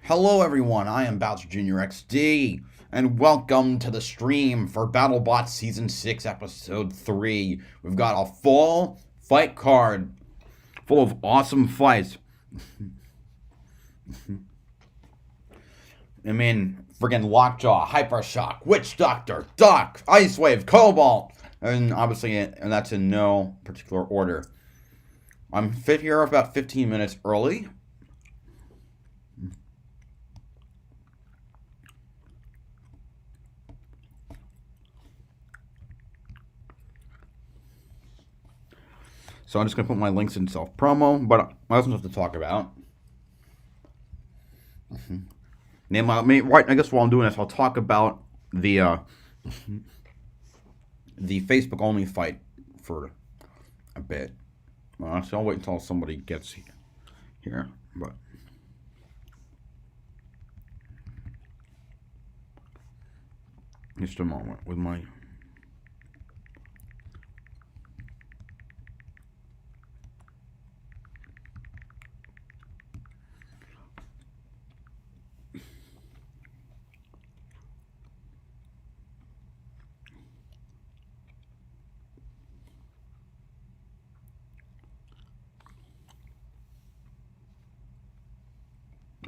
Hello, everyone. I am Bowser Jr. XD, and welcome to the stream for Battlebots Season 6, Episode 3. We've got a full fight card full of awesome fights. I mean, friggin' Lockjaw, Hypershock, Witch Doctor, Doc, Ice Wave, Cobalt, and obviously, and that's in no particular order. I'm fit here about 15 minutes early. So I'm just going to put my links in self-promo, but I also have to talk about. Right, I guess while I'm doing this, I'll talk about the Facebook-only fight for a bit. So I'll wait until somebody gets here, but... Just a moment with my...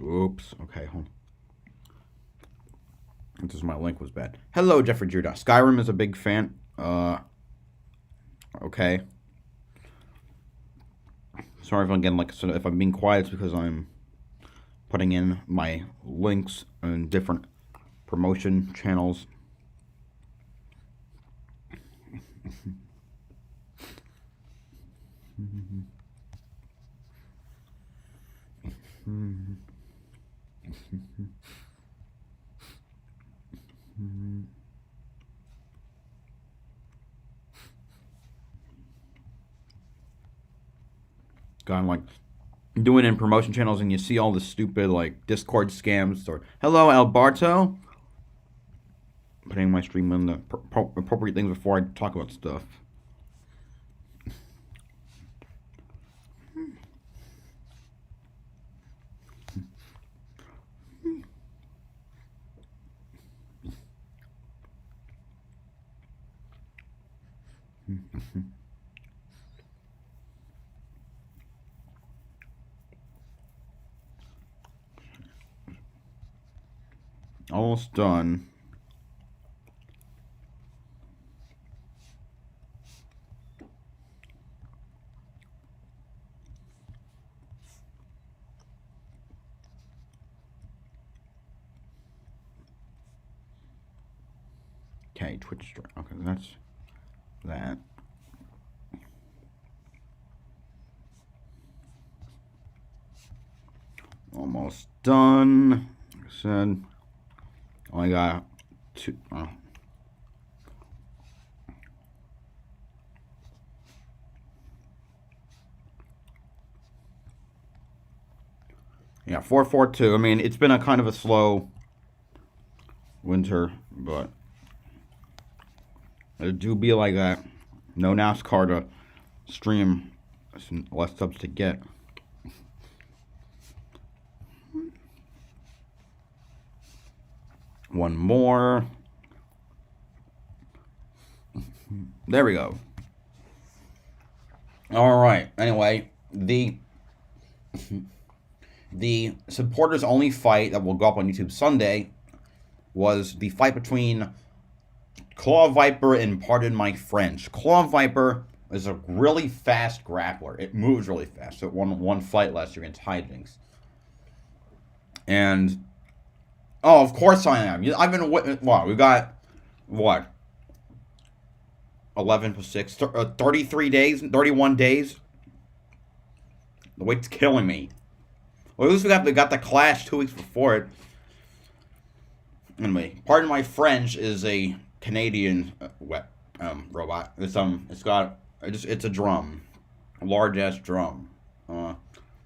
Oops. Okay, hold on. This is my link was bad. Hello, Jeffrey Judah. Skyrim is a big fan. Okay. Sorry if I'm getting if I'm being quiet, it's because I'm putting in my links and different promotion channels. Gone like doing it in promotion channels, and you see all the stupid like Discord scams or hello Alberto. Putting my stream in the appropriate things before I talk about stuff. Almost done. Okay, Twitch stream. Okay, that's that. Almost done. Like I said, only got two. Yeah, 442. I mean, it's been a kind of a slow winter, but it do be like that. No NASCAR to stream, less subs to get. One more. There we go. All right. Anyway, the supporters only fight that will go up on YouTube Sunday was the fight between Claw Viper and Pardon My French. Claw Viper is a really fast grappler. It moves really fast. So it won one fight last year against Hijinks. And oh, of course I am. I've been wow. We got what? 11 plus 6, 33 days, 31 days. The weight's killing me. Well, at least we got the Clash 2 weeks before it. Anyway, Pardon My French is a Canadian robot. It's a drum, a large ass drum. I'm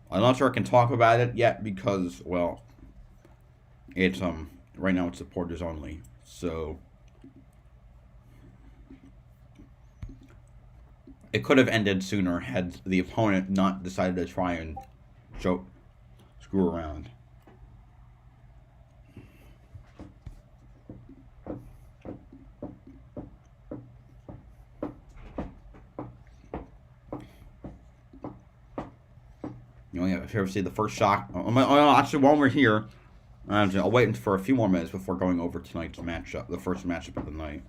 not sure I can talk about it yet because well, it's right now it's supporters only. So it could have ended sooner had the opponent not decided to try and screw around. You know, if you ever see the first shot, actually, while we're here, I'll wait for a few more minutes before going over tonight's matchup, the first matchup of the night.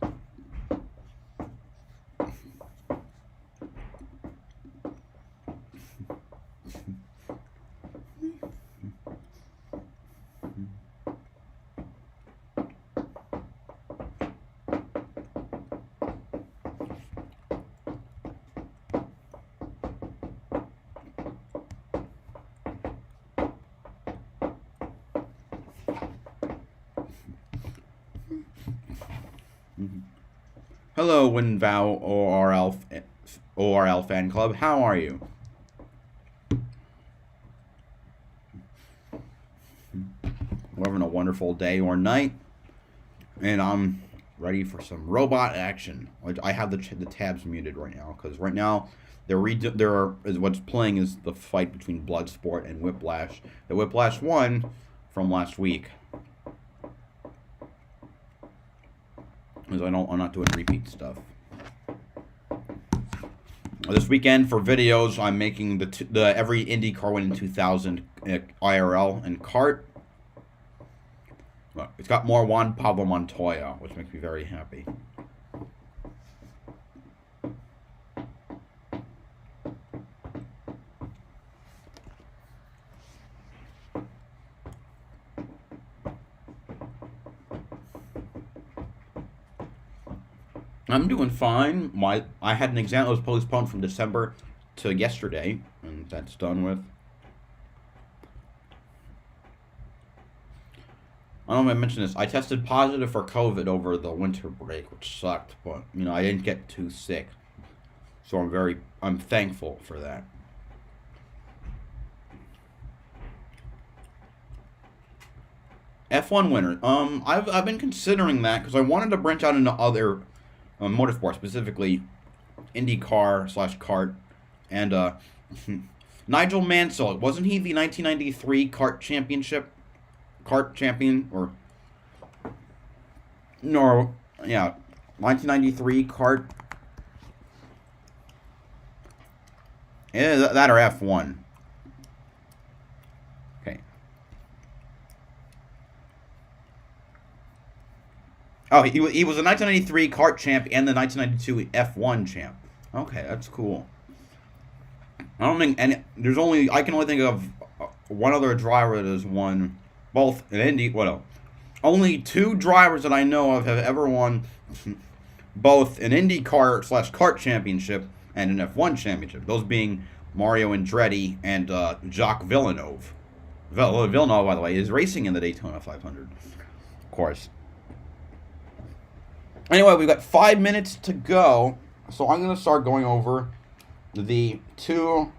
Hello, WinVow ORL fan club. How are you? We're having a wonderful day or night, and I'm ready for some robot action. I have the tabs muted right now because right now what's playing is the fight between Bloodsport and Whiplash. The Whiplash won from last week. Because I'm not doing repeat stuff. This weekend for videos, I'm making the every IndyCar win in 2000 IRL and kart. Look, it's got more Juan Pablo Montoya, which makes me very happy. I'm doing fine. I had an exam that was postponed from December to yesterday, and that's done with. I don't know if I mentioned this. I tested positive for COVID over the winter break, which sucked, but you know I didn't get too sick, so I'm thankful for that. F1 winner. I've been considering that because I wanted to branch out into other motorsport, specifically IndyCar/kart, and Nigel Mansell. Wasn't he the 1993 kart champion, or no? Yeah, 1993 kart. Yeah, that or F1. Okay. Oh, he was the 1993 kart champ and the 1992 F1 champ. Okay, that's cool. I don't think I can only think of one other driver that has won both an Indy. Well, only two drivers that I know of have ever won both an IndyCar/kart championship and an F1 championship. Those being Mario Andretti and Jacques Villeneuve. Villeneuve, by the way, is racing in the Daytona 500, of course. Anyway, we've got 5 minutes to go, so I'm going to start going over the two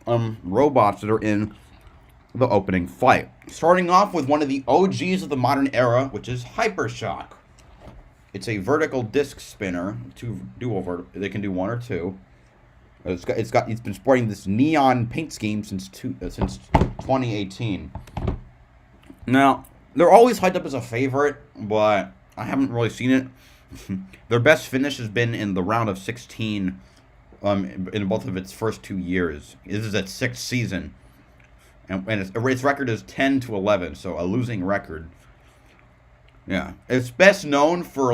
robots that are in the opening fight. Starting off with one of the OGs of the modern era, which is Hypershock. It's a vertical disc spinner. They can do one or two. It's been sporting this neon paint scheme since 2018. Now, they're always hyped up as a favorite, but I haven't really seen it. Their best finish has been in the round of 16 in both of its first 2 years. This is its 6th season. And its record is 10-11, so a losing record. Yeah. It's best known for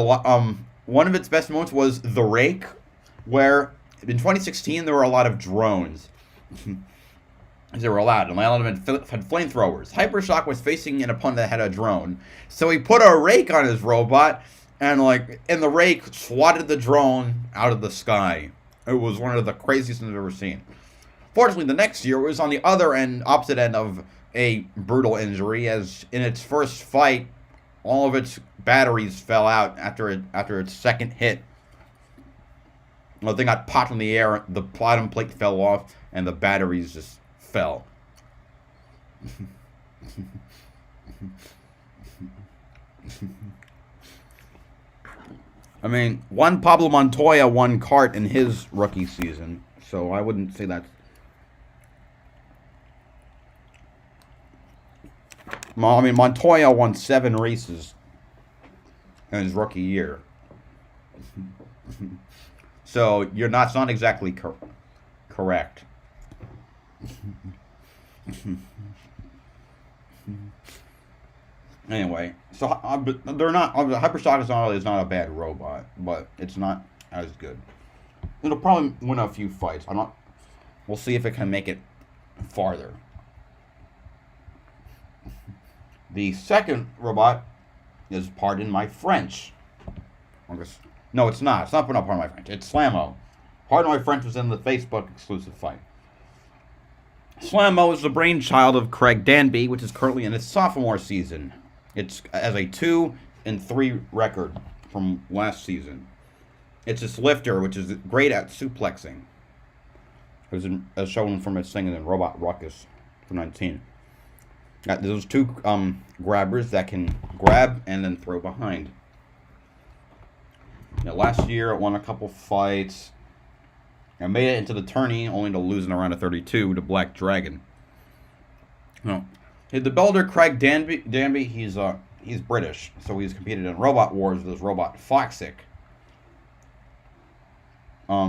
one of its best moments was The Rake, where in 2016 there were a lot of drones. They were allowed, and a lot of them had flamethrowers. Hypershock was facing an opponent that had a drone, so he put a rake on his robot, and the rake swatted the drone out of the sky. It was one of the craziest things I've ever seen. Fortunately, the next year it was on the opposite end of a brutal injury, as in its first fight, all of its batteries fell out after its second hit. The thing got popped in the air, the bottom plate fell off, and the batteries just fell. I mean, one Pablo Montoya won kart in his rookie season, so I wouldn't say that's... I mean, Montoya won 7 races in his rookie year. So it's not exactly correct. Anyway, so they're not. Hypershock is not a bad robot, but it's not as good. It'll probably win a few fights. We'll see if it can make it farther. The second robot is, pardon my French. No, it's not. It's not pardon my French. It's Slammo. Pardon my French was in the Facebook exclusive fight. Slammo is the brainchild of Craig Danby, which is currently in its sophomore season. It's as a 2-3 record from last season. It's this lifter, which is great at suplexing. It was as shown from its thing in Robot Ruckus for 19. Got those 2 grabbers that can grab and then throw behind. Now, last year it won a couple fights. I made it into the tourney, only to lose in a round of 32 to Black Dragon. No, the builder Craig Danby, he's British, so he's competed in Robot Wars with his robot Foxic. I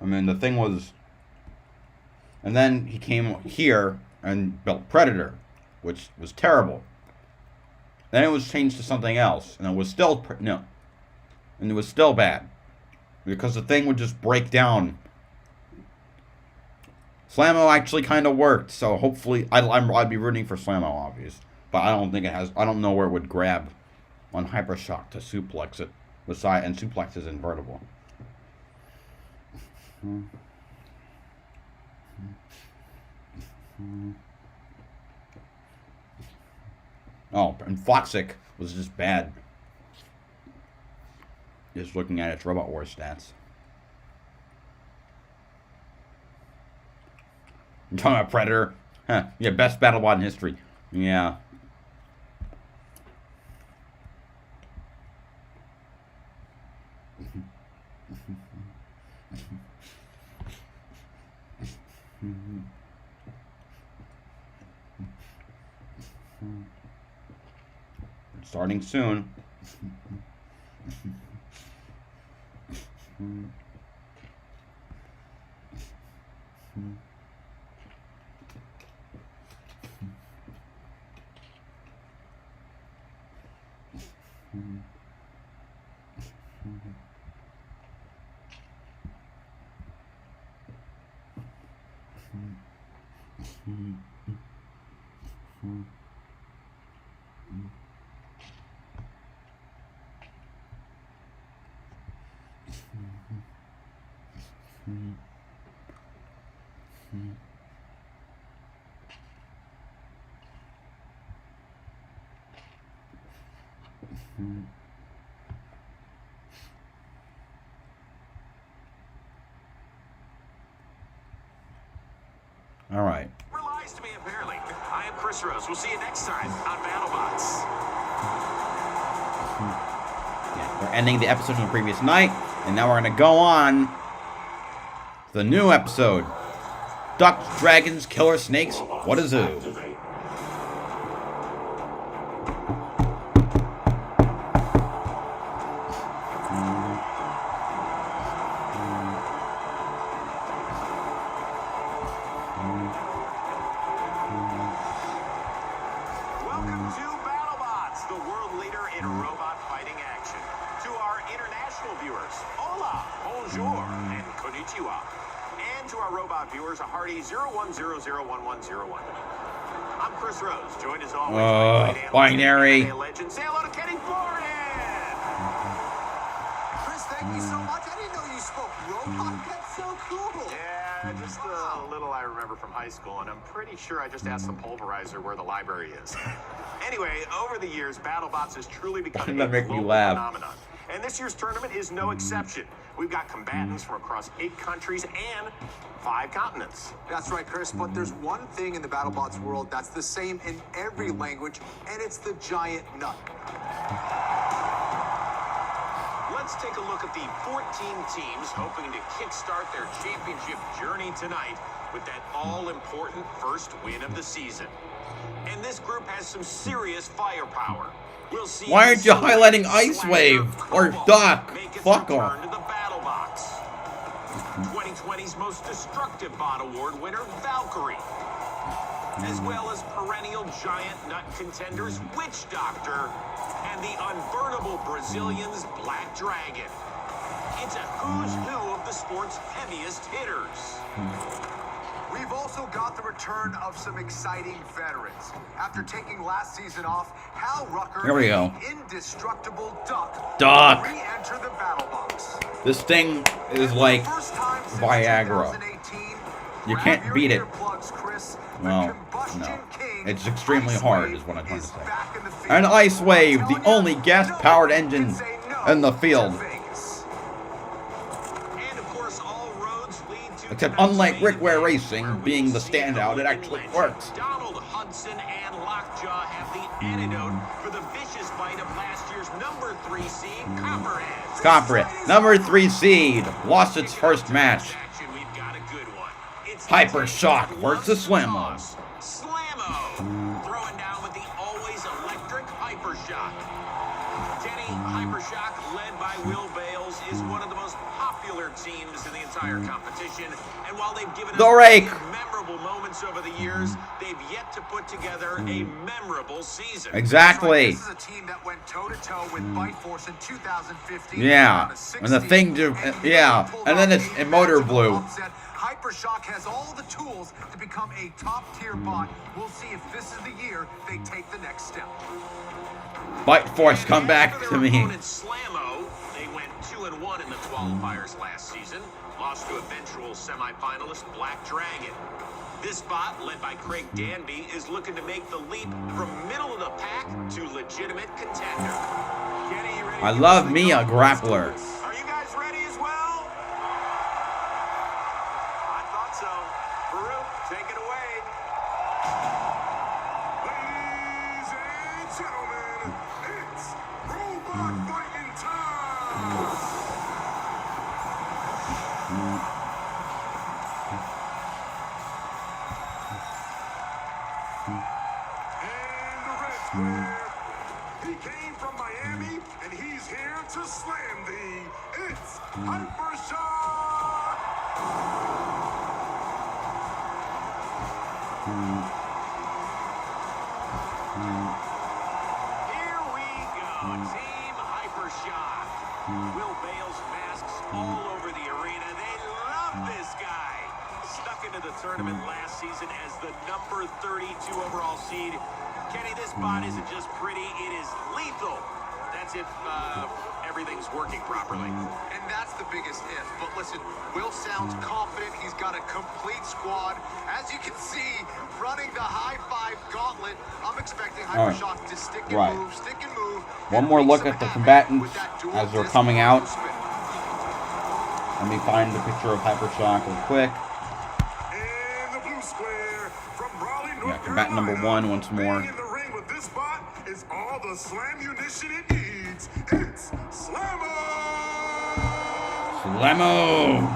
mean, the thing was, and then he came here and built Predator, which was terrible. Then it was changed to something else, and it was still and it was still bad. Because the thing would just break down. Slammo actually kind of worked, so hopefully I'd be rooting for Slammo, obvious. But I don't think it has. I don't know where it would grab on Hypershock to suplex it. And suplex is invertible. Oh, and Foxic was just bad. Just looking at its Robot Wars stats. You're talking about Predator? Huh. Yeah, best Battlebot in history. Yeah. Starting soon. All right. Lies to me, apparently. I am Chris Rose. We'll see you next time on Battlebots. Yeah, we're ending the episode from the previous night, and now we're going to go on to the new episode. Ducks, Dragons, Killer Snakes, what a zoo. Welcome to Battlebots, the world leader in robot fighting action. To our international viewers, hola, bonjour, and konnichiwa. And to our robot viewers, a hearty 01001101. I'm Chris Rose, joined as always by binary legend. Say hello to Kenny Borden. Chris, thank you so much. I didn't know you spoke robot. That's so cool. Yeah, just a little I remember from high school, and I'm pretty sure I just asked the pulverizer where the library is. Anyway, over the years, Battlebots has truly become a global phenomenon. And this year's tournament is no exception. We've got combatants from across 8 countries and 5 continents. That's right, Chris, but there's one thing in the Battlebots world that's the same in every language, and it's the giant nut. let's take a look at the 14 teams hoping to kickstart their championship journey tonight with that all-important first win of the season. And this group has some serious firepower. We'll see. Why aren't you highlighting Ice Wave or Duck? Fuck off. To the Battlebots. 2020's most destructive bot award winner, Valkyrie. As well as perennial giant nut contenders, Witch Doctor, and the unburnable Brazilians, Black Dragon. It's a who's who of the sport's heaviest hitters. We've also got the return of some exciting veterans. After taking last season off, Hal Rucker Here we go. and the indestructible Duck re-enter the battle box. This thing is like Viagra. You can't beat it. Well, no. It's extremely hard is what I'm trying to say. An Ice Wave, the only gas-powered engine in the field. Except unlike Rick Ware Racing being the standout, it actually works. Donald Hudson and Lockjaw have the antidote for the vicious fight of last year's number 3 seed, Copperhead. Copperhead, number 3 seed, lost its first match. We've got a good one. Hyper Shock versus Slammo. Slammo throwing down with the always electric Hyper Shock. Kenny, Hyper Shock, led by Will Bales, is one of the most popular teams in the entire competition. And while they've given us memorable moments over the years, they've yet to put together a memorable season. Exactly. This is a team that went toe-to-toe with Bite Force in 2015. Yeah, and the thing to, yeah, and then it's in Motor Blue. Hyper Shock has all the tools to become a top-tier bot. We'll see if this is the year they take the next step. Bite Force, come back to me. Slammo, they went 2-1 in the qualifiers last season, lost to eventual semifinalist Black Dragon. This bot, led by Craig Danby, is looking to make the leap from middle of the pack to legitimate contender. Kenny, you ready? I love me a grappler. Are you guys ready as well? I thought so. Farouk, take it away. Ladies and gentlemen, it's robot fighting time! And the red square, he came from Miami, and he's here to slam thee. It's Hyper Shock! Here we go. Team Hyper Shock. Will Bales masks all over the arena. They love this guy. Stuck into the tournament last season as the number 32 overall seed. Kenny, this bot isn't just pretty, it is lethal. That's if everything's working properly. And that's the biggest if. But listen, Will sounds confident. He's got a complete squad. As you can see, running the high-five gauntlet, I'm expecting Hyper Shock to stick and move, stick and move. One more look at the combatants as they're coming out. Let me find the picture of Hyper Shock real quick. And the blue square from Raleigh, North Combatant number 1 once more. in the ring with this bot is all the slam munition it needs. It's Slammo! Slammo!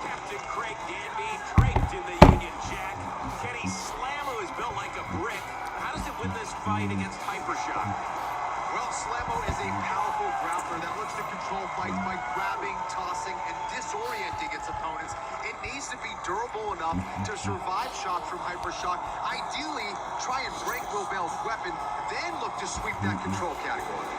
Captain Craig Danby draped in the Union Jack. Kenny, Slammo is built like a brick. How does it win this fight against Hyper Shock? Well, Slammo is a powerful grappler that looks to control fights by grabbing, tossing, and disorienting its opponents. It needs to be durable enough to survive shots from Hyper Shock. Ideally, try and break Will Bale's weapon, then look to sweep that control category.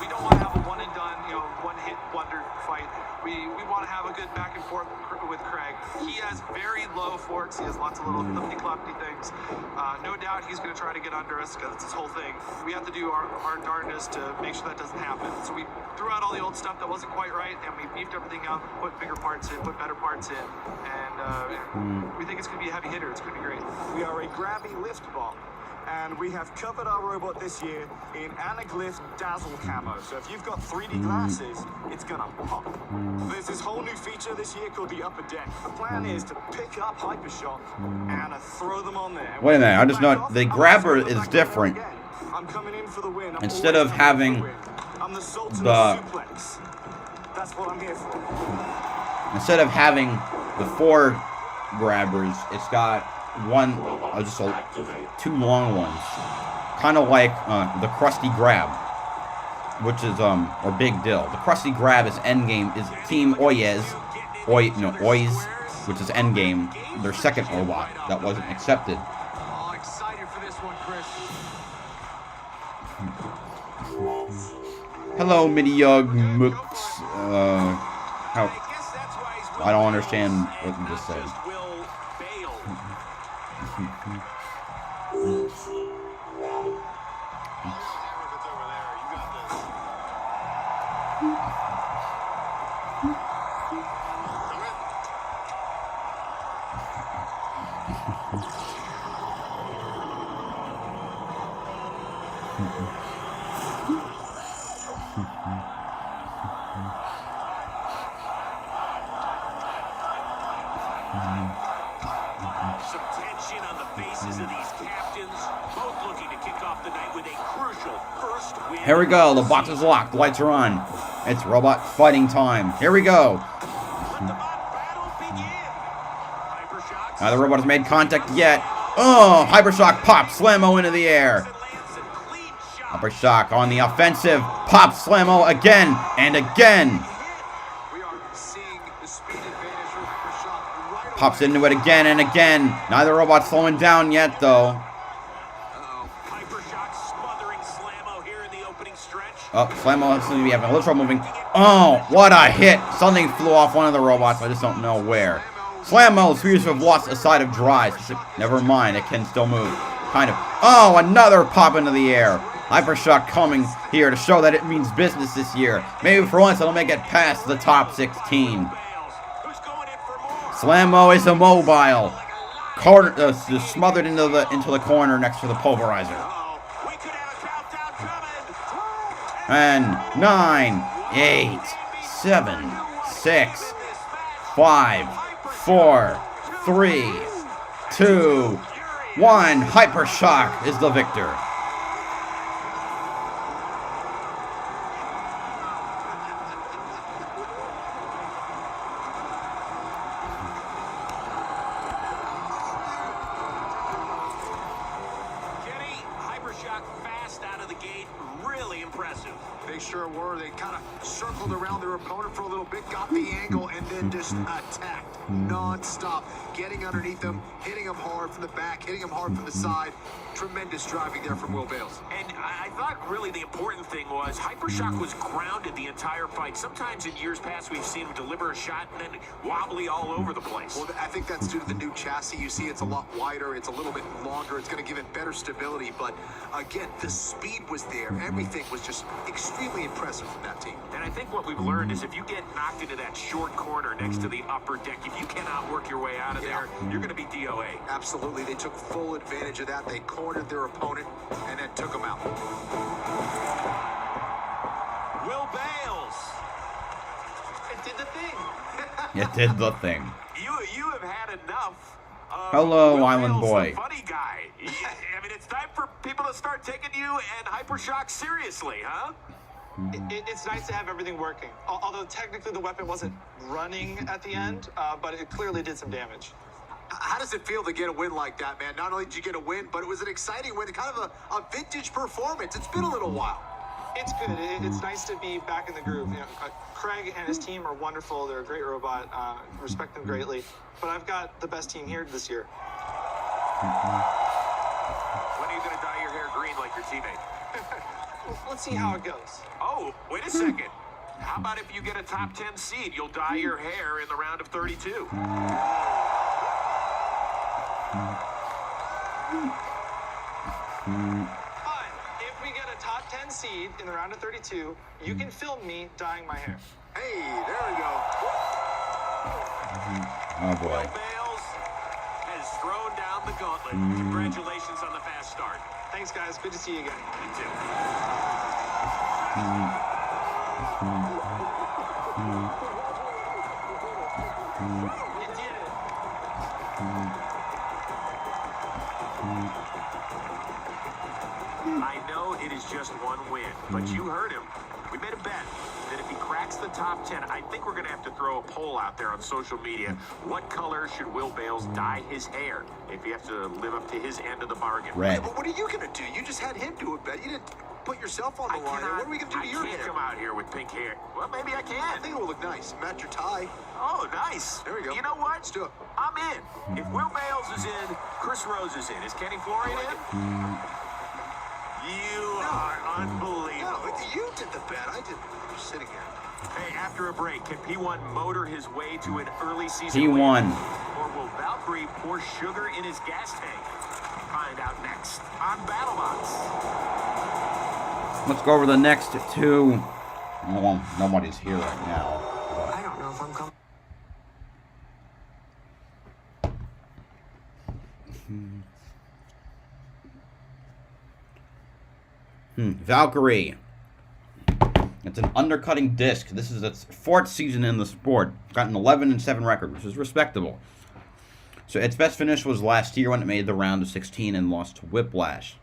We don't want to have a one and done, one hit wonder fight. We want to have a good back and forth with Craig. He has very low forks. He has lots of little clippy-cloppy things. No doubt he's going to try to get under us because it's his whole thing. We have to do our darndest to make sure that doesn't happen. So we threw out all the old stuff that wasn't quite right, and we beefed everything up, put bigger parts in, put better parts in, and we think it's going to be a heavy hitter. It's going to be great. We are a grabby lift ball. And we have covered our robot this year in Anaglyph Dazzle Camo. So if you've got 3D glasses, it's gonna pop. There's this whole new feature this year called the Upper Deck. The plan is to pick up Hypershock and throw them on there. Wait a minute, I just know the grabber is different. I'm coming in for the win. Instead of having I'm the Sultan the of Suplex. That's what I'm here for. Instead of having the 4 grabbers, it's got one, just two long ones, kind of like the Krusty Grab, which is or Big Dill. The Krusty Grab is Endgame, is Team Oyez, which is Endgame, their second robot that wasn't accepted. Oh, excited for this one, Chris. Hello, Mini Yug Mooks. How? I don't understand what you just said. Some tension on the faces of these captains, both looking to kick off the night with a crucial first win. Here we go. The box is locked. The lights are on. It's robot fighting time. Here we go. Let the battle begin. Hypershock. Neither robot has made contact yet. Oh, Hypershock pops Slammo into the air. Hypershock on the offensive. Pops Slammo again and again. We are seeing the speed advantage for Hypershock right away. Pops into it again and again. Neither robot's slowing down yet, though. Hypershock smothering Slammo here in the opening stretch. Oh, Slammo seems to be having a little trouble moving. Oh, what a hit. Something flew off one of the robots. I just don't know where. Slammo appears to have lost a side of drive. Never mind, it can still move. Kind of. Oh, another pop into the air. Hypershock coming here to show that it means business this year. Maybe for once it'll make it past the top 16. Slammo is immobile. Corner, just smothered into the corner next to the pulverizer. And 9, 8, 7, 6, 5, 4, 3, 2, 1. Hypershock is the victor. Fast out of the gate, really impressive. They sure were. They kind of circled around their opponent for a little bit, got the angle, and then just attacked non-stop, getting underneath them, hitting them hard from the back, hitting them hard from the side. Tremendous driving there from Will Bales. And I thought really the important thing was Hypershock was grounded the entire fight. Sometimes in years past we've seen him deliver a shot and then wobbly all over the place. Well, I think that's due to the new chassis. You see it's a lot wider, it's a little bit longer, it's going to give it better stability, but again, the speed was there. Everything was just extremely impressive from that team. And I think what we've learned is if you get knocked into that short corner next to the upper deck, if you cannot work your way out of there, you're going to be DOA. Absolutely. They took full advantage of that. They cornered their opponent and then took him out. Will Bales. It did the thing. It did the thing. You have had enough. Hello, Will Island Bales, Boy. the funny guy. I mean, it's time for people to start taking you and Hypershock seriously, huh? It's nice to have everything working. Although technically the weapon wasn't running at the end, but it clearly did some damage. How does it feel to get a win like that, man? Not only did you get a win, but it was an exciting win, kind of a vintage performance. It's been a little while. It's good. It's nice to be back in the groove. You know, Craig and his team are wonderful. They're a great robot. Respect them greatly. But I've got the best team here this year. When are you going to dye your hair green like your teammate? Let's see how it goes. Oh, wait a second. How about if you get a top 10 seed, you'll dye your hair in the round of 32? Fine. If we get a top 10 seed in the round of 32, you can film me dyeing my hair. Hey, there we go. Oh boy. Bales has thrown down the gauntlet. Congratulations on the fast start. Thanks, guys. Good to see you again. You too. You did it. I know it is just one win, but you heard him. We made a bet that if he cracks the top 10, I think we're going to have to throw a poll out there on social media. What color should Will Bales dye his hair if he has to live up to his end of the bargain? Red. But what are you going to do? You just had him do it, Ben. You didn't put yourself on the line. What are we going to do to your I can't hair? come out here with pink hair. Well, maybe I I can. think it will look nice. Match your tie. Oh, nice. There we go. You know what? Let's do it. I'm in. If Will Bales is in, Chris Rose is in. Is Kenny Florian in? You are unbelievable. No, you did the bet. I did. I'm sitting here. Hey, after a break, can P1 motor his way to an early season P1. win? Or will Valkyrie pour sugar in his gas tank? Find out next on Battlebots. Let's go over the next two. Well, nobody's here right now. I don't know if I'm coming. Valkyrie. It's an undercutting disc. This is its 4th season in the sport. Got an 11-7 record, which is respectable. So its best finish was last year when it made the round of 16 and lost to Whiplash.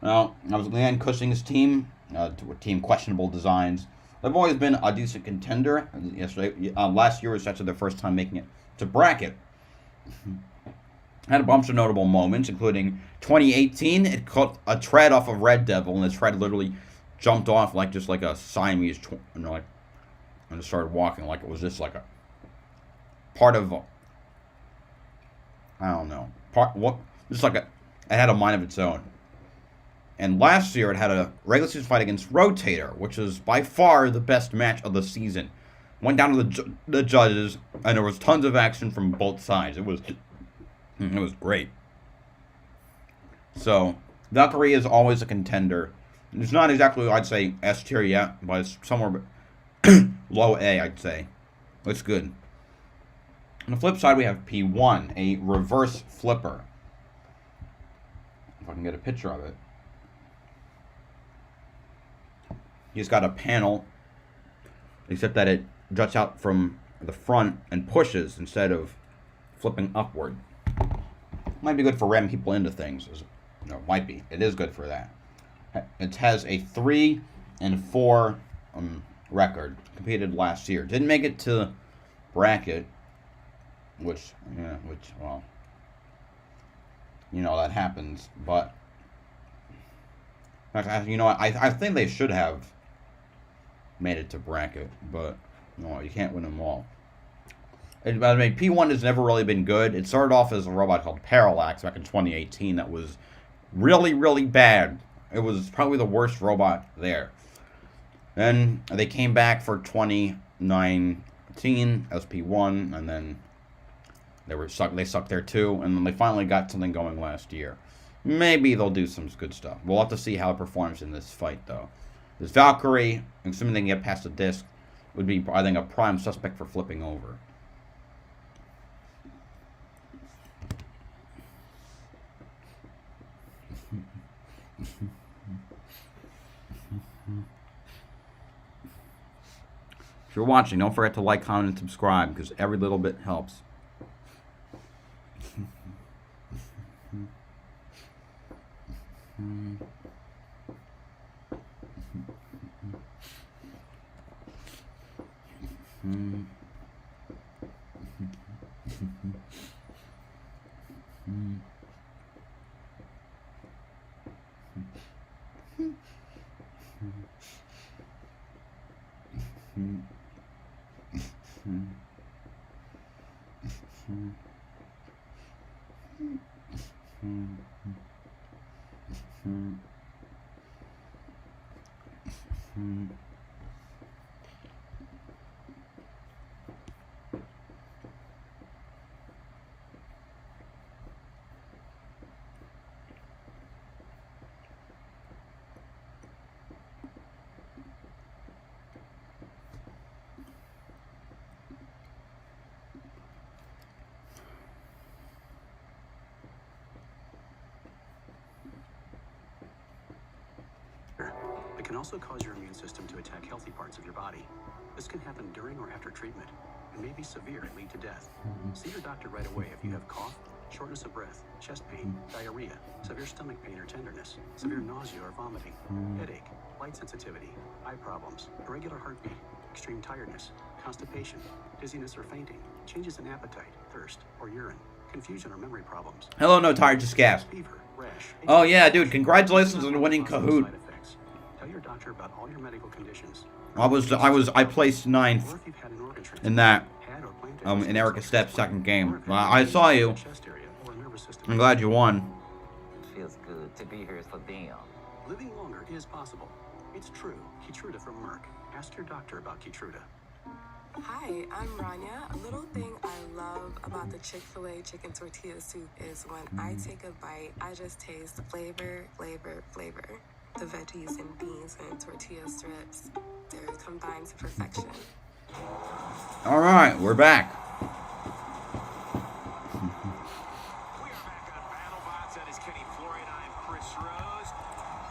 Now, that was Leanne Cushing's team. Team questionable designs. They've always been a decent contender. Last year was actually their first time making it to bracket. Had a bunch of notable moments, including 2018. It caught a tread off of Red Devil, and the tread literally jumped off like just like a Siamese, and just started walking like it was just like a part of. I don't know. Just like it had a mind of its own. And last year it had a regular season fight against Rotator, which was by far the best match of the season. Went down to the judges, and there was tons of action from both sides. It was great. So Valkyrie is always a contender. It's not exactly, I'd say, S tier yet, but it's somewhere low A, I'd say. It's good. On the flip side, we have P1, a reverse flipper. If I can get a picture of it. He's got a panel, except that it juts out from the front and pushes instead of flipping upward. Might be good for ramming people into things. No, it might be. It is good for that. It has a 3-4 record. Competed last year. Didn't make it to bracket, which well, that happens. But I think they should have made it to bracket, but you can't win them all. I mean, P1 has never really been good. It started off as a robot called Parallax back in 2018 that was really, really bad. It was probably the worst robot there. Then they came back for 2019 as P1, and then they sucked there too, and then they finally got something going last year. Maybe they'll do some good stuff. We'll have to see how it performs in this fight, though. This Valkyrie, assuming they can get past the disc, would be, I think, a prime suspect for flipping over. If you're watching, don't forget to like, comment, and subscribe, because every little bit helps. can also cause your immune system to attack healthy parts of your body. This can happen during or after treatment and may be severe and lead to death. See your doctor right away if you have cough, shortness of breath, chest pain, diarrhea, severe stomach pain or tenderness, severe nausea or vomiting, headache, light sensitivity, eye problems, irregular heartbeat, extreme tiredness, constipation, dizziness or fainting, changes in appetite, thirst, or urine, confusion or memory problems. Hello, no tired, just gas. Fever, rash. Oh yeah, dude! Congratulations on winning Kahoot. Side effects. Tell your doctor about all your medical conditions. I placed 9th Or if you've had an organ transplant, in that had or planned to have in Erica Stepp's surgery, second or game. if I saw you. a chest area or a nervous system. I'm glad you won. Feels good to be here for them. Living longer is possible. It's true. Keytruda from Merck. Ask your doctor about Keytruda. Hi, I'm Rania. A little thing I love about the Chick-fil-A chicken tortilla soup is when I take a bite, I just taste flavor, flavor, flavor. The veggies and beans and tortilla strips, they're combined to perfection. All right, we're back. We are back on Battlebots. That is Kenny Florian. I'm Chris Rose.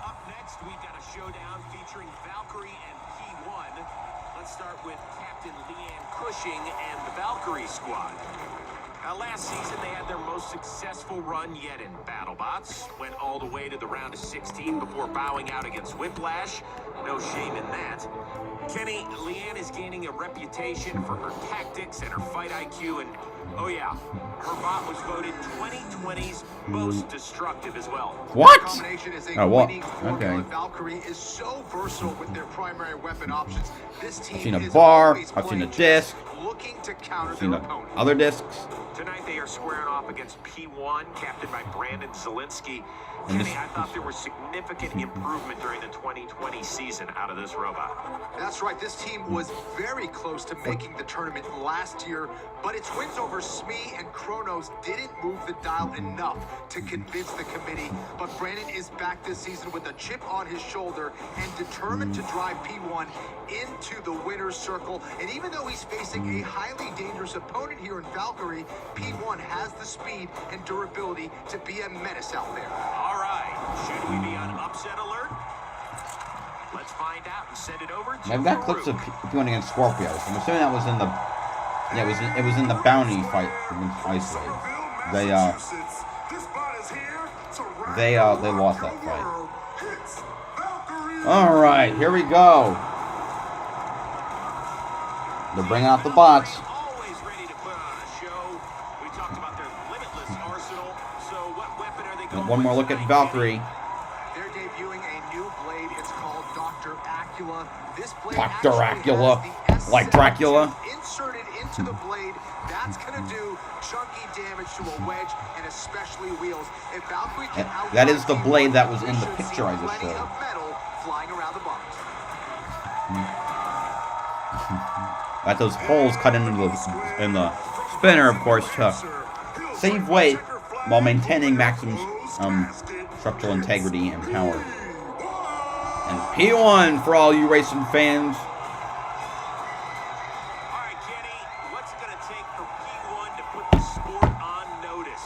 Up next, we've got a showdown featuring Valkyrie and P1. Let's start with Captain Leanne Cushing and the Valkyrie squad. Last season, they had their most successful run yet in Battlebots. Went all the way to the round of 16 before bowing out against Whiplash. No shame in that. Kenny, Leanne is gaining a reputation for her tactics and her fight IQ, and oh yeah, her bot was voted 2020's most destructive as well. What? Combination is a Oh, what? winning formula. Okay. Valkyrie is so versatile with their primary weapon options. This team I've seen a is bar. always I've seen a playing disc. looking to counter I've seen their the opponent. other discs. Tonight they are squaring off against P1, captained by Brandon Zielinski. And Kenny, this- I thought there was significant improvement during the 2020 season out of this robot. That's right. This team was very close to making the tournament last year, but its wins over Smee and Kronos didn't move the dial enough to convince the committee. But Brandon is back this season with a chip on his shoulder and determined to drive P1 into the winner's circle. And even though he's facing a highly dangerous opponent here in Valkyrie, P1 has the speed and durability to be a menace out there. All right, should we be on upset alert? Let's find out and send it over to I've got clips of P1 against Scorpios. I'm assuming that was in the it was in the bounty fight against Isolate. They lost that fight. All right, here we go. They're bringing out the bots. Always ready to put on a show. We talked about their limitless arsenal. So what weapon are they going One more with look at tonight? Valkyrie. They're debuting a new blade. It's called Dr. Acula. This blade Dr. actually Acula. has the Like Dracula. inserted into the blade. That's going to do chunky damage to a wedge and especially wheels. If Valkyrie can That is the outrun blade that P1, was we in the should picture I see just plenty showed. of metal flying around the box. Got those holes cut into the spinner, of course, to save weight while maintaining maximum structural integrity and power. And P1 for all you racing fans. All right, Kenny, what's it going to take for P1 to put the sport on notice?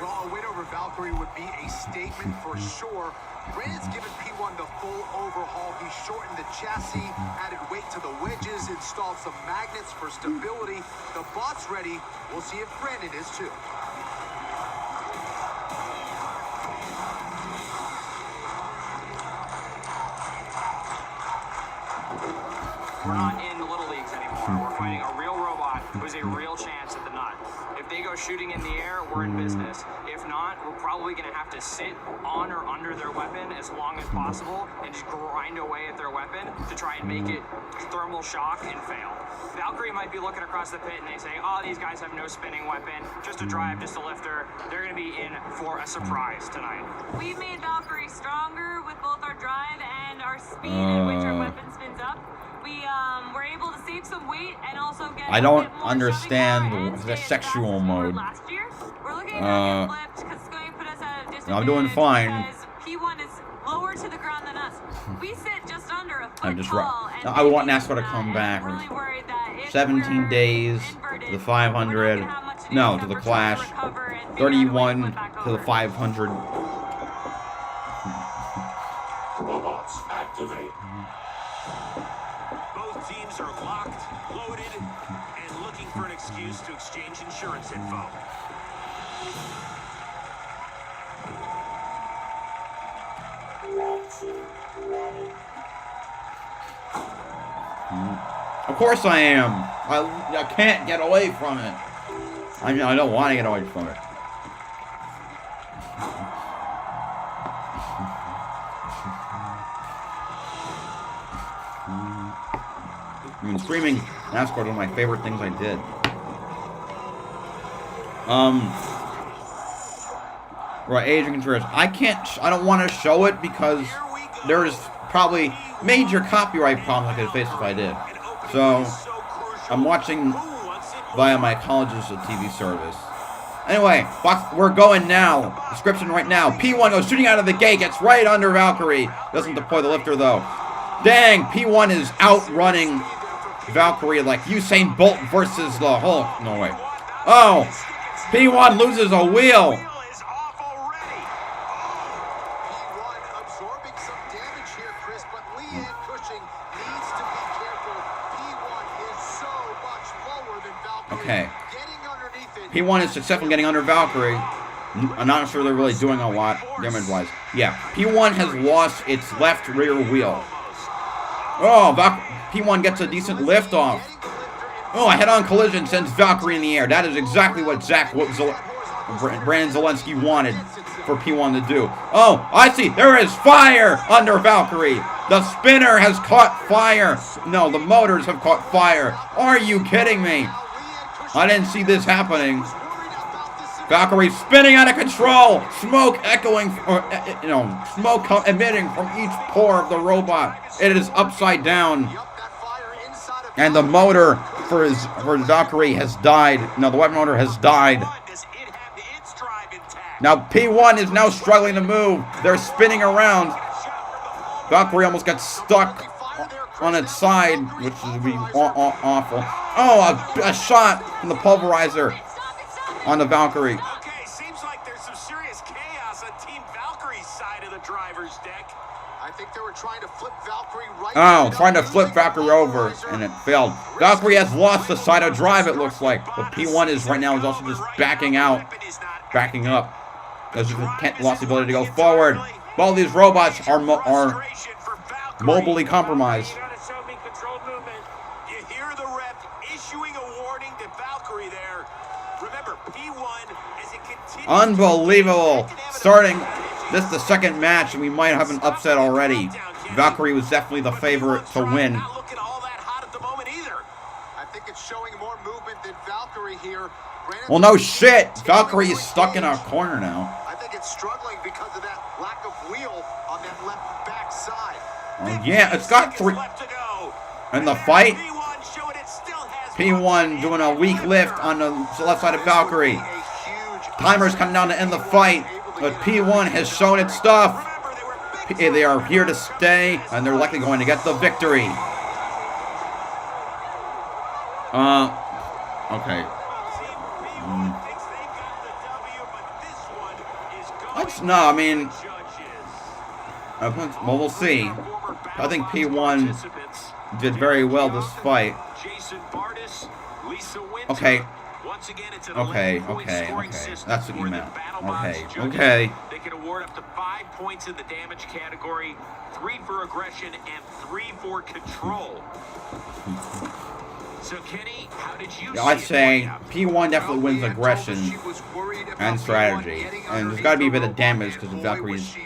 Well, a win over Valkyrie would be a statement for sure. Brandon's given P1 the full overhaul. He shortened the chassis, added weight to the wedges, installed some magnets for stability. The bot's ready. We'll see if Brandon is too. We're not in the little leagues anymore. We're fighting a real robot who has a real chance at the nut. If they go shooting in the air, we're in business. If not, we're probably going to have to sit on or under their weapon as long as possible and just grind away at their weapon to try and make it thermal shock and fail. Valkyrie might be looking across the pit and they say, oh, these guys have no spinning weapon, just a drive, just a lifter. They're going to be in for a surprise tonight. We've made Valkyrie stronger with both our drive and our speed at which our weapon spins up. We were able to save some weight and also get I a don't bit more understand shoving power the and sexual stay as fast as we were mode. last year. We're looking at flipped because it's going to put us at a disadvantage. I'm doing fine. Because P1 is lower to the ground than us. We sit just under a foot I'm just tall. And I want maybe NASCAR to even come that, back. and I'm really worried that if 17 we're days inverted, to the we're 500. not gonna have much to do No, to except the for try to Clash. recover and figure out a way to 31 flip back to the over. 500. Battlebots activate. Both teams are locked, loaded, and looking for an excuse to exchange insurance info. Of course I am. I can't get away from it. I mean, I don't want to get away from it. I mean, streaming NASCAR is one of my favorite things I did. Right, Age of Contreras. I don't want to show it because there's probably major copyright problems I could face if I did. So, I'm watching via my college's TV service. Anyway, we're going now. Description right now. P1 goes shooting out of the gate, gets right under Valkyrie. Doesn't deploy the lifter though. Dang, P1 is outrunning Valkyrie like Usain Bolt versus the Hulk. No way. Oh, P1 loses a wheel. Okay. P1 is successful in getting under Valkyrie. I'm not sure they're really doing a lot damage-wise. Yeah, P1 has lost its left rear wheel. Oh, P1 gets a decent lift off. Oh, a head-on collision sends Valkyrie in the air. That is exactly what Brandon Zelensky wanted for P1 to do. Oh, I see. There is fire under Valkyrie. The spinner has caught fire. No, the motors have caught fire. Are you kidding me? I didn't see this happening. Valkyrie spinning out of control. Smoke echoing, smoke emitting from each pore of the robot. It is upside down. And the motor for Valkyrie has died. No, the weapon motor has died. Now P1 is now struggling to move. They're spinning around. Valkyrie almost got stuck on its side, which would be awful. Oh, a shot from the pulverizer on the Valkyrie. Okay, seems like there's some serious chaos on Team Valkyrie's side of the driver's deck. I think they were trying to flip Valkyrie right. Oh, trying to flip Valkyrie over, and it failed. Valkyrie has lost the side of drive, it looks like. But P1 is right now also just backing out, backing up. As if it lost the ability to go forward. All these robots are mobily compromised. You hear the rep issuing a warning to Valkyrie there. Remember, P1 as it continues. Unbelievable. Starting this is the second match, and we might have an upset already. Valkyrie was definitely the favorite to win. Not looking all that hot at the moment either. I think it's showing more movement than Valkyrie here. Well, no shit. Valkyrie is stuck in our corner now. I think it's struggling because of that lack of wheel on that left back side. Oh, yeah, it's got 3. In the fight, P1 doing a weak lift on the left side of Valkyrie. Timer's coming down to end the fight, but P1 has shown its stuff. They are here to stay, and they're likely going to get the victory. Okay. No, I mean, well, we'll see. I think P1 did very well this fight. Okay. Okay. That's what you meant. Okay. They can award up to 5 points in the damage category, 3 for aggression, and 3 for control. So, Kenny, how did you see I'd say P1 definitely wins aggression and strategy. And there's got to be a bit of damage because of Valkyrie's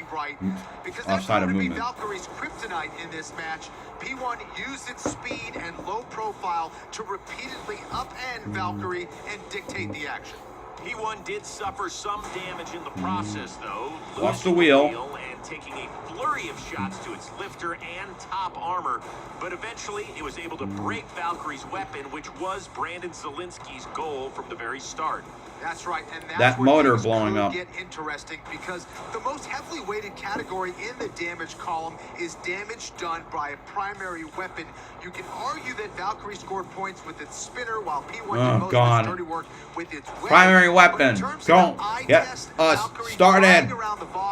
side of movement. Valkyrie's kryptonite in this match. P1 used its speed and low profile to repeatedly upend Valkyrie and dictate the action. P1 did suffer some damage in the process, though. Lost the wheel. And taking a flurry of shots to its lifter and top armor. But eventually, it was able to break Valkyrie's weapon, which was Brandon Zelensky's goal from the very start. That's right, and that's that motor blowing up. Get interesting because the most heavily weighted category in the damage column is damage done by a primary weapon. You can argue that Valkyrie scored points with its spinner, while P1 did most of its dirty work with its primary weapon. Don't get us started.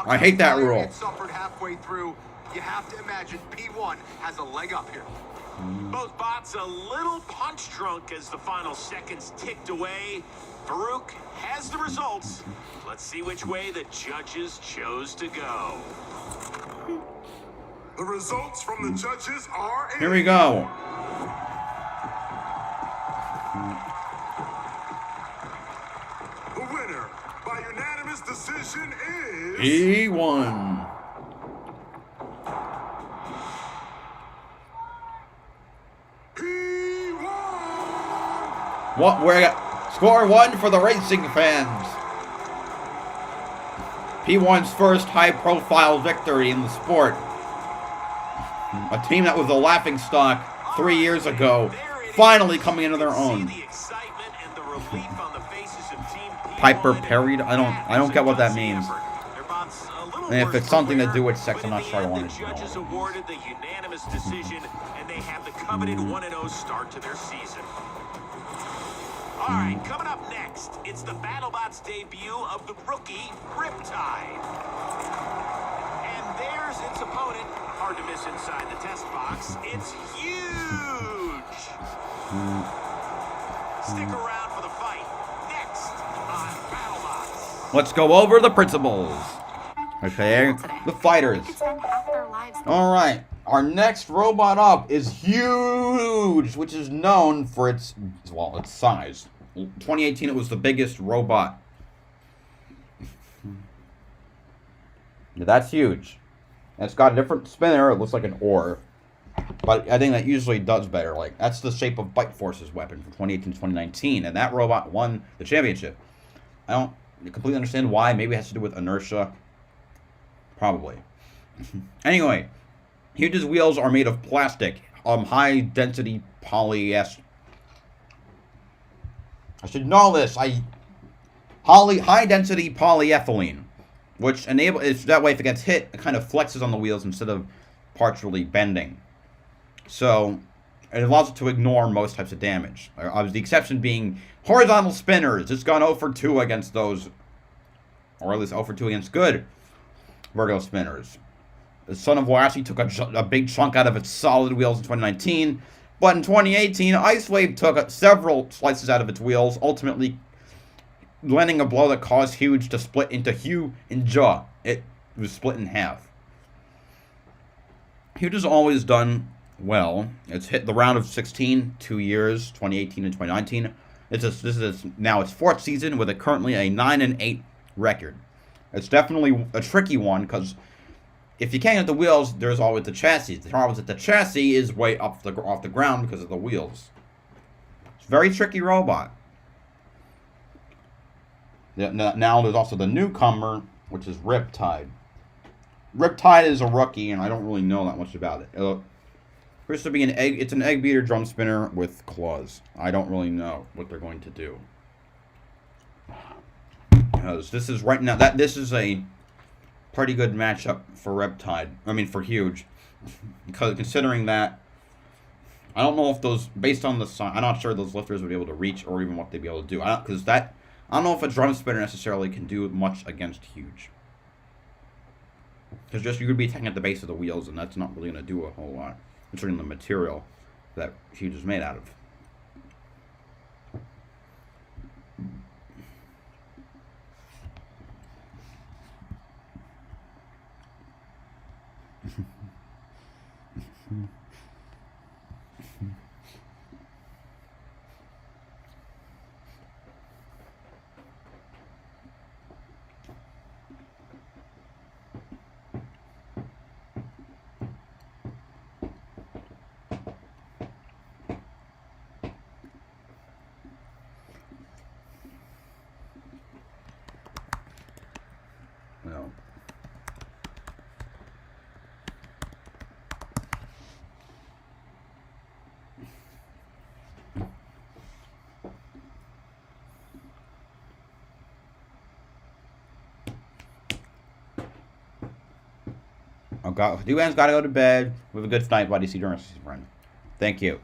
I hate that rule. Suffered halfway through. You have to imagine P1 has a leg up here. Both bots a little punch drunk as the final seconds ticked away. Farouk has the results. Let's see which way the judges chose to go. The results from the judges are in. Here we go. The winner by unanimous decision is P1. P1. What? We're score 1 for the racing fans. P1's first high-profile victory in the sport. A team that was a laughingstock 3 years ago, finally coming into their own. Piper parried? I don't get what that means. And if it's something to do with sex, I'm not sure I want to know. The judges awarded the unanimous decision, and they have the coveted 1-0 start to their season. All right, coming up next, it's the Battlebots debut of the rookie Riptide. And there's its opponent. Hard to miss inside the test box. It's huge. Stick around for the fight. Next on Battlebots. Let's go over the principles. Okay, the fighters. All right, our next robot up is huge, which is known for its size. 2018, it was the biggest robot. That's huge. It's got a different spinner. It looks like an oar, but I think that usually does better. Like, that's the shape of Bite Force's weapon from 2018 to 2019, and that robot won the championship. I don't completely understand why. Maybe it has to do with inertia. Probably. Anyway, Huge's wheels are made of plastic, high density polyester. I should know this. High density polyethylene, which enables that way if it gets hit, it kind of flexes on the wheels instead of partially bending. So it allows it to ignore most types of damage. The exception being horizontal spinners. It's gone 0 for 2 against those, or at least 0 for 2 against good vertical spinners. The Son of War actually took a big chunk out of its solid wheels in 2019, but in 2018, Ice Wave took several slices out of its wheels, ultimately landing a blow that caused Huge to split into Hugh and Jaw. It was split in half. Huge has always done well. It's hit the round of 16, 2 years, 2018 and 2019. This is now its 4th season with currently a 9-8 record. It's definitely a tricky one because if you can't get the wheels, there's always the chassis. The problem is that the chassis is way off the ground because of the wheels. It's a very tricky robot. Now there's also the newcomer, which is Riptide. Riptide is a rookie, and I don't really know that much about it. Appears to be an egg. It's an egg beater drum spinner with claws. I don't really know what they're going to do. Because this is right now this is a pretty good matchup for Riptide. I mean for Huge, because considering that, I don't know if those based on the size, I'm not sure those lifters would be able to reach or even what they'd be able to do. I don't know if a drum spinner necessarily can do much against Huge. Because just you could be attacking at the base of the wheels, and that's not really going to do a whole lot, considering the material that Huge is made out of. No. Duan's got to go to bed. Have a good night, buddy. See you during season, friend. Thank you.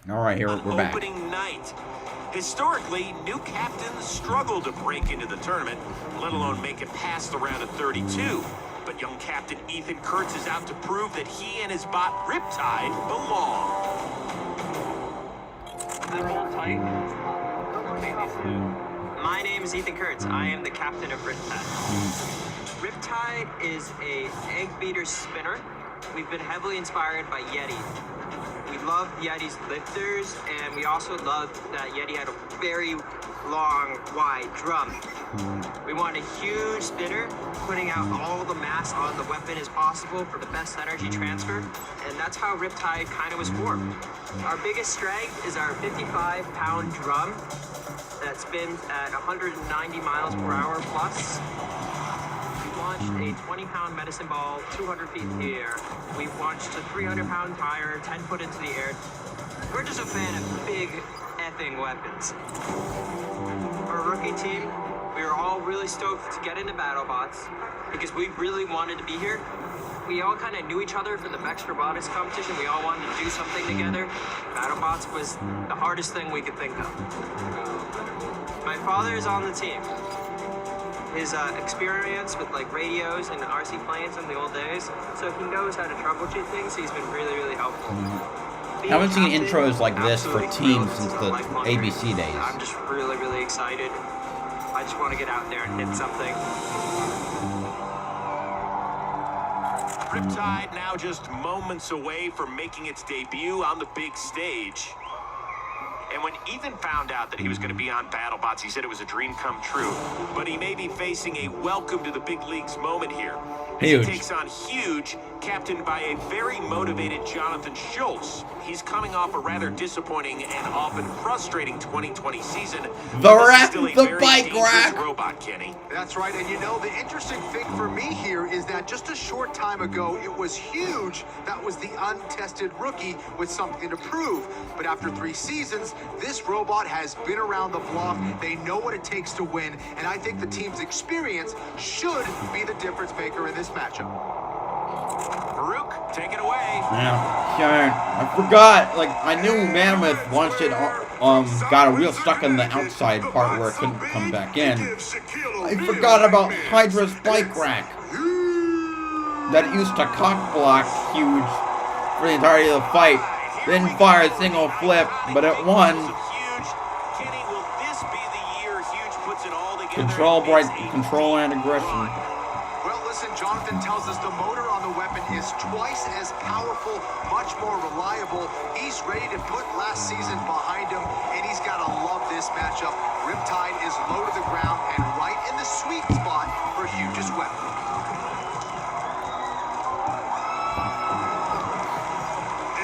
All right, here we're back. Opening night. Historically, new captains struggle to break into the tournament, let alone make it past the round of 32. But young captain Ethan Kurtz is out to prove that he and his bot Riptide belong. My name is Ethan Kurtz. I am the captain of Riptide. Riptide is a egg beater spinner. We've been heavily inspired by Yeti. We love Yeti's lifters, and we also loved that Yeti had a very long, wide drum. We want a huge spinner, putting out all the mass on the weapon as possible for the best energy transfer, and that's how Riptide kind of was formed. Our biggest strength is our 55-pound drum that spins at 190 miles per hour plus. Launched a 20-pound medicine ball 200 feet in the air. We've launched a 300-pound tire 10 foot into the air. We're just a fan of big effing weapons. Our rookie team, we were all really stoked to get into Battlebots because we really wanted to be here. We all kind of knew each other from the Bex Robotics competition. We all wanted to do something together. Battlebots was the hardest thing we could think of. My father is on the team. His experience with like radios and RC planes in the old days, so he knows how to troubleshoot things. He's been really, really helpful. I haven't seen intros like this for teams since the ABC days. I'm just really, really excited. I just want to get out there and hit something. Riptide now just moments away from making its debut on the big stage. And when Ethan found out that he was going to be on Battlebots, he said it was a dream come true. But he may be facing a welcome to the big leagues moment here. Huge. He takes on Huge, captained by a very motivated Jonathan Schultz. He's coming off a rather disappointing and often frustrating 2020 season. The bike rack. Robot, Kenny. That's right, and you know, the interesting thing for me here is that just a short time ago, it was Huge that was the untested rookie with something to prove. But after 3 seasons, this robot has been around the block. They know what it takes to win, and I think the team's experience should be the difference maker in this matchup. Farouk, take it away. Yeah, sure. I forgot. Like, I knew Mammoth once it got a wheel stuck in the outside part where it couldn't come back in. I forgot about Hydra's bike rack. That it used to cock block Huge for the entirety of the fight. Didn't fire a single flip, but it won. Kenny, will this be the year Huge puts it all together? Control and aggression. Well, listen, Jonathan tells us the motor on the weapon is twice as powerful, much more reliable. He's ready to put last season behind him, and he's got to love this matchup. Riptide is low to the ground and right in the sweet spot for Huge's weapon.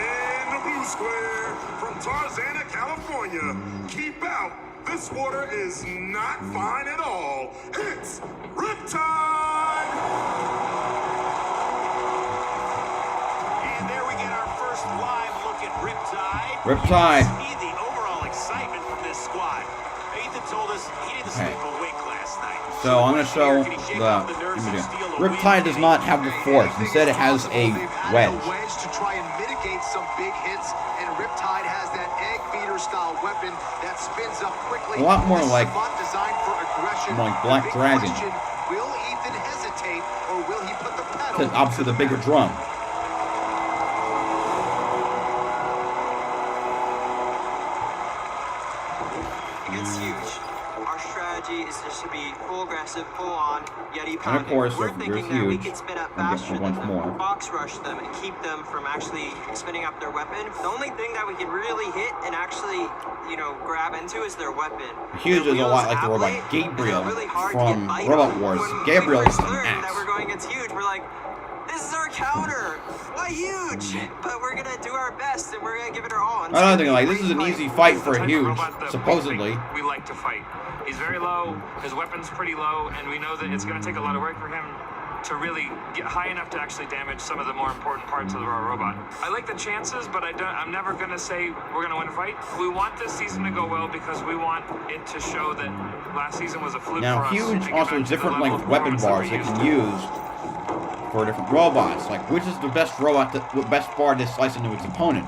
In the blue square, from Tarzana, California, keep out. This water is not fine at all. It's Riptide! And there we get our first live look at Riptide. Riptide. See the overall excitement from this squad. Ethan told us he didn't sleep a wink last night. So I'm going to show Can he shake off the nerves of the... steel Riptide does not have the force. Instead, it has a wedge. To try and mitigate some big hits, and Riptide has that egg beater style weapon that spins up quickly. A lot more like designed for aggression. Black Dragon. Will Ethan hesitate, or will he put the pedal? Obviously, the bigger drum. It's huge. Our strategy is just to be full aggressive, full on, Yeti pounding. And of course, we're if thinking you're that we huge, can spin up you get faster a than bunch them, more. box rush them, and keep them from actually spinning up their weapon. The only thing that we can really hit and actually, grab into is their weapon. Huge is a lot like the robot Gabriel from Robot Wars. Gabriel is an axe. That we're going against Huge, we're like, this is our counter. Why Huge? But we're gonna do our best and we're gonna give it our all. I don't think like this is an easy fight for Huge, supposedly. We like to fight. He's very low. His weapon's pretty low, and we know that it's gonna take a lot of work for him to really get high enough to actually damage some of the more important parts of our robot. I like the chances, but I'm never gonna say we're gonna win a fight. We want this season to go well because we want it to show that last season was a fluke now, for us. Huge also has different like weapon bars they can use for different robots. Like, which is the best best bar to slice into its opponent?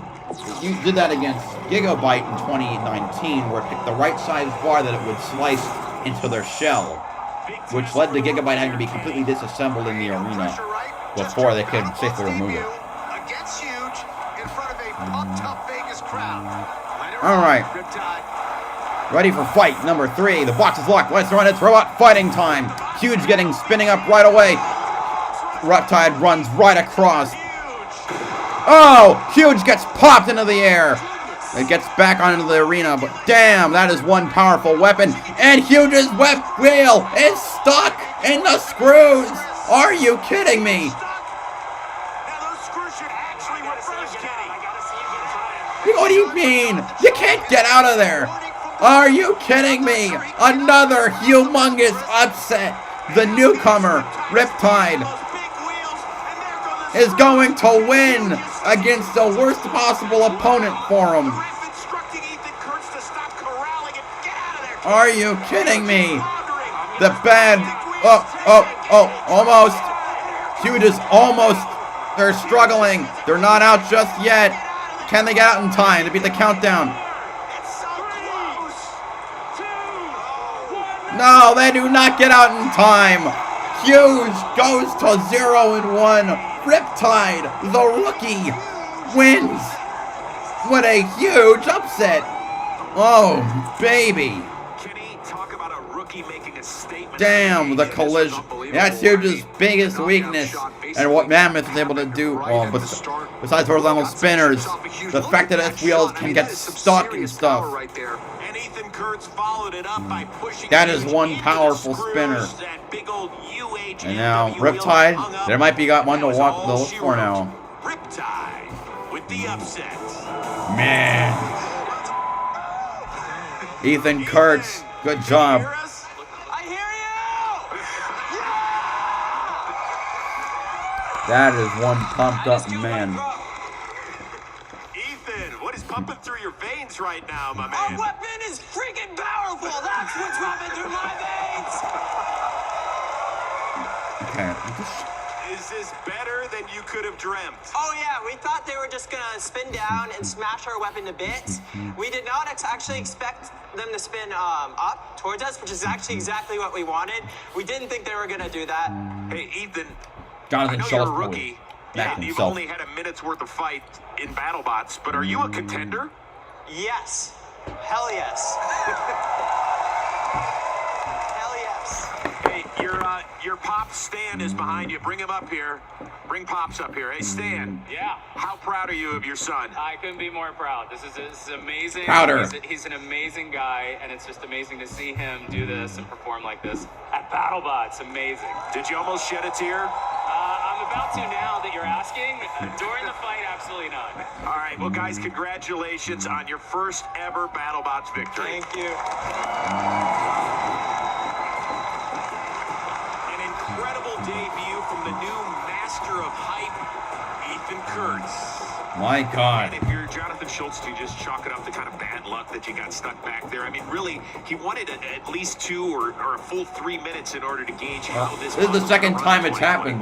You did that against Gigabyte in 2019, where it picked the right size bar that it would slice into their shell, which led to Gigabyte having to be completely disassembled in the arena before they could safely remove it. Against Huge in front of a pumped up Vegas crowd. Alright. Ready for fight number 3. The box is locked. Let's run. It's robot fighting time. Huge spinning up right away. Riptide runs right across. Oh! Huge gets popped into the air. It gets back onto the arena, but damn, that is one powerful weapon. And Huge's wheel is stuck in the screws. Are you kidding me? What do you mean? You can't get out of there. Are you kidding me? Another humongous upset. The newcomer, Riptide, is going to win against the worst possible opponent for him. Are you kidding me? The bad... almost. Huge is almost... They're struggling. They're not out just yet. Can they get out in time to beat the countdown? No, they do not get out in time. Huge goes to 0-1. Riptide, the rookie, wins. What a huge upset. Oh, baby. Damn, the collision. That's Huge's biggest weakness. And what Mammoth is able to do, well, besides horizontal spinners, the fact that its wheels can get stuck and stuff. That is one powerful spinner. And now, Riptide, there might be one to look for now. Riptide with the upset. Man. Ethan Kurtz, good job. That is one pumped up man. Ethan, what is pumping through your veins right now, my man? Our weapon is freaking powerful. That's what's pumping through my veins. Okay. Is this better than you could have dreamt? Oh yeah, we thought they were just gonna spin down and smash our weapon to bits. We did not actually expect them to spin up towards us, which is actually exactly what we wanted. We didn't think they were gonna do that. Hey, Ethan. Jonathan I know Schultz, you're a rookie. Yeah, you've himself. only had a minute's worth of fight in Battlebots, but are you a contender? Yes. Hell yes. Hell yes. Hey, your Pop Stan is behind you. Bring him up here. Bring Pops up here. Hey, Stan. Yeah. How proud are you of your son? I couldn't be more proud. This is amazing. Prouder. He's an amazing guy, and it's just amazing to see him do this and perform like this at Battlebots. Amazing. Did you almost shed a tear? I'm about to now that you're asking. During the fight, absolutely not. All right. Well, guys, congratulations on your first ever Battlebots victory. Thank you. An incredible debut from the new master of hype, Ethan Kurtz. My God. And if you're Jonathan Schultz, do you just chalk it up to kind of bad luck that you got stuck back there? I mean, really, he wanted at least 2 or a full 3 minutes in order to gauge how this is the second time it's happened.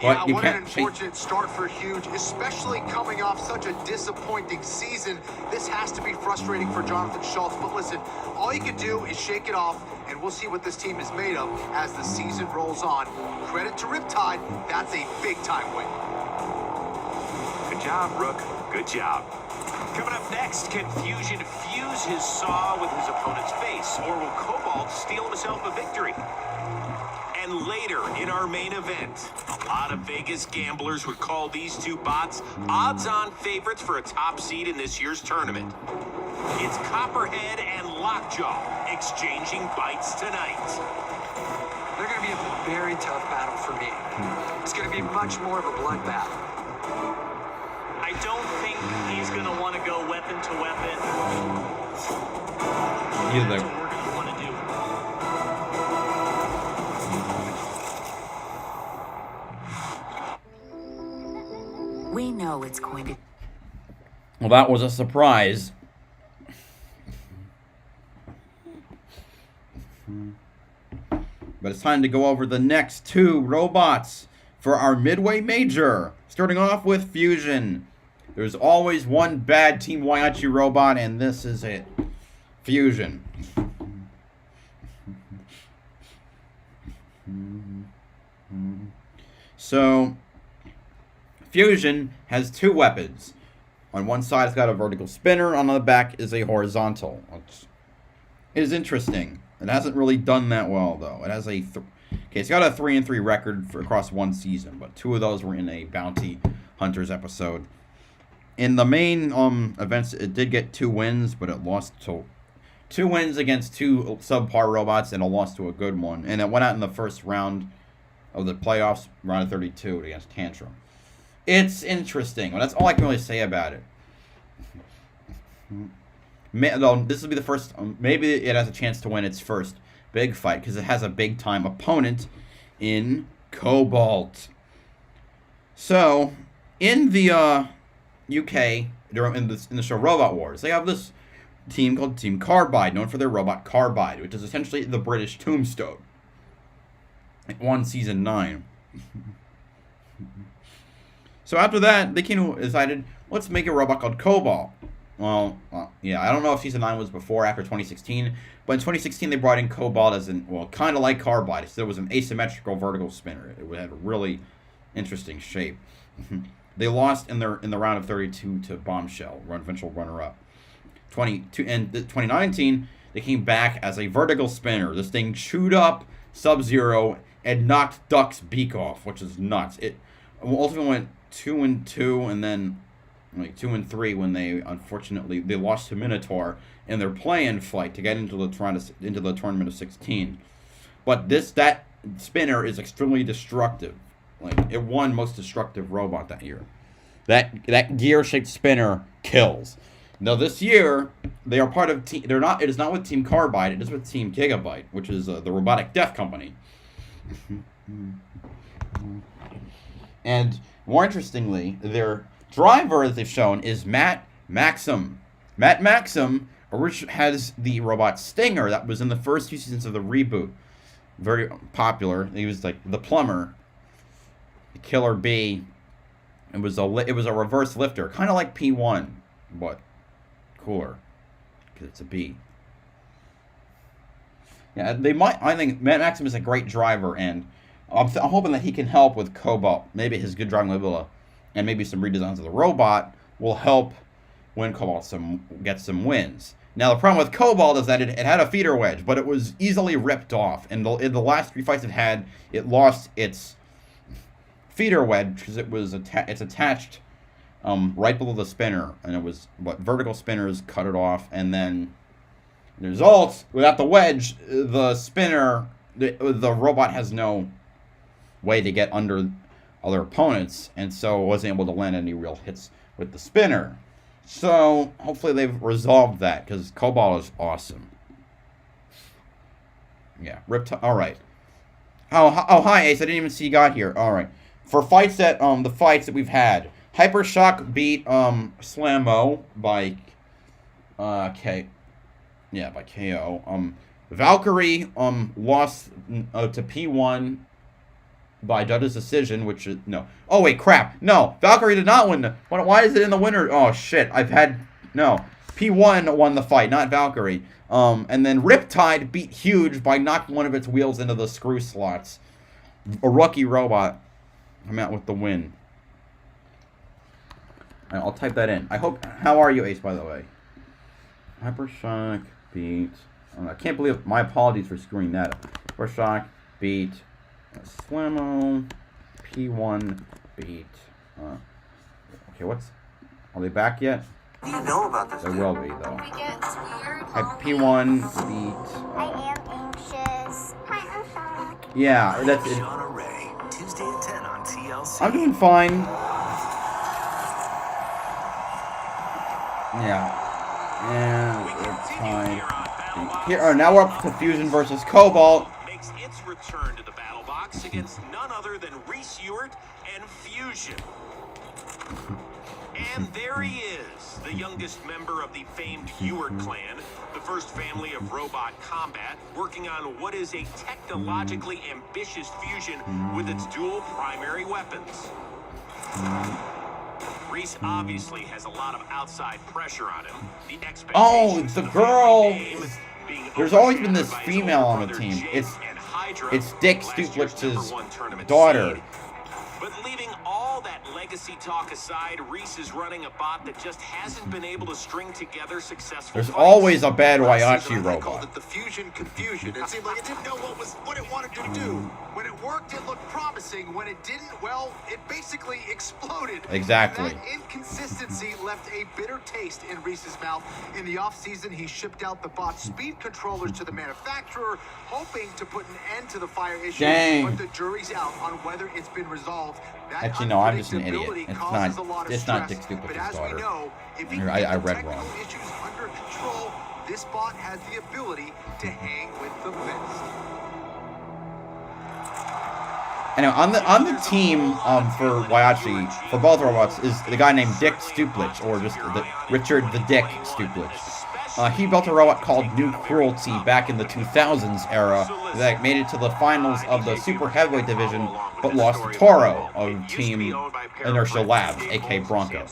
Yeah, what an unfortunate start for Huge, especially coming off such a disappointing season. This has to be frustrating for Jonathan Schultz, but listen, all you can do is shake it off, and we'll see what this team is made of as the season rolls on. Credit to Riptide, that's a big-time win. Good job, Rook. Good job. Coming up next, can Fusion fuse his saw with his opponent's face, or will Cobalt steal himself a victory? And later in our main event, a lot of Vegas gamblers would call these two bots odds-on favorites for a top seed in this year's tournament. It's Copperhead and Lockjaw exchanging bites tonight. They're going to be a very tough battle for me. It's going to be much more of a bloodbath. I don't think he's going to want to go weapon to weapon. Either. That's what we're going to want to do. We know it's going to... Well, that was a surprise. But it's time to go over the next 2 robots for our Midway Major. Starting off with Fusion. There's always one bad Team Waiachi robot, and this is it. Fusion. So, Fusion has 2 weapons. On one side, it's got a vertical spinner. On the back is a horizontal. Which is interesting. It hasn't really done that well, though. It has a... Okay, it's got a 3-3 record across one season, but 2 of those were in a Bounty Hunters episode. In the main events, it did get 2 wins, but it lost to 2 wins against 2 subpar robots and a loss to a good one. And it went out in the first round of the playoffs, round of 32 against Tantrum. It's interesting. Well, that's all I can really say about it. This will be the first... maybe it has a chance to win its first big fight, because it has a big-time opponent in Cobalt. So, in the UK, in the show Robot Wars, they have this team called Team Carbide, known for their robot Carbide, which is essentially the British Tombstone. It won Season 9. So after that, they decided, let's make a robot called Cobalt. Well, yeah, I don't know if Season 9 was before or after 2016, but in 2016 they brought in Cobalt as kind of like Carbide. So it was an asymmetrical vertical spinner. It had a really interesting shape. They lost in the round of 32 to Bombshell, eventual runner-up. In 2019, they came back as a vertical spinner. This thing chewed up Sub-Zero and knocked Duck's beak off, which is nuts. It ultimately went 2-2, and then 2-3 when they lost to Minotaur in their play-in fight to get into the tournament of 16. But that spinner is extremely destructive. It won most destructive robot that year. That gear-shaped spinner kills. Now this year they are part of It is not with Team Carbide. It is with Team Gigabyte, which is the robotic death company. And more interestingly, their driver, as they've shown, is Matt Maxim. Matt Maxim has the robot Stinger that was in the first 2 seasons of the reboot. Very popular. He was like the plumber, the Killer Bee. It was a reverse lifter, kind of like P1, but cooler because it's a bee. Yeah, I think Matt Maxim is a great driver, and I'm hoping that he can help with Cobalt. Maybe his good driving ability and maybe some redesigns of the robot will help win Cobalt get some wins. Now, the problem with Cobalt is that it had a feeder wedge, but it was easily ripped off. And in the last 3 fights it lost its feeder wedge because it's attached right below the spinner, and vertical spinners cut it off, and then the result, without the wedge, the spinner, the robot has no way to get under other opponents, and so wasn't able to land any real hits with the spinner. So hopefully they've resolved that, because Cobalt is awesome. Yeah, Riptide. All right. Oh, hi Ace. I didn't even see you got here. All right. for fights that the fights that we've had, Hypershock beat Slammo by by KO. Valkyrie lost to P1 by judge's decision, which is no. Oh wait, crap. No, Valkyrie did not win. Why is it in the winner? Oh shit. P1 won the fight, not Valkyrie. And then Riptide beat Huge by knocking one of its wheels into the screw slots. A rookie robot. I'm out with the win. Right, I'll type that in. How are you, Ace, by the way? Hypershock beat. I can't believe. My apologies for screwing that up. Hypershock beat Slammo. P1 beat. Okay, are they back yet? Do you know about this? They will be, though. P1 beat. I am anxious. Yeah, that's it. Tuesday at 10 on TLC. I'm doing fine. Yeah. And it's fine. Here, now we're up to Fusion versus Cobalt. Makes its return to the battle box against none other than Reese Ewert and Fusion. And there he is, the youngest member of the famed Ewert clan, the first family of robot combat, working on what is a technologically ambitious fusion with its dual primary weapons. Reese obviously has a lot of outside pressure on him. The girl. There's always been this female on the team. It's Dick Stuplich's daughter. But leaving all that legacy talk aside, Reese is running a bot that just hasn't been able to string together successful There's fights. always a bad Waiachi I called robot. it the fusion confusion. It seemed like it didn't know what it wanted to do. When it worked, it looked promising. When it didn't, well, it basically exploded. Exactly. And that inconsistency left a bitter taste in Reese's mouth. In the offseason, he shipped out the bot speed controllers to the manufacturer, hoping to put an end to the fire issue. Dang. But the jury's out on whether it's been resolved. That Actually, no, I'm just an idiot. unpredictability It's causes a lot of not stress. Dick But Stuplich's as we daughter. know, if he I can get read technical wrong. issues under control, this bot has the ability to hang with the best. Anyway, on the team for Waiachi, for both robots, is the guy named Dick Stuplich, or just Richard the Dick Stuplich. He built a robot called New Cruelty back in the 2000s era that made it to the finals of the Super Heavyweight Division, but lost to Toro of Team Inertia Labs, aka Bronco.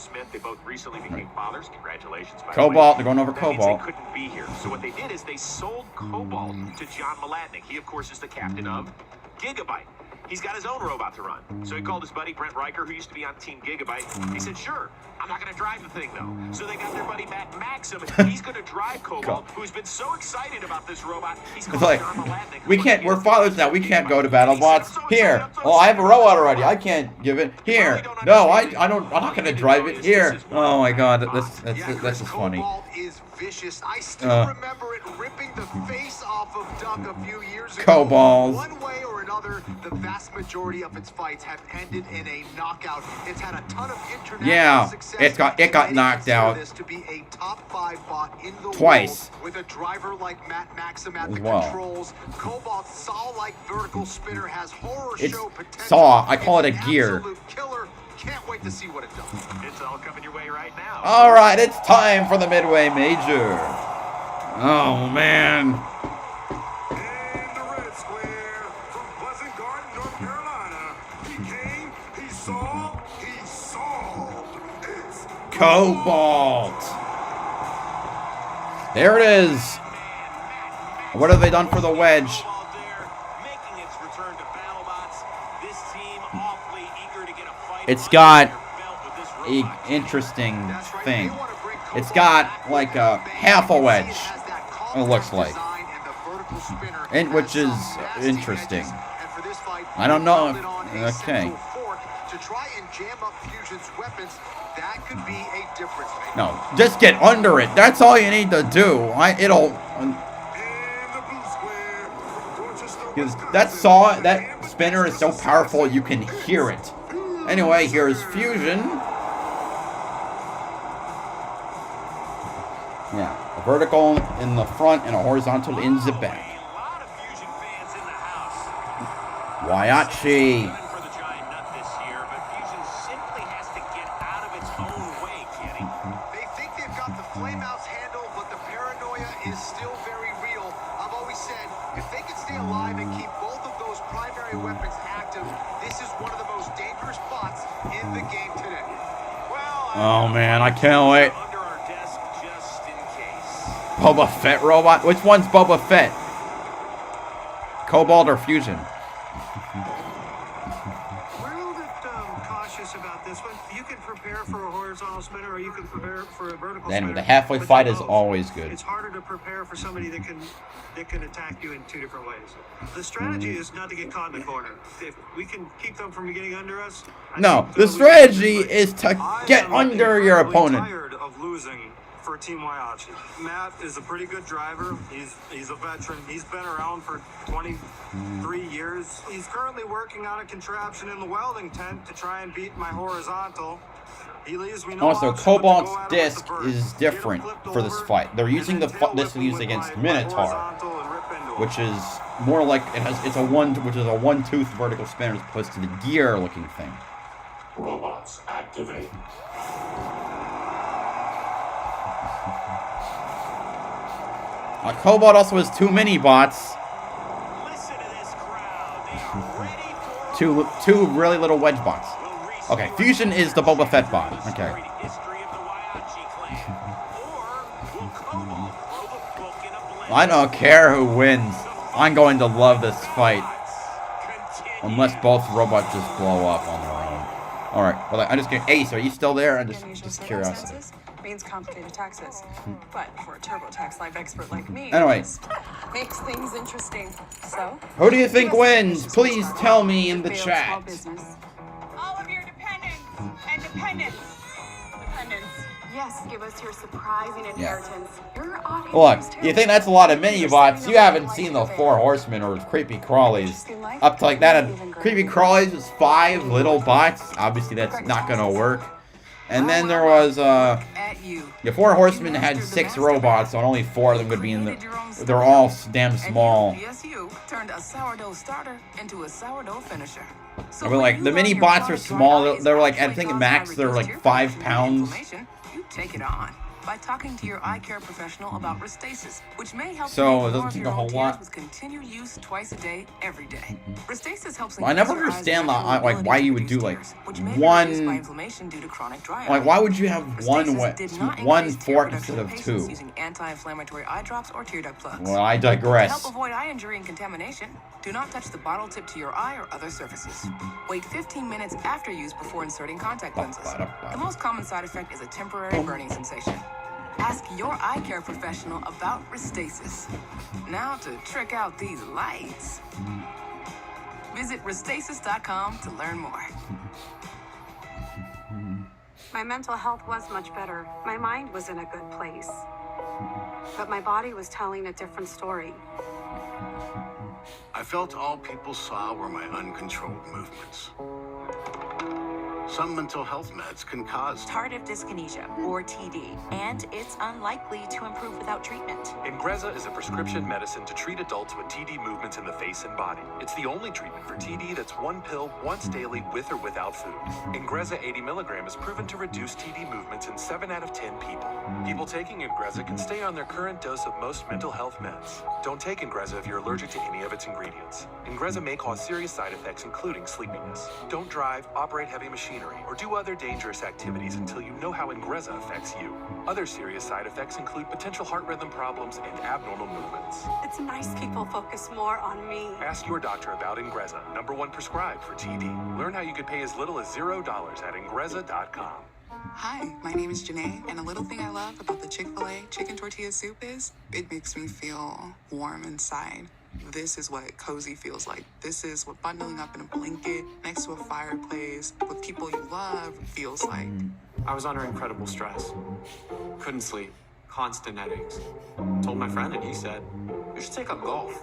Cobalt, they're going over Cobalt. They couldn't be here, so what they did is they sold Cobalt to John Malatnik. He, of course, is the captain of Gigabyte. He's got his own robot to run. So he called his buddy Brent Riker, who used to be on Team Gigabyte. He said, sure, I'm not going to drive the thing, though. So they got their buddy Matt Maxim. He's going to drive Cobalt, who's been so excited about this robot. He's called It's like, John Malatnik. we can't, we're fathers now, we can't go to Battlebots. Here, oh, I have a robot already, I can't give it. Here, no, I'm not going to drive it. Here. Oh my god, that's just funny. Cobalt is vicious. I still remember it ripping the face off of Doug a few years ago. Cobalt. One way or another, the vast majority of its fights have ended in a knockout. It's had a ton of international success. It got knocked out this to be a top 5 bot in the twice. world, with a driver like Matt Maxim at the well. Controls. Cobalt's saw-like vertical spinner has horror It's show potential. saw. I call it a It's an gear. absolute killer. Can't wait to see what it does. It's all coming your way right now. All right, it's time for the Midway Major. Oh man. In the red square, from Pleasant Garden, North Carolina, he came, he saw, he solved. It's Cobalt. There it is. What have they done for the wedge? It's got an interesting thing. It's got like a half a wedge, it looks like, and which is interesting. I don't know if, okay. No, just get under it. That's all you need to do. That spinner is so powerful you can hear it. Anyway, here's Fusion. Yeah, a vertical in the front and a horizontal in the back. play mouse handle, but the paranoia is still very real. I've always said, if they can stay alive and keep both of those primary weapons active, this is one of the most dangerous bots in the game today. Oh man, I can't wait. Boba Fett robot? Which one's Boba Fett? Cobalt or Fusion? We're a little bit cautious about this one. You can prepare for a horizontal spinner, or you can prepare for a vertical spinner. Anyway, the halfway fight is always good. It's harder to prepare for somebody that can attack you in two different ways. The strategy is not to get caught in the corner. If we can keep them from getting under us. No, the strategy is to get under your opponent. I'm tired of losing for Team Waiachi. Matt is a pretty good driver. He's a veteran. He's been around for 23 years. He's currently working on a contraption in the welding tent to try and beat my horizontal. He leaves me no Also, option but to Cobalt's go at him with disc the bird. is different for this fight. They're using the disc used against Minotaur, which is more like it's a one-tooth vertical spinner as opposed to the gear-looking thing. Robots activate. Cobalt also has two mini bots. Two really little wedge bots. Okay, Fusion is the Boba Fett bot. Okay. I don't care who wins. I'm going to love this fight. Unless both robots just blow up on their own. Alright, well, I'm just kidding. Ace, are you still there? I'm just curious. Means complicated taxes, but for a TurboTax Live expert like me, Anyway, makes things interesting. So, who do you think wins? Please tell me in the chat. All of your dependents and dependents. Yes, give us your surprising inheritance. Your audience. Look, you think that's a lot of mini bots? You haven't seen the 4 horsemen or creepy crawlies up to like that. And creepy crawlies was 5 little bots. Obviously, that's not gonna work. And then there was, the 4 horsemen had 6 robots, so only 4 of them would be in the. They're all damn small. PSU turned a sourdough starter into a sourdough finisher. I mean, like, the mini bots are small. They're like, I think max they're like 5 pounds. You take it on by talking to your eye care professional about Restasis, which may help So, you it doesn't take a whole lot. with continued use twice a day, every day. Restasis helps. Well, I never understand that, like why you would do like one. Like, why would you have one fork instead of 2? Using anti-inflammatory eye drops or tear duct plugs. Well, I To digress. help avoid eye injury and contamination, do not touch the bottle tip to your eye or other surfaces. Wait 15 minutes after use before inserting contact lenses. The most common side effect is a temporary burning sensation. Ask your eye care professional about Restasis. Now to trick out these lights. Visit Restasis.com to learn more. My mental health was much better. My mind was in a good place. But my body was telling a different story. I felt all people saw were my uncontrolled movements. Some mental health meds can cause Tardive dyskinesia, or TD, and it's unlikely to improve without treatment. Ingrezza is a prescription medicine to treat adults with TD movements in the face and body. It's the only treatment for TD that's one pill once daily with or without food. Ingrezza 80 milligram is proven to reduce TD movements in 7 out of 10 people. People taking Ingrezza can stay on their current dose of most mental health meds. Don't take Ingrezza if you're allergic to any of its ingredients. Ingrezza may cause serious side effects, including sleepiness. Don't drive, operate heavy machinery, or do other dangerous activities until you know how Ingrezza affects you. Other serious side effects include potential heart rhythm problems and abnormal movements. It's nice people focus more on me. Ask your doctor about Ingrezza, #1 prescribed for TD. Learn how you could pay as little as $0 at Ingrezza.com. Hi, my name is Janae, and a little thing I love about the Chick-fil-A chicken tortilla soup is it makes me feel warm inside. This is what cozy feels like. This is what bundling up in a blanket next to a fireplace with people you love feels like. I was under incredible stress. Couldn't sleep. Constant headaches. Told my friend and he said, "You should take up golf."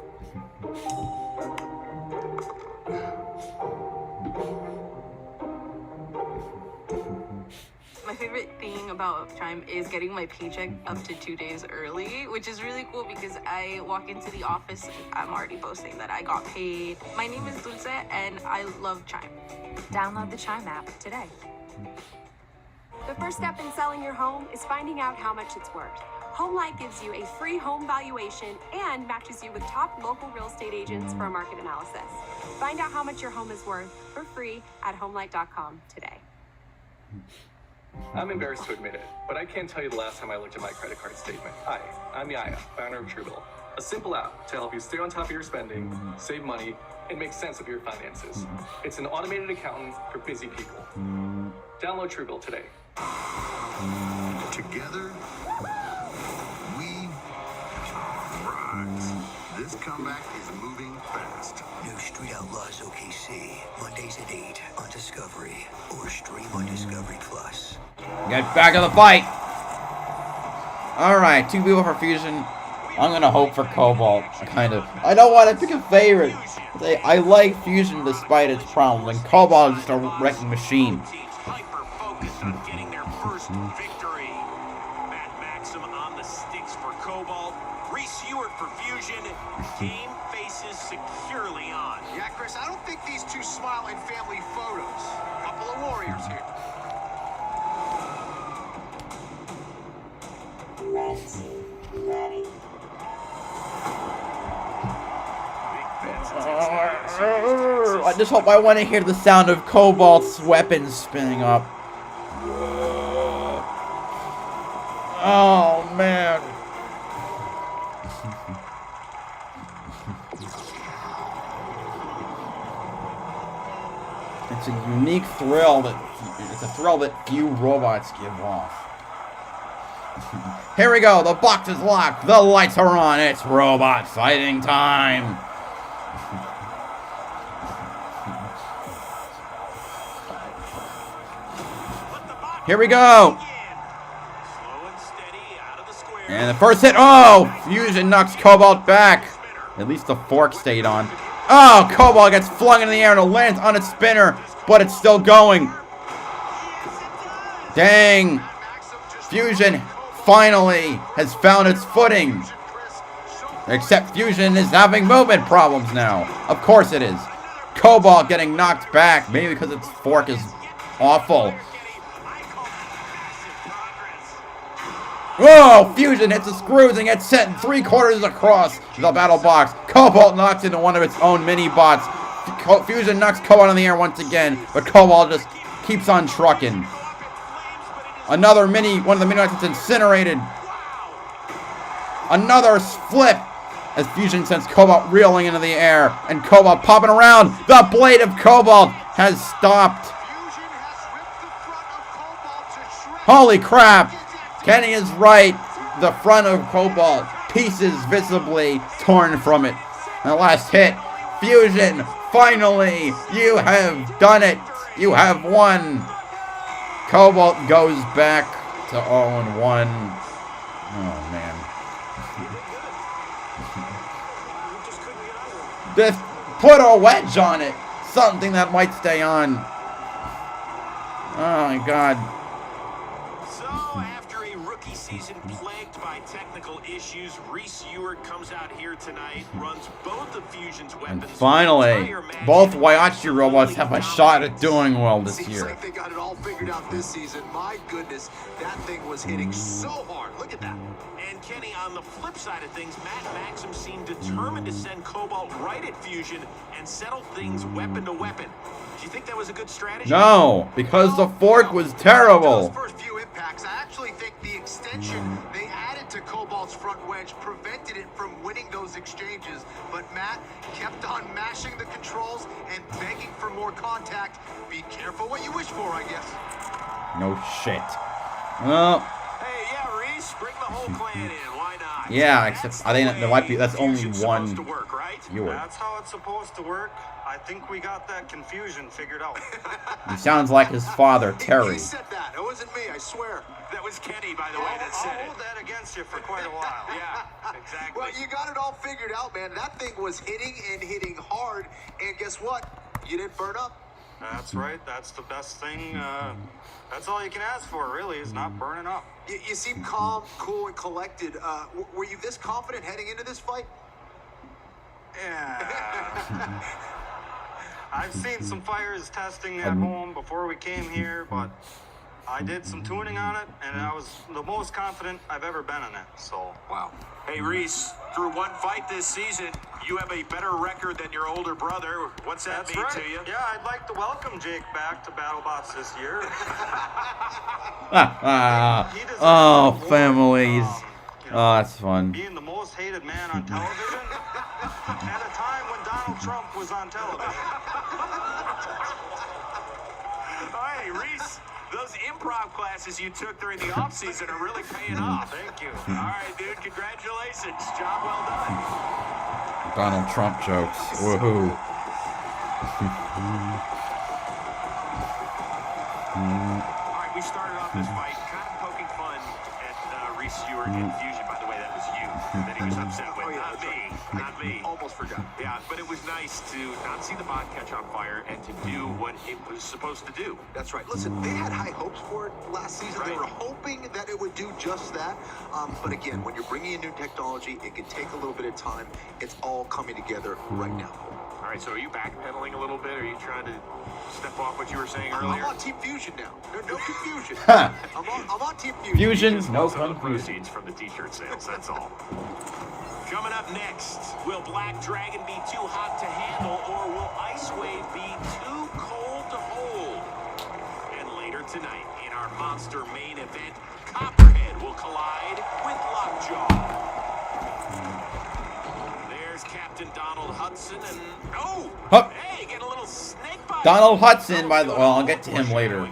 My favorite thing about Chime is getting my paycheck up to 2 days early, which is really cool because I walk into the office and I'm already posting that I got paid. My name is Dulce and I love Chime. Download the Chime app today. The first step in selling your home is finding out how much it's worth. HomeLight gives you a free home valuation and matches you with top local real estate agents for a market analysis. Find out how much your home is worth for free at homelight.com today. I'm embarrassed to admit it, but I can't tell you the last time I looked at my credit card statement. Hi, I'm Yaya, founder of Truebill, a simple app to help you stay on top of your spending, save money, and make sense of your finances. It's an automated accountant for busy people. Download Truebill today. Together, we rise. This comeback is moving fast. New Street Outlaws OKC, Mondays at 8 on Discovery, or stream on Discovery Plus. Get back to the fight. All right, 2 people for Fusion. I'm gonna hope for Cobalt, kind of. I don't want to pick a favorite. I like Fusion despite its problems, and Cobalt is just a wrecking machine. Hyper-focused on getting their first victory. Matt Maxim on the sticks for Cobalt. Reese Ewart for Fusion. Game faces securely on. Yeah, Chris, I don't think these two smile in family photos. Couple of warriors here. I just hope I want to hear the sound of Cobalt's weapons spinning up. Oh, man. It's a unique thrill it's a thrill that few robots give off. Here we go. The box is locked. The lights are on. It's robot fighting time. Here we go. And the first hit. Oh, Fusion knocks Cobalt back. At least the fork stayed on. Oh, Cobalt gets flung in the air and it lands on its spinner, but it's still going. Dang. Fusion finally has found its footing. Except Fusion is having movement problems now. Of course it is. Cobalt getting knocked back, maybe because its fork is awful. Whoa! Fusion hits the screws and gets sent 3/4 across the battle box. Cobalt knocks into one of its own mini-bots. Fusion knocks Cobalt in the air once again, but Cobalt just keeps on trucking. One of the mini-bots is incinerated. Another flip as Fusion sends Cobalt reeling into the air, and Cobalt popping around. The blade of Cobalt has stopped. Holy crap! Kenny is right. The front of Cobalt, pieces visibly torn from it. And the last hit. Fusion, finally, you have done it. You have won. Cobalt goes back to 0-1. Oh, man. Just put a wedge on it. Something that might stay on. Oh, my God. Season plagued by technical issues, Reese Ewart comes out here tonight, runs both of Fusion's weapons. And finally, both Waiachi robots have a shot at doing well this year. Seems like they got it all figured out this season. My goodness, that thing was hitting so hard. Look at that. And Kenny, on the flip side of things, Matt Maxim seemed determined to send Cobalt right at Fusion and settle things weapon to weapon. Do you think that was a good strategy? No, because the fork was terrible. Those first few impacts, I actually think the extension they added to Cobalt's front wedge prevented it from winning those exchanges. But Matt kept on mashing the controls and begging for more contact. Be careful what you wish for, I guess. No shit. Well. Hey, yeah, Reese, bring the whole clan in. Why not? Yeah, except I think there might be. That's only one. Ewart. That's how it's supposed to work. I think we got that confusion figured out. He sounds like his father, Terry. He said that. It wasn't me, I swear. That was Kenny, by the way, that said I'll hold that against you for quite a while. Yeah, exactly. Well, you got it all figured out, man. That thing was hitting and hitting hard. And guess what? You didn't burn up. That's right. That's the best thing. That's all you can ask for, really, is not burning up. You seem calm, cool, and collected. Were you this confident heading into this fight? Yeah. I've seen some fires testing at home before we came here, but I did some tuning on it, and I was the most confident I've ever been in it. So, wow. Hey, Reese, through one fight this season, you have a better record than your older brother. What's that mean to you? Yeah, I'd like to welcome Jake back to Battlebots this year. Oh, families. Oh, that's fun. Being the most hated man on television at a time when Donald Trump was on television. Hey, Reese, those improv classes you took during the off-season are really paying off. Thank you. All right, dude, congratulations. Job well done. Donald Trump jokes. Woohoo. All right, we started off this fight kind of poking fun at Reese Stewart in Fusion. By the way, that was you that he was upset with. Not me. Almost forgot. Yeah, but it was nice to not see the bot catch on fire and to do what it was supposed to do. That's right. Listen, they had high hopes for it last season. They were hoping that it would do just that. But again, when you're bringing in new technology, it can take a little bit of time. It's all coming together right now. All right, so are you backpedaling a little bit? Are you trying to step off what you were saying earlier? I'm on Team Fusion now. No confusion. Ha! I'm on Team Fusion. Fusion, no confusion. Proceeds from the t-shirt sales, that's all. Coming up next, will Black Dragon be too hot to handle, or will Ice Wave be too cold to hold? And later tonight, in our monster main event, Copperhead will collide with Lockjaw. There's Captain Donald Hudson, and hey, get a little snake bite. Donald Hudson, by the well, I'll get to him later.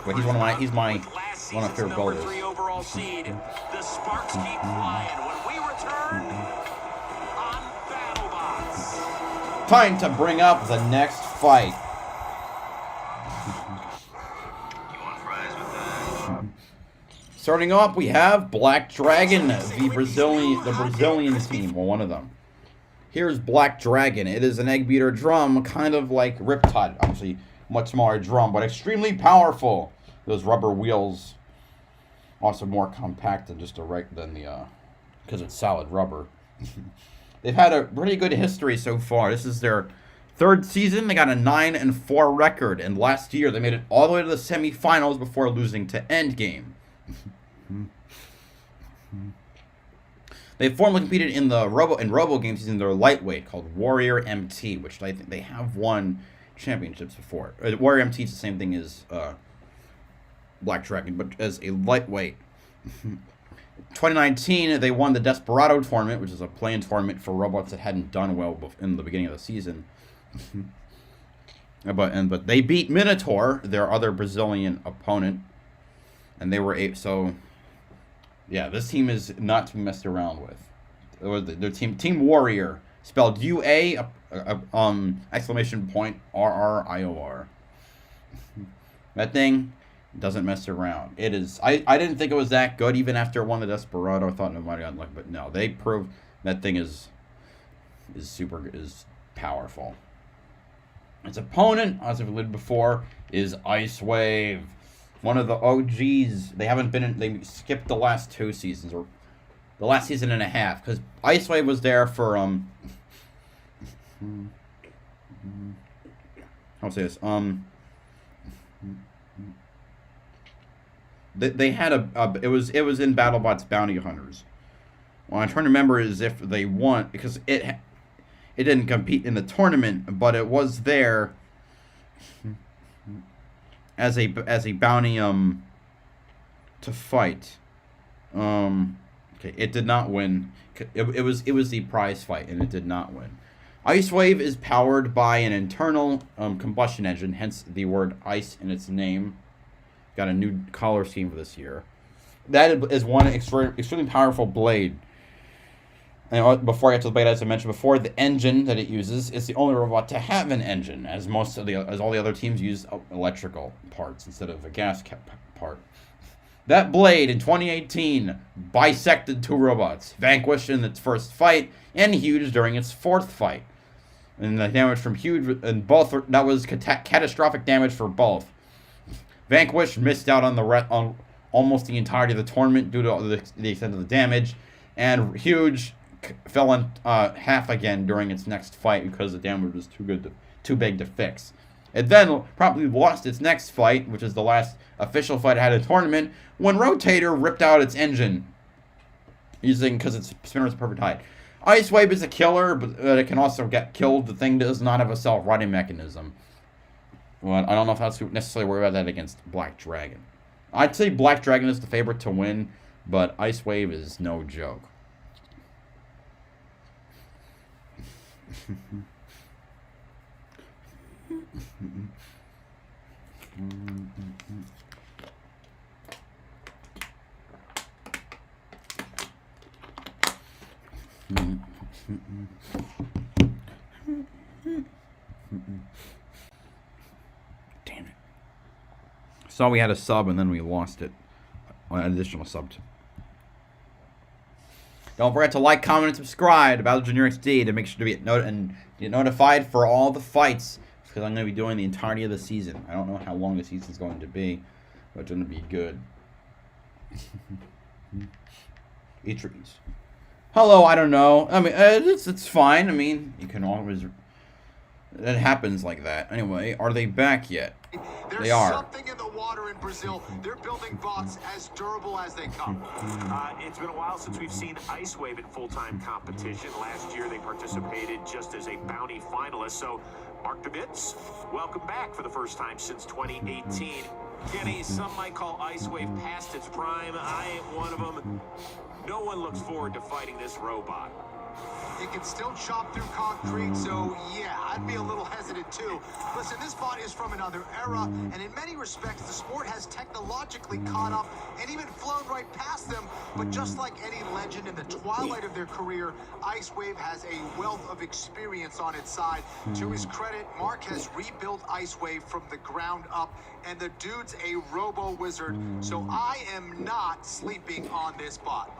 But he's one of my favorite bowlers. 3 overall seed. The sparks keep flying when we return on BattleBots. Time to bring up the next fight. Starting off, we have Black Dragon, the Brazilian team, well, one of them. Here's Black Dragon. It is an egg beater drum, kind of like Riptide, obviously much smaller drum, but extremely powerful. Those rubber wheels, also more compact than just because it's solid rubber. They've had a pretty good history so far. This is their 3rd season. They got a 9-4 record, and last year they made it all the way to the semifinals before losing to Endgame. They formerly competed in the Robo games using their lightweight called Warrior MT, which I think they have won championships before. Warrior MT is the same thing as Black Dragon, but as a lightweight. 2019, they won the Desperado tournament, which is a play-in tournament for robots that hadn't done well in the beginning of the season. but they beat Minotaur, their other Brazilian opponent, and they were yeah, this team is not to be messed around with. Their Team Warrior, spelled UA exclamation point RRIOR. That thing doesn't mess around. It is. I didn't think it was that good even after it won the Desperado. I thought nobody got lucky, but no, they proved that thing is powerful. Its opponent, as I've alluded before, is Ice Wave. One of the OGs. They skipped the last 2 seasons, or the last season and a half, because Ice Wave was there for I'll say this. They had it was in BattleBots Bounty Hunters. What I'm trying to remember is if they won, because it didn't compete in the tournament, but it was there as a bounty to fight. Okay, it did not win. It was the prize fight, and it did not win. Ice Wave is powered by an internal combustion engine, hence the word ice in its name. Got a new color scheme for this year. That is one extremely powerful blade. And before I get to the blade, as I mentioned before, the engine that it uses is the only robot to have an engine, as all the other teams use electrical parts instead of a gas part. That blade in 2018 bisected 2 robots, Vanquish in its first fight and Huge during its 4th fight. And the damage from Huge and both that was catastrophic damage for both. Vanquish missed out on almost the entirety of the tournament due to the extent of the damage, and Huge fell in half again during its next fight because the damage was too big to fix. It then probably lost its next fight, which is the last official fight it had in the tournament, when Rotator ripped out its engine. Because its spinner was perfect height. Ice Wave is a killer, but it can also get killed. The thing does not have a self-riding mechanism. Well, I don't know if that's necessarily worry about that against Black Dragon. I'd say Black Dragon is the favorite to win, but Ice Wave is no joke. Damn it. So we had a sub and then we lost it. An additional sub. Don't forget to like, comment, and subscribe to Battle Junior XD to make sure to get notified for all the fights, because I'm going to be doing the entirety of the season. I don't know how long the season's going to be, but it's going to be good. Etries. Hello, I don't know. I mean, it's fine. I mean, you can always... It happens like that. Anyway, are they back yet? They are. Something in the water in Brazil. They're building bots as durable as they come. It's been a while since we've seen Ice Wave in full-time competition. Last year, they participated just as a bounty finalist. So, Mark DeVitz, welcome back for the first time since 2018. Kenny, some might call Ice Wave past its prime. I ain't one of them. No one looks forward to fighting this robot. You can still chop through concrete, so yeah, I'd be a little hesitant too. Listen, this bot is from another era, and in many respects, the sport has technologically caught up and even flown right past them. But just like any legend in the twilight of their career, Ice Wave has a wealth of experience on its side. To his credit, Mark has rebuilt Ice Wave from the ground up, and the dude's a robo-wizard, so I am not sleeping on this bot.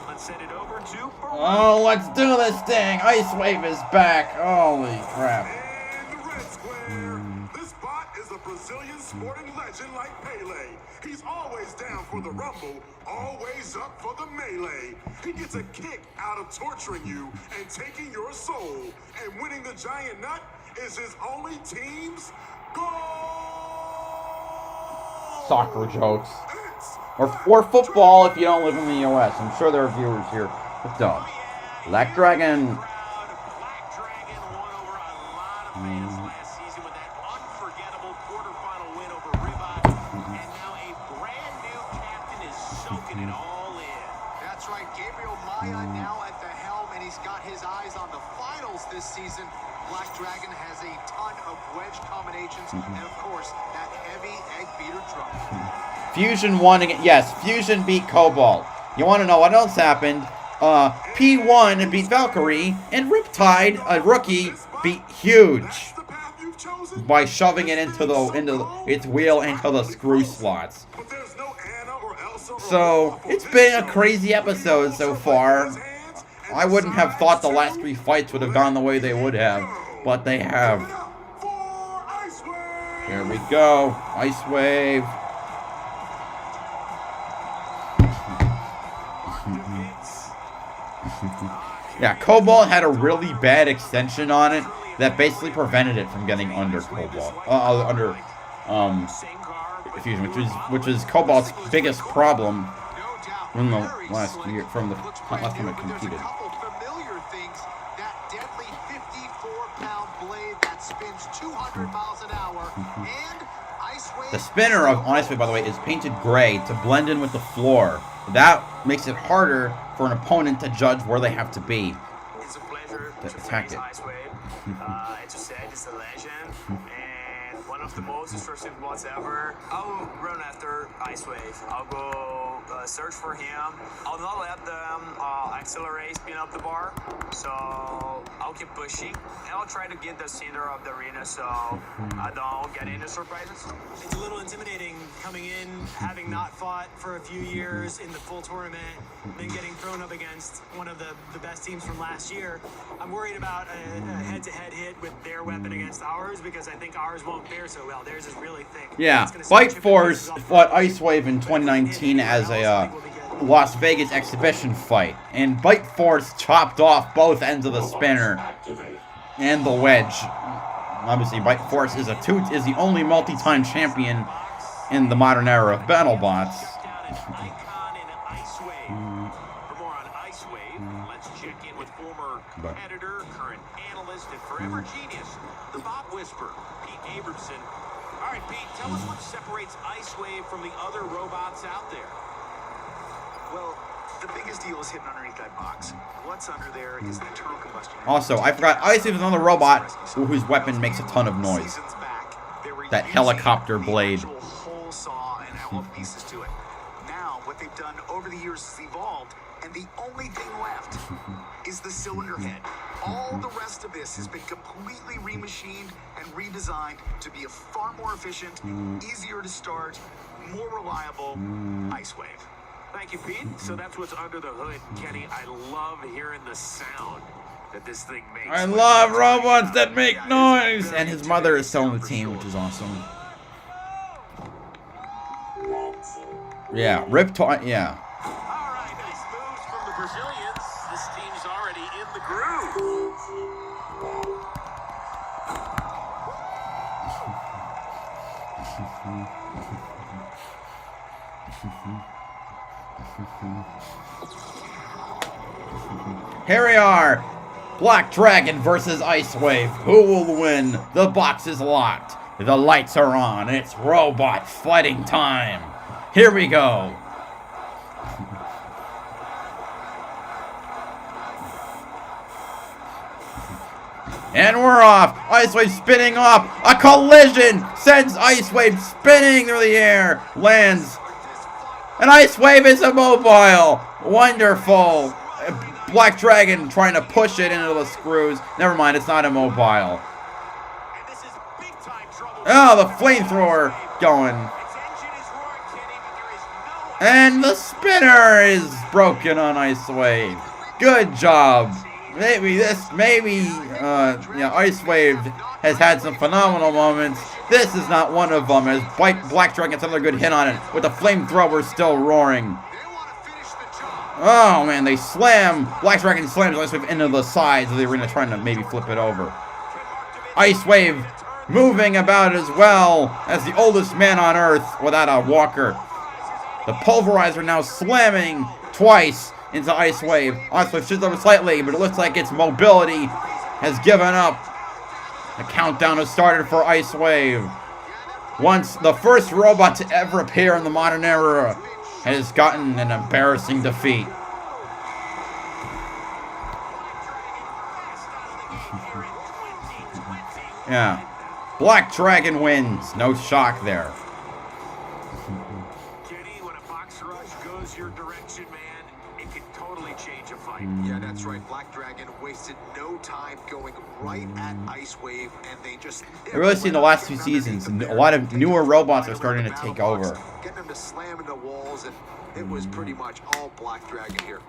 Let's send it over to... Oh, let's do this thing! Ice Wave is back! Holy crap. And the red square. This bot is a Brazilian sporting legend like Pele. He's always down for the rumble, always up for the melee. He gets a kick out of torturing you and taking your soul. And winning the giant nut is his only team's goal! Soccer jokes. Or football if you don't live in the US. I'm sure there are viewers here that don't. Black Dragon. Black Dragon won over a lot of fans last season with that unforgettable quarterfinal win over Ribot. And now a brand new captain is soaking it all in. That's right, Gabriel Maya now at the helm, and he's got his eyes on the finals this season. Black Dragon has a ton of wedge combinations, and of course, that heavy egg beater drum. Fusion won again. Yes, Fusion beat Cobalt. You want to know what else happened? P1 beat Valkyrie, and Riptide, a rookie, beat Huge by shoving it into its wheel into the screw slots. So it's been a crazy episode so far. I wouldn't have thought the last 3 fights would have gone the way they would have, but they have. There we go, Ice Wave. Yeah, Cobalt had a really bad extension on it that basically prevented it from getting under Cobalt, Fusion, which is Cobalt's biggest problem in the last year, from the last time it competed. Familiar things, that deadly 54-pound blade that spins 200 miles an hour, and Ice Wave. The spinner of Ice Wave, by the way, is painted gray to blend in with the floor. That makes it harder for an opponent to judge where they have to be. It's a pleasure to attack it. Ice Wave. As you said, it's a legend and one of the most destructive bots ever. I'll run after Ice Wave. I'll go search for him. I'll not let them accelerate, spin up the bar. So I'll keep pushing and I'll try to get the center of the arena so I don't get any surprises. It's a little intimidating coming in, having not fought for a few years in the full tournament, then getting thrown up against one of the best teams from last year. I'm worried about a head-to-head hit with their weapon against ours because I think ours won't fare so well. Theirs is really thick. Yeah, Bite Force fought Ice Wave in 2019 as a Las Vegas exhibition fight, and Bite Force chopped off both ends of the spinner and the wedge Obviously, Bite Force is the only multi-time champion in the modern era of BattleBots. For more on Ice Wave, let's check in with former competitor, current analyst, and forever genius, the Bot Whisperer, Pete Abramson. All right, Pete, tell us what separates Ice Wave from the other robots out there. Well, the biggest deal is hidden underneath that box. What's under there is an internal combustion. Also, I forgot, Ice Wave is another robot whose weapon makes a ton of noise. That helicopter blade. Whole saw and all the pieces to it. Now, what they've done over the years is evolved, and the only thing left is the cylinder head. All the rest of this has been completely remachined and redesigned to be a far more efficient, easier to start, more reliable Ice Wave. Thank you, Pete. So that's what's under the hood, Kenny. I love hearing the sound that this thing makes. I love robots that make noise! And his mother is still on the team, which is awesome. Yeah, Riptide, yeah. All right, nice moves from the Brazilians. This team's already in the groove. Here we are. Black Dragon versus Ice Wave. Who will win? The box is locked. The lights are on. It's robot fighting time. Here we go. And we're off. Ice Wave spinning off. A collision sends Ice Wave spinning through the air. Lands. And Ice Wave is immobile. Wonderful. Black Dragon trying to push it into the screws. Never mind, it's not immobile. Oh, the flamethrower going. And the spinner is broken on Ice Wave. Good job. Maybe Ice Wave has had some phenomenal moments. This is not one of them, as Black Dragon gets another good hit on it, with the flamethrower still roaring. Oh man, they slam. Black Dragon slams Ice Wave into the sides of the arena, trying to maybe flip it over. Ice Wave moving about as well as the oldest man on Earth without a walker. The pulverizer now slamming twice into Ice Wave. Ice Wave shifts over slightly, but it looks like its mobility has given up. The countdown has started for Ice Wave. Once the first robot to ever appear in the modern era has gotten an embarrassing defeat. Yeah. Black Dragon wins. No shock there. Kenny, when a box rush goes your direction, man, it can totally change a fight. Yeah, that's right. Black Dragon wasted no time going right at Ice Wave, and they just... I really see in the last 2 seasons, a lot of newer robots are starting to take over. Getting them to slam into walls, and it was pretty much all Black Dragon here.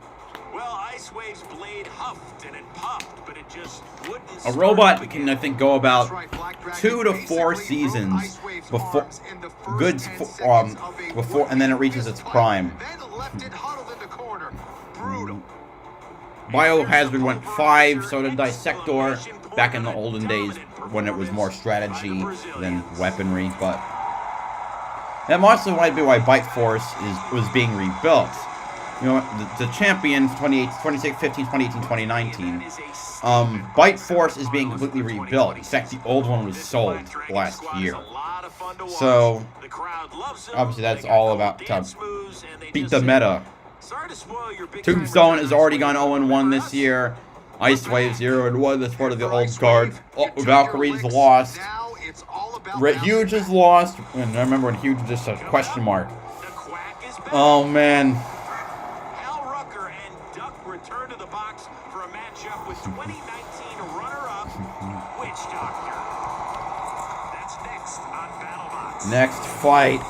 Well, Ice Wave's blade huffed and it puffed, but it just wouldn't. A robot can, I think, go about 2 to 4 seasons before and then it reaches its prime. Biohazard went 5, so did Dissector back in the olden days when it was more strategy than weaponry. But that also might be why Bite Force was being rebuilt. You know, the champion 2015, 2018, 2019. Bite Force is being completely rebuilt. In fact, the old one was sold last year. So obviously that's all about to beat the meta. Tombstone has already gone 0-1 this year. Ice Wave 0-1. That's part of the old guard. Valkyrie's lost. Huge is lost. And I remember when Huge was just a question mark. Oh man. Return to the box for a matchup with 2019 runner-up Witch Doctor. That's next on BattleBots. Next fight.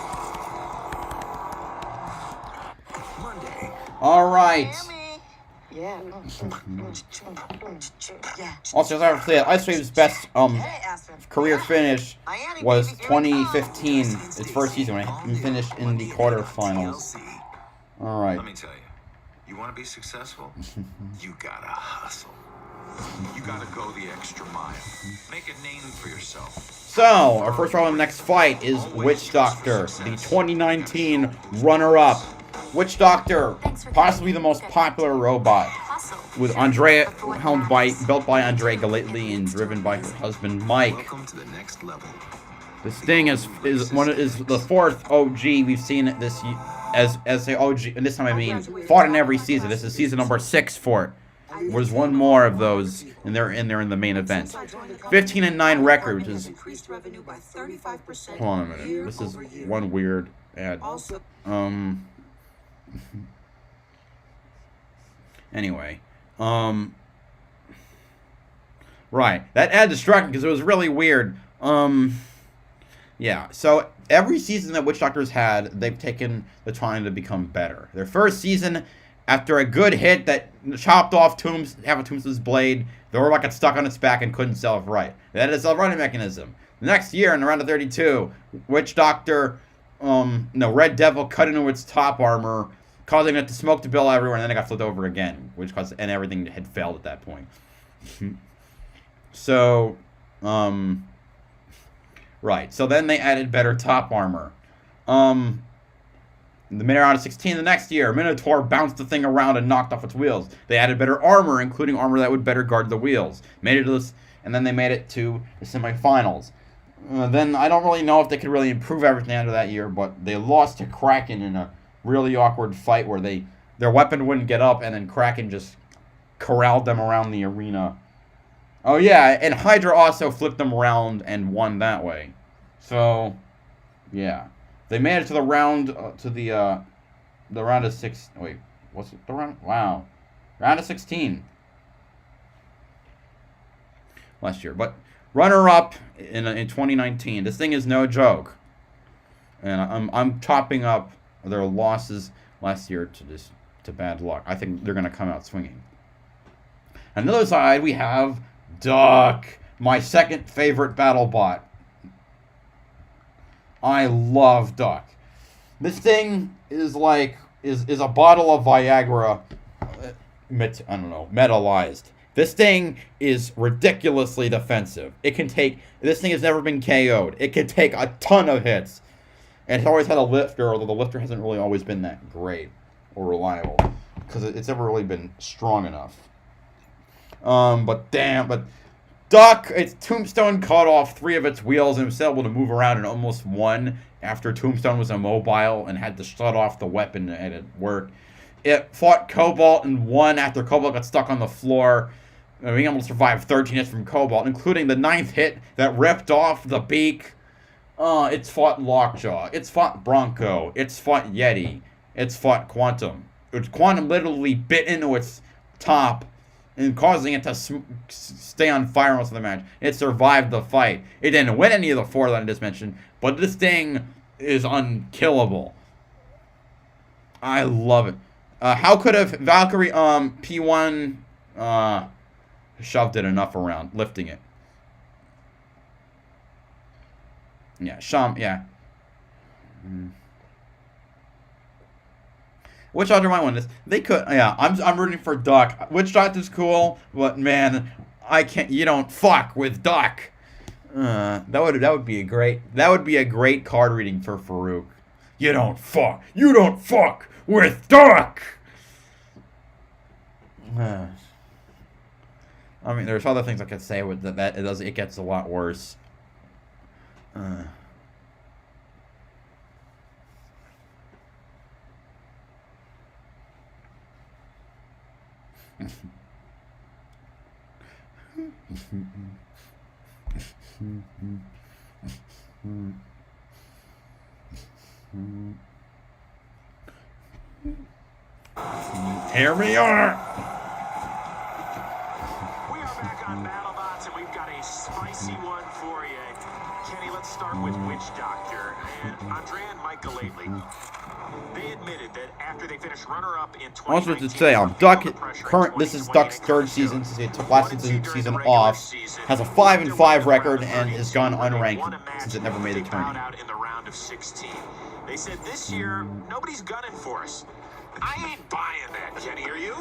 Monday. All right. Yeah. Also, as I was saying, Ice Wave's best career finish was 2015, its first season when he finished in the quarterfinals. All right. Let me tell you. You want to be successful? You gotta hustle. You gotta go the extra mile. Make a name for yourself. So, our first round of the next fight is Witch Doctor, the 2019 runner-up. Witch Doctor, possibly the most popular robot, with Andrea, built by Andrea Galletli and driven by her husband Mike. Welcome to the next level. This thing is the fourth OG we've seen this as the OG, and this time I mean fought in every season. This is season number 6 for it. There's one more of those, and they're in the main event. 15-9 record, which is. Hold on a minute. This is one weird ad. Anyway, right. That ad distracted because it was really weird. Yeah. So every season that Witch Doctor's had, they've taken the time to become better. Their first season, after a good hit that chopped off half of Tombstone's blade, the robot got stuck on its back and couldn't self-right. That is a running mechanism. The next year, in the round of 32, Witch Doctor, Red Devil cut into its top armor, causing it to smoke the bill everywhere, and then it got flipped over again, and everything had failed at that point. So, right. So then they added better top armor. In the round of 16 the next year, Minotaur bounced the thing around and knocked off its wheels. They added better armor, including armor that would better guard the wheels. And then they made it to the semifinals. Then I don't really know if they could really improve everything after that year, but they lost to Kraken in a really awkward fight where their weapon wouldn't get up, and then Kraken just corralled them around the arena. Oh yeah, and Hydra also flipped them around and won that way. So, yeah. They made it to the round, the round of 6. Wait, what's it? The round? Wow. Round of 16. Last year. But runner-up in 2019. This thing is no joke. And I'm topping up their losses last year to bad luck. I think they're going to come out swinging. On the other side, we have Duck, my second favorite Battlebot. I love Duck. This thing is like is a bottle of Viagra, metalized. This thing is ridiculously defensive. This thing has never been KO'd. It can take a ton of hits. And it's always had a lifter, although the lifter hasn't really always been that great or reliable, because it's never really been strong enough. But Duck, its Tombstone cut off 3 of its wheels and was able to move around and almost won after Tombstone was immobile and had to shut off the weapon and it worked. It fought Cobalt and won after Cobalt got stuck on the floor, being able to survive 13 hits from Cobalt, including the 9th hit that ripped off the beak. It's fought Lockjaw. It's fought Bronco. It's fought Yeti. It's fought Quantum. Quantum literally bit into its top and causing it to stay on fire most of the match. It survived the fight. It didn't win any of the 4 that I just mentioned, but this thing is unkillable. I love it. How could have Valkyrie P1 shoved it enough around, lifting it? Yeah, yeah. Witch Doctor might win this. They could, yeah. I'm rooting for Duck. Witch Doctor's cool, but man, I can't. You don't fuck with Duck. That would be a great card reading for Farouk. You don't fuck with Duck. I mean, there's other things I could say with that. It gets a lot worse. Here we are. We are back on Battlebots, and we've got a spicy one for you. Kenny, let's start with Witch Doctor and Andrea and Mike Galletli. They admitted that after they finished runner-up in 2019, also to say, this is Duck's 3rd season since he took last season off, has a 5-5 record, and has gone unranked since it never made a tournament. Out in the round of 16. They said this year, nobody's gunning for us. I ain't buying that, Jenny. Are you?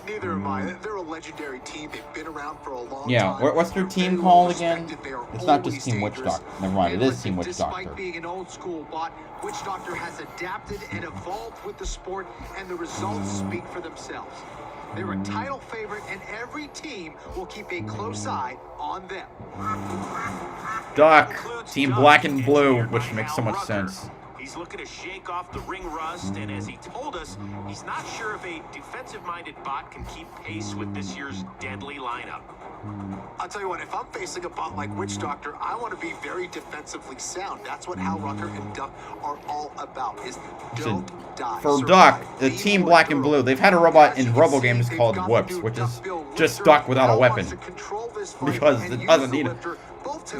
Neither am I. They're a legendary team. They've been around for a long Yeah, time. what's their team called again? It's not just Team Witch Doctor. Never mind, it is Team Witch Doctor. Despite being an old school bot, Witch Doctor has adapted and evolved with the sport, and the results speak for themselves. They're a title favorite, and every team will keep a close eye on them. Duck, Team Black and Blue, which makes so much sense. He's looking to shake off the ring rust, and as he told us, he's not sure if a defensive-minded bot can keep pace with this year's deadly lineup. I'll tell you what, if I'm facing a bot like Witch Doctor, I want to be very defensively sound. That's what Hal Rucker and Duck are all about, is don't die. For Duck, the Team Black and Blue, they've had a robot in Robo games called Whoops, which is just Duck without a weapon. Because it doesn't need it.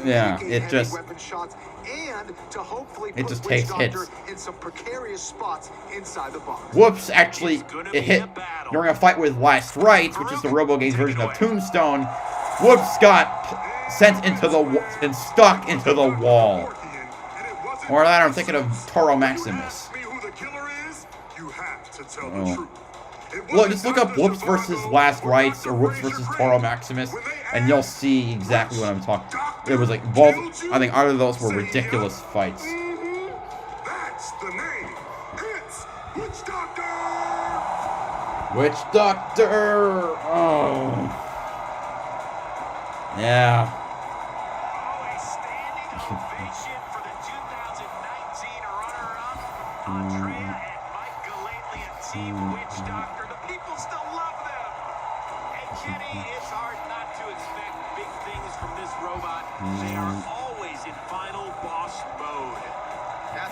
Yeah, it just takes hits. In some precarious spots inside the box. Whoops actually it hit during a fight with Last Rites, which is the Robo Games version of Tombstone. Whoops got sent into the and stuck into the wall. Or that, I'm thinking of Toro Maximus. Oh. Look, just look up Whoops versus Last Rites or Whoops versus Toro Maximus, and you'll see exactly what I'm talking. It was like both. I think either of those were ridiculous fights. That's the name. It's Witch Doctor. Witch Doctor. Oh. Yeah. A standing ovation for the 2019 runner-up, Andrea and Mike Galately and Team Witch Doctor. The people still love them. And Jenny, it's hard not to expect big things from this robot. They are always in final boss mode.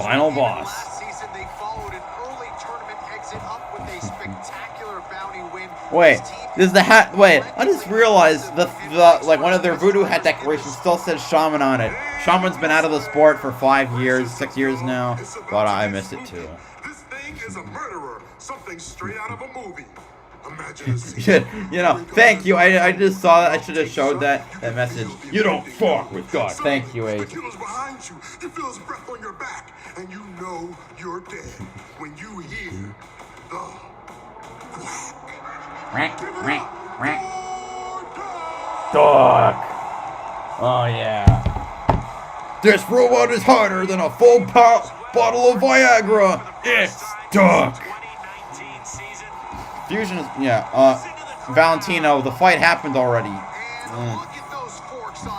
Final boss. Last season, they followed an early tournament exit up with a spectacular bounty win. Wait, this is the hat. Wait, I just realized the like one of their voodoo hat decorations still says Shaman on it. Shaman's been out of the sport for 5 years, 6 years now, but I miss it too. This thing is a murderer. Something straight out of a movie. Imagine You know, thank you. I just saw that. I should have showed that message. You don't fuck with God. Thank you, Ace. The killer's behind you. You feel his breath on your back, and you know you're dead when you hear the Dog. Oh yeah. This robot is harder than a full bottle of Viagra. It's Duck. Fusion is Valentino. The fight happened already.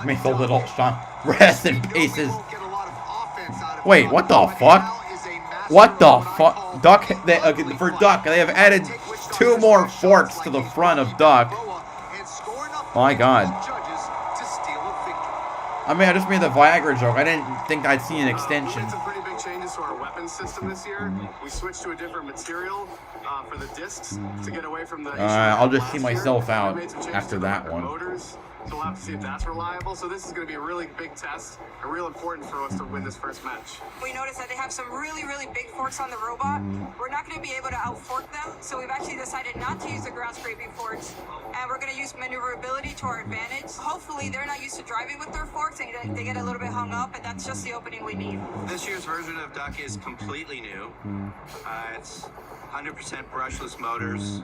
Make the little shot. Rest in pieces. Wait, what the fuck? What the fuck? Duck. For Duck, they have added 2 more forks to the front of Duck. My God. I mean, I just made the Viagra joke. I didn't think I'd see an extension. We made some pretty big changes to our weapon system this year. We switched to a different material for the discs to get away from the. I'll just see myself out after that one. Motors, so we'll have to see if that's reliable. So this is going to be a really big test, and real important for us to win this first match. We noticed that they have some really, really big forks on the robot. We're not going to be able to outfork them, so we've actually decided not to use the ground scraping forks, and we're going to use maneuverability to our advantage. Hopefully, they're not used to driving with their forks, and they get a little bit hung up, and that's just the opening we need. This year's version of Duck is completely new. It's 100% brushless motors.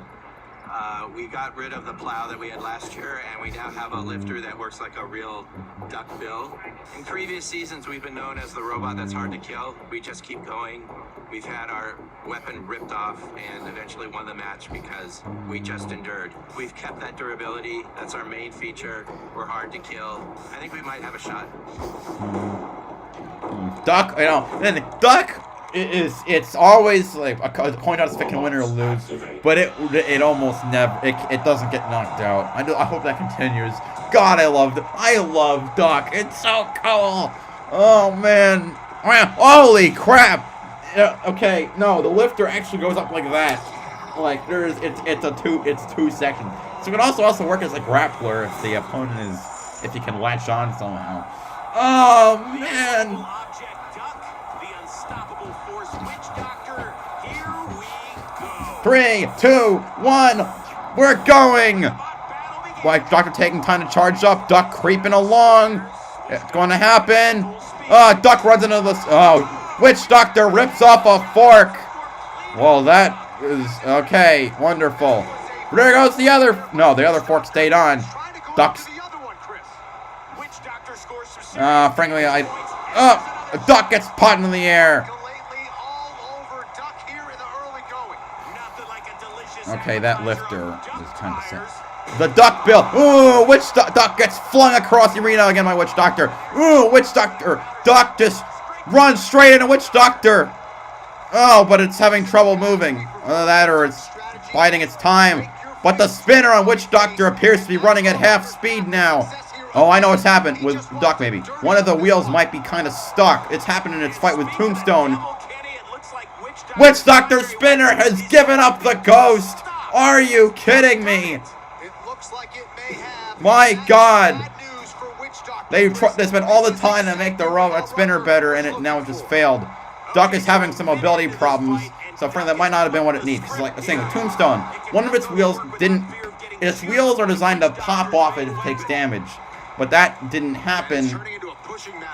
We got rid of the plow that we had last year, and we now have a lifter that works like a real duck bill. In previous seasons, we've been known as the robot that's hard to kill. We just keep going. We've had our weapon ripped off and eventually won the match because we just endured. We've kept that durability. That's our main feature. We're hard to kill. I think we might have a shot. Duck, and Duck it's always like a coin toss if it can win or lose, but it almost never it doesn't get knocked out. I hope that continues. God, I love Duck. It's so cool. Oh man, holy crap. Okay, no, the lifter actually goes up like that. Like it's two sections. So it can also work as a grappler if the opponent if you can latch on somehow. Oh man. 3, 2, 1, we're going! Like, Doctor taking time to charge up, Duck creeping along. It's going to happen. Duck runs into the... Witch Doctor rips off a fork. Well, that Okay, wonderful. There goes the other. No, the other fork stayed on. Ducks. Frankly, a duck gets put in the air. Okay, that lifter is kind of sick. The duck bill. Ooh, witch duck gets flung across the arena again by Witch Doctor. Ooh, Witch Doctor. Duck just runs straight into Witch Doctor. Oh, but it's having trouble moving. Either that or it's biding its time. But the spinner on Witch Doctor appears to be running at half speed now. Oh, I know what's happened with Duck, maybe. One of the wheels might be kind of stuck. It's happened in its fight with Tombstone. Witch Doctor Spinner has given up the ghost. Are you kidding me? My God. They spent all the time to make the robot spinner better, and now it just failed. Duck is having some mobility problems, so frankly, that might not have been what it needs. Because like I was saying with Tombstone, one of its wheels didn't. Its wheels are designed to pop off if it takes damage, but that didn't happen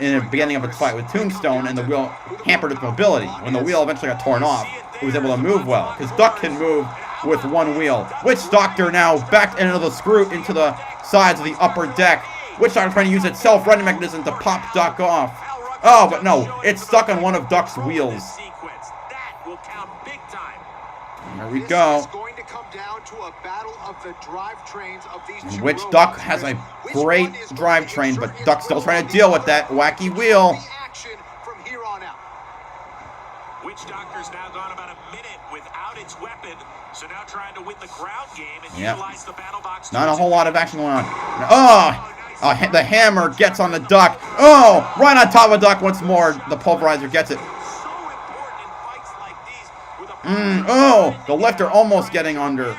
in the beginning of its fight with Tombstone, and the wheel hampered its mobility. When the wheel eventually got torn off, it was able to move well, because Duck can move with one wheel. Witch Doctor now backed into the sides of the upper deck. Witch Doctor trying to use its self-running mechanism to pop Duck off. Oh, but no, it's stuck on one of Duck's wheels. There we go. And Witch Duck has a great drivetrain, but Duck's still trying to deal with that wacky wheel. Witch Doctor's now gone about a minute without its weapon, so now trying to win the ground game and utilize the Battlebots. Not a whole lot of action going on. Oh! The hammer gets on the Duck. Oh! Right on top of Duck once more. The pulverizer gets it. Oh! The lifter almost getting under.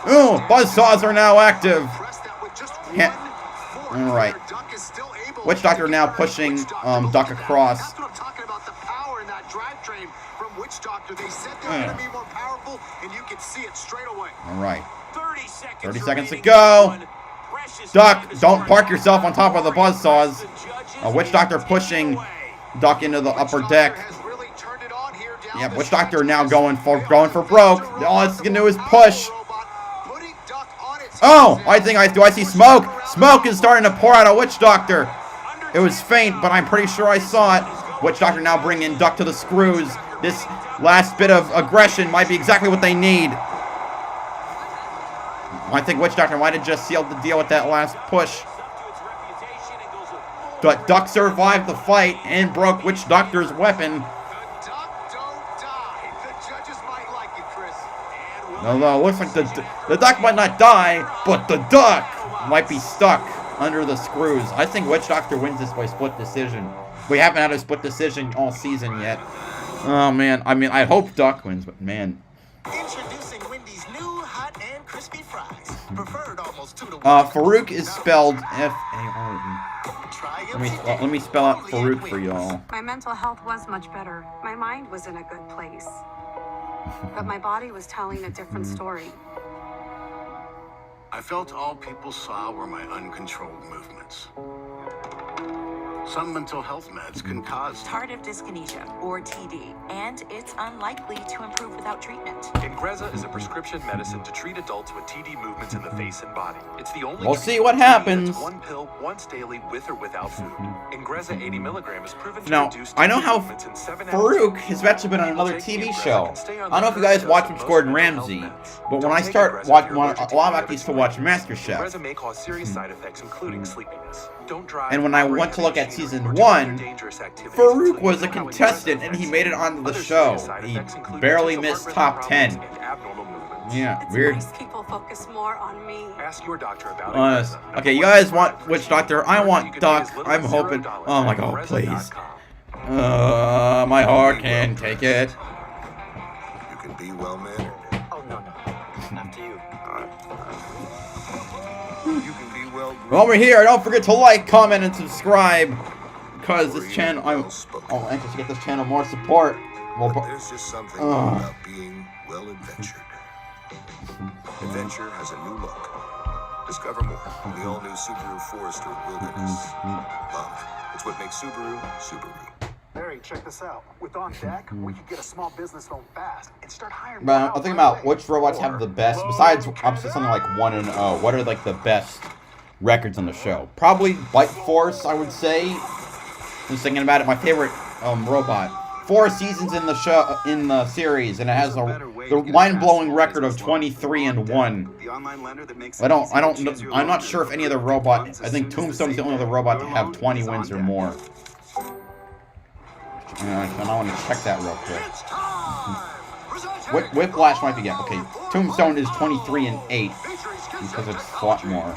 Oh! Buzzsaws are now active. Alright. Witch Doctor now pushing Duck across. Alright. 30 seconds to go. Duck, don't park yourself on top of the buzzsaws. Witch Doctor pushing Duck into the upper deck. Yep, Witch Doctor now going for broke. All it's gonna do is push. Oh, do I see smoke? Smoke is starting to pour out of Witch Doctor. It was faint, but I'm pretty sure I saw it. Witch Doctor now bringing Duck to the screws. This last bit of aggression might be exactly what they need. I think Witch Doctor might have just sealed the deal with that last push. But Duck survived the fight and broke Witch Doctor's weapon. Although it looks like the Duck might not die, but the Duck might be stuck under the screws. I think Witch Doctor wins this by split decision. We haven't had a split decision all season yet. Oh man, I mean, I hope Duck wins, but man. Introducing Wendy's new hot and crispy fries. Preferred almost 2 to 1. Farouk is spelled F-A-R-U. Let me spell out Farouk for y'all. My mental health was much better. My mind was in a good place. But my body was telling a different story. I felt all people saw were my uncontrolled movements. Some mental health meds can cause tardive dyskinesia, or TD, and it's unlikely to improve without treatment. Ingrezza is a prescription medicine to treat adults with TD movements in the face and body. It's the only we'll see what happens. That's one pill once daily with or without food. Ingrezza 80 milligram is proven to now, reduce I know how movements in 7 Farouk has actually been on another TV show. I don't know if you guys watch Gordon Ramsay, but when I start watching, a lot of actors used to watch MasterChef. Ingrezza may cause serious side effects, including sleepiness. Don't drive. And when I went to look at season 1, Farouk was a contestant and he made it onto the show. He barely missed top 10. Yeah, weird. It's nice people focus more on me. Ask your doctor about Honest. Okay, you guys want Witch Doctor? I want Duck. I'm hoping. Oh my god, please. My heart can't take it. You can be well mannered. Oh no. After you. You can be well. While we're here, don't forget to like, comment, and subscribe. Because this channel, I'm anxious to get this channel more support. There's just something about being well adventured. Adventure has a new look. Discover more in the all-new Subaru Forester Wilderness. Love. It's what makes Subaru, Subaru. Very check this out. With On Deck, we could get a small business loan fast and start hiring. But I'm thinking about which robots have the best, besides obviously something like 1-0. What are like the best records on the show? Probably Bite Force, I would say. Just thinking about it, my favorite robot. 4 seasons in the show, in the series, and it has the mind-blowing record of 23-1. I'm not sure if any other robot. I think Tombstone's the only other robot to have 20 wins or more. And I want to check that real quick. Whiplash might be getting okay. Tombstone is 23-8 because it's a lot more.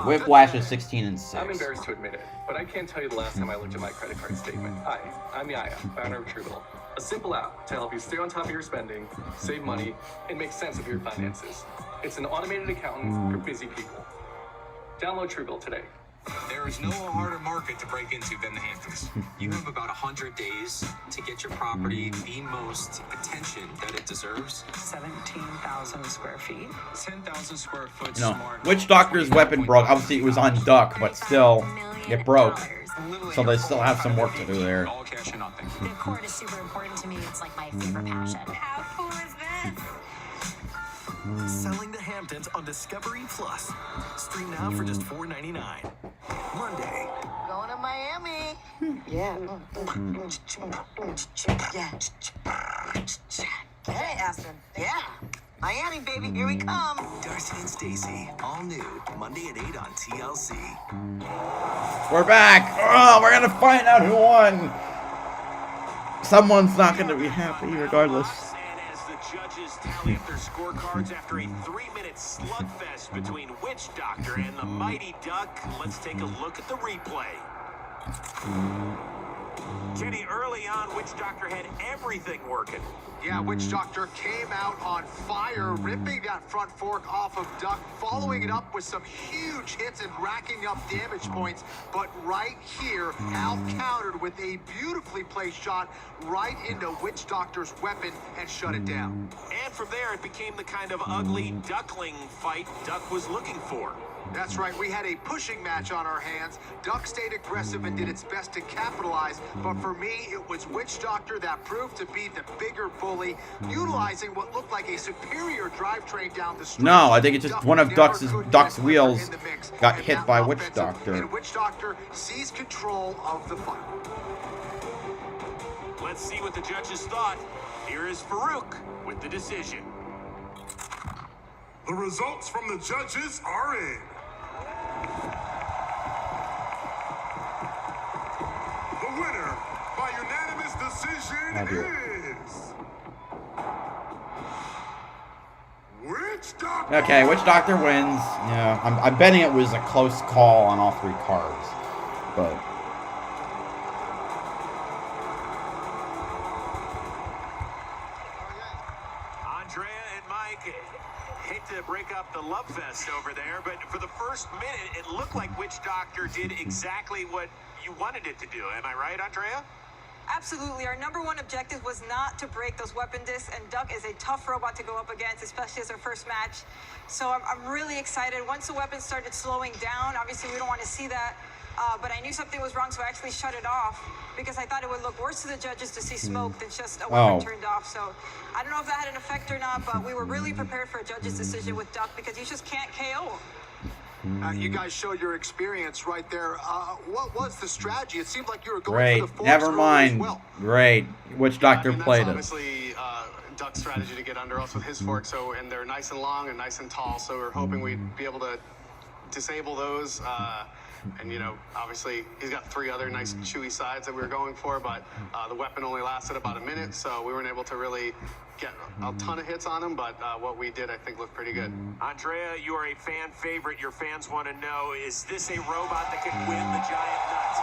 Whiplash is 16-6. I'm embarrassed to admit it, but I can't tell you the last time I looked at my credit card statement. Hi, I'm Yaya, founder of Truebill, a simple app to help you stay on top of your spending, save money, and make sense of your finances. It's an automated accountant for busy people. Download Truebill today. There is no harder market to break into than the Hamptons. You have about 100 days to get your property the most attention that it deserves. 17,000 square feet. 10,000 square foot No, smart. Witch Doctor's weapon broke. Obviously, it was on Duck, but still, it broke. So they still have some work to do there. All cash or nothing. The court is super important to me. It's like my favorite passion. How cool is this? Selling the Hamptons on Discovery Plus. Stream now for just $4.99. Monday. Going to Miami. Yeah. Hey, Aston. Yeah. Miami, baby, here we come. Darcy and Stacy, all new. Monday at 8 on TLC. We're back. Oh, we're gonna find out who won. Someone's not gonna be happy regardless. Judges tally up their scorecards after a 3-minute slugfest between Witch Doctor and the Mighty Duck. Let's take a look at the replay. Kenny, early on, Witch Doctor had everything working. Yeah, Witch Doctor came out on fire, ripping that front fork off of Duck, following it up with some huge hits and racking up damage points. But right here, Al countered with a beautifully placed shot right into Witch Doctor's weapon and shut it down. And from there, it became the kind of ugly duckling fight Duck was looking for. That's right, we had a pushing match on our hands. Duck stayed aggressive and did its best to capitalize, but for me, it was Witch Doctor that proved to be the bigger bully, utilizing what looked like a superior drivetrain down the street. No, I think it's just one of Duck's wheels got hit by Witch Doctor. And Witch Doctor seized control of the fight. Let's see what the judges thought. Here is Farouk with the decision. The results from the judges are in. The winner by unanimous decision is Witch Doctor. Okay, Witch Doctor wins. Yeah, I'm betting it was a close call on all 3 cards, but. Hate to break up the love fest over there, but for the first minute, it looked like Witch Doctor did exactly what you wanted it to do. Am I right, Andrea? Absolutely. Our #1 objective was not to break those weapon discs, and Duck is a tough robot to go up against, especially as our first match. So I'm really excited. Once the weapons started slowing down, obviously we don't want to see that, but I knew something was wrong, so I actually shut it off because I thought it would look worse to the judges to see smoke than just a weapon turned off. So I don't know if that had an effect or not, but we were really prepared for a judge's decision with Duck because you just can't KO him. You guys showed your experience right there. What was the strategy? It seemed like you were going for the force Never mind. well. Great. Witch Doctor played it. Obviously, Duck's strategy to get under us with his fork. So, and they're nice and long and nice and tall. So we're hoping we'd be able to disable those. And, you know, obviously he's got 3 other nice chewy sides that we were going for, but the weapon only lasted about a minute, so we weren't able to really get a ton of hits on him, but what we did, I think, looked pretty good. Andrea, you are a fan favorite. Your fans want to know, is this a robot that can win the giant nut?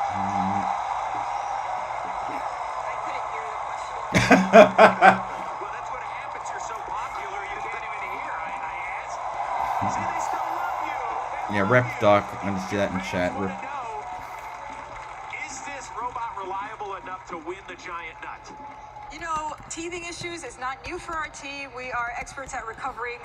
Well, that's what happens. You're so popular, you can't even hear. I asked. See, they still love you. Yeah, rep Duck. I'm gonna see that in chat. Is this robot reliable enough to win the giant nut? You know, teething issues is not new for our team. We are experts at recovering,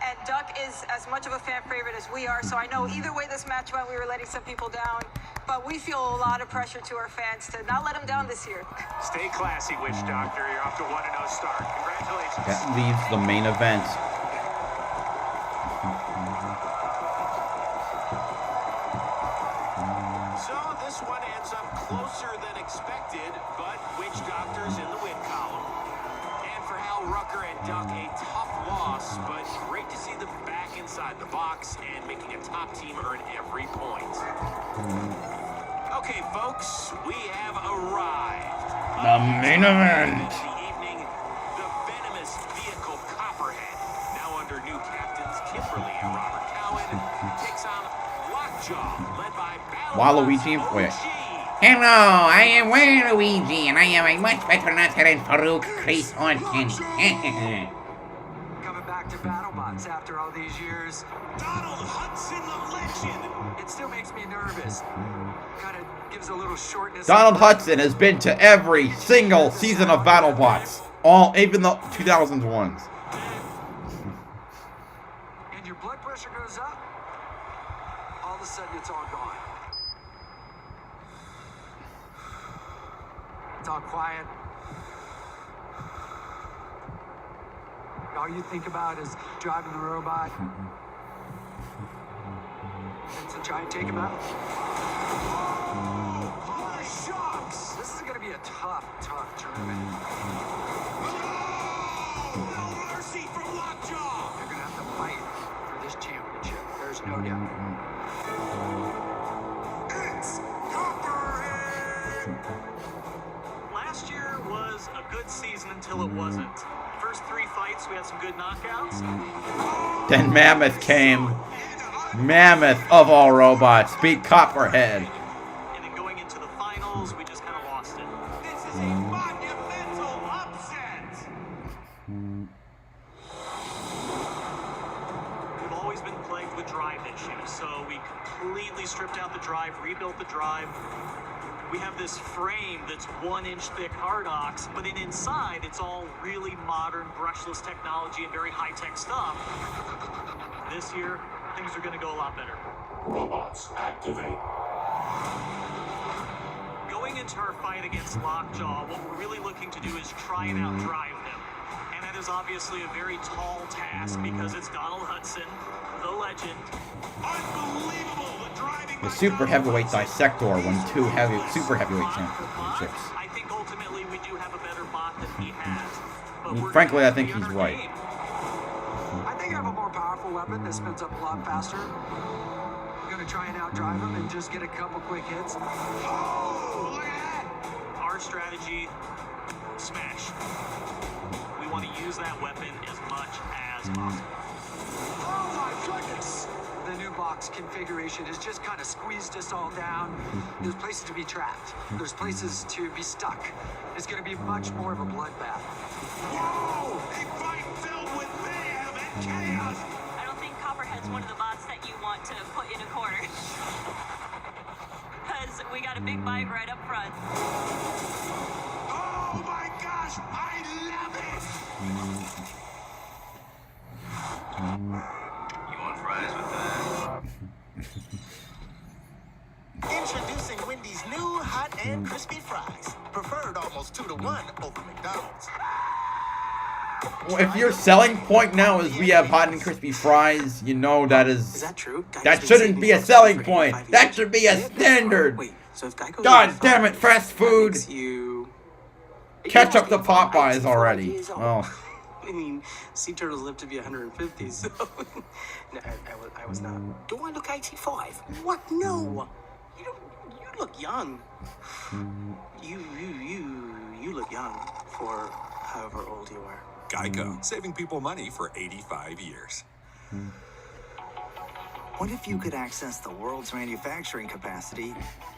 and Duck is as much of a fan favorite as we are. So I know either way this match went, we were letting some people down, but we feel a lot of pressure to our fans to not let them down this year. Stay classy, Witch Doctor. You're off to 1-0 start. Congratulations. That leaves the main event. So this one ends up closer than expected, but Witch Doctor's in the win column. And for Hal Rucker and Duck, a tough loss, but great to see them back inside the box and making a top team earn every point. Okay, folks, we have arrived. The main event. The evening, the venomous vehicle Copperhead, now under new captains Kimberly and Robert Cowan, takes on Lockjaw, led by Waluigi. Wait. Hello, I am Waluigi, and I am a much better announcer than Farouk, Chris, or Kenny. Coming back to Battlebots after all these years. Donald Hudson, the legend. It still makes me nervous. Kind of gives a little shortness. Donald Hudson has been to every single season of BattleBots, even the 2000s ones. And your blood pressure goes up. All of a sudden, it's all gone. It's all quiet. All you think about is driving the robot. And to try and take him out. Oh, shocks! This is going to be a tough tournament. No mercy from Lockjaw. They're going to have to fight for this championship. There's no doubt. It's Copperhead. Last year was a good season until it wasn't. First 3 fights, we had some good knockouts. Then Mammoth came. Mammoth of all robots beat Copperhead. And then going into the finals, we just kind of lost it. This is a monumental upset. We've always been plagued with drive issues, so we completely stripped out the drive, rebuilt the drive. We have this frame that's 1-inch thick hardox, but then inside it's all really modern brushless technology and very high-tech stuff. This year, things are going to go a lot better. Robots activate. Going into our fight against Lockjaw, what we're really looking to do is try and outdrive him. And that is obviously a very tall task because it's Donald Hudson, the legend. Unbelievable. The super heavyweight dissector won 2 super heavyweight championships. I think ultimately we do have a better bot than he has. But Frankly, I think he's right. I think I have a more powerful weapon that spins up a lot faster. I'm going to try and outdrive him and just get a couple quick hits. Oh, look at that! Our strategy, smash. We want to use that weapon as much as possible. Oh my goodness! The new box configuration has just kind of squeezed us all down. There's places to be trapped. There's places to be stuck. It's going to be much more of a bloodbath. Whoa! A fight filled with mayhem and chaos. I don't think Copperhead's one of the bots that you want to put in a corner. Because we got a big bite right up front. Oh my gosh! I love it! You want fries with that? Introducing Wendy's new hot and crispy fries. Preferred almost 2-to-1 over McDonald's. Well, if your selling point now is we have hot and crispy fries, you know that is that true? That shouldn't be a selling point. That should be a standard. Wait, so if Geico God damn it, fast food. You Catch up to Popeyes already. Oh. I mean, sea turtles live to be 150, so no, I was not. Do I look 85? What? No. You look young. You look young for however old you are. Geico, saving people money for 85 years. What if you could access the world's manufacturing capacity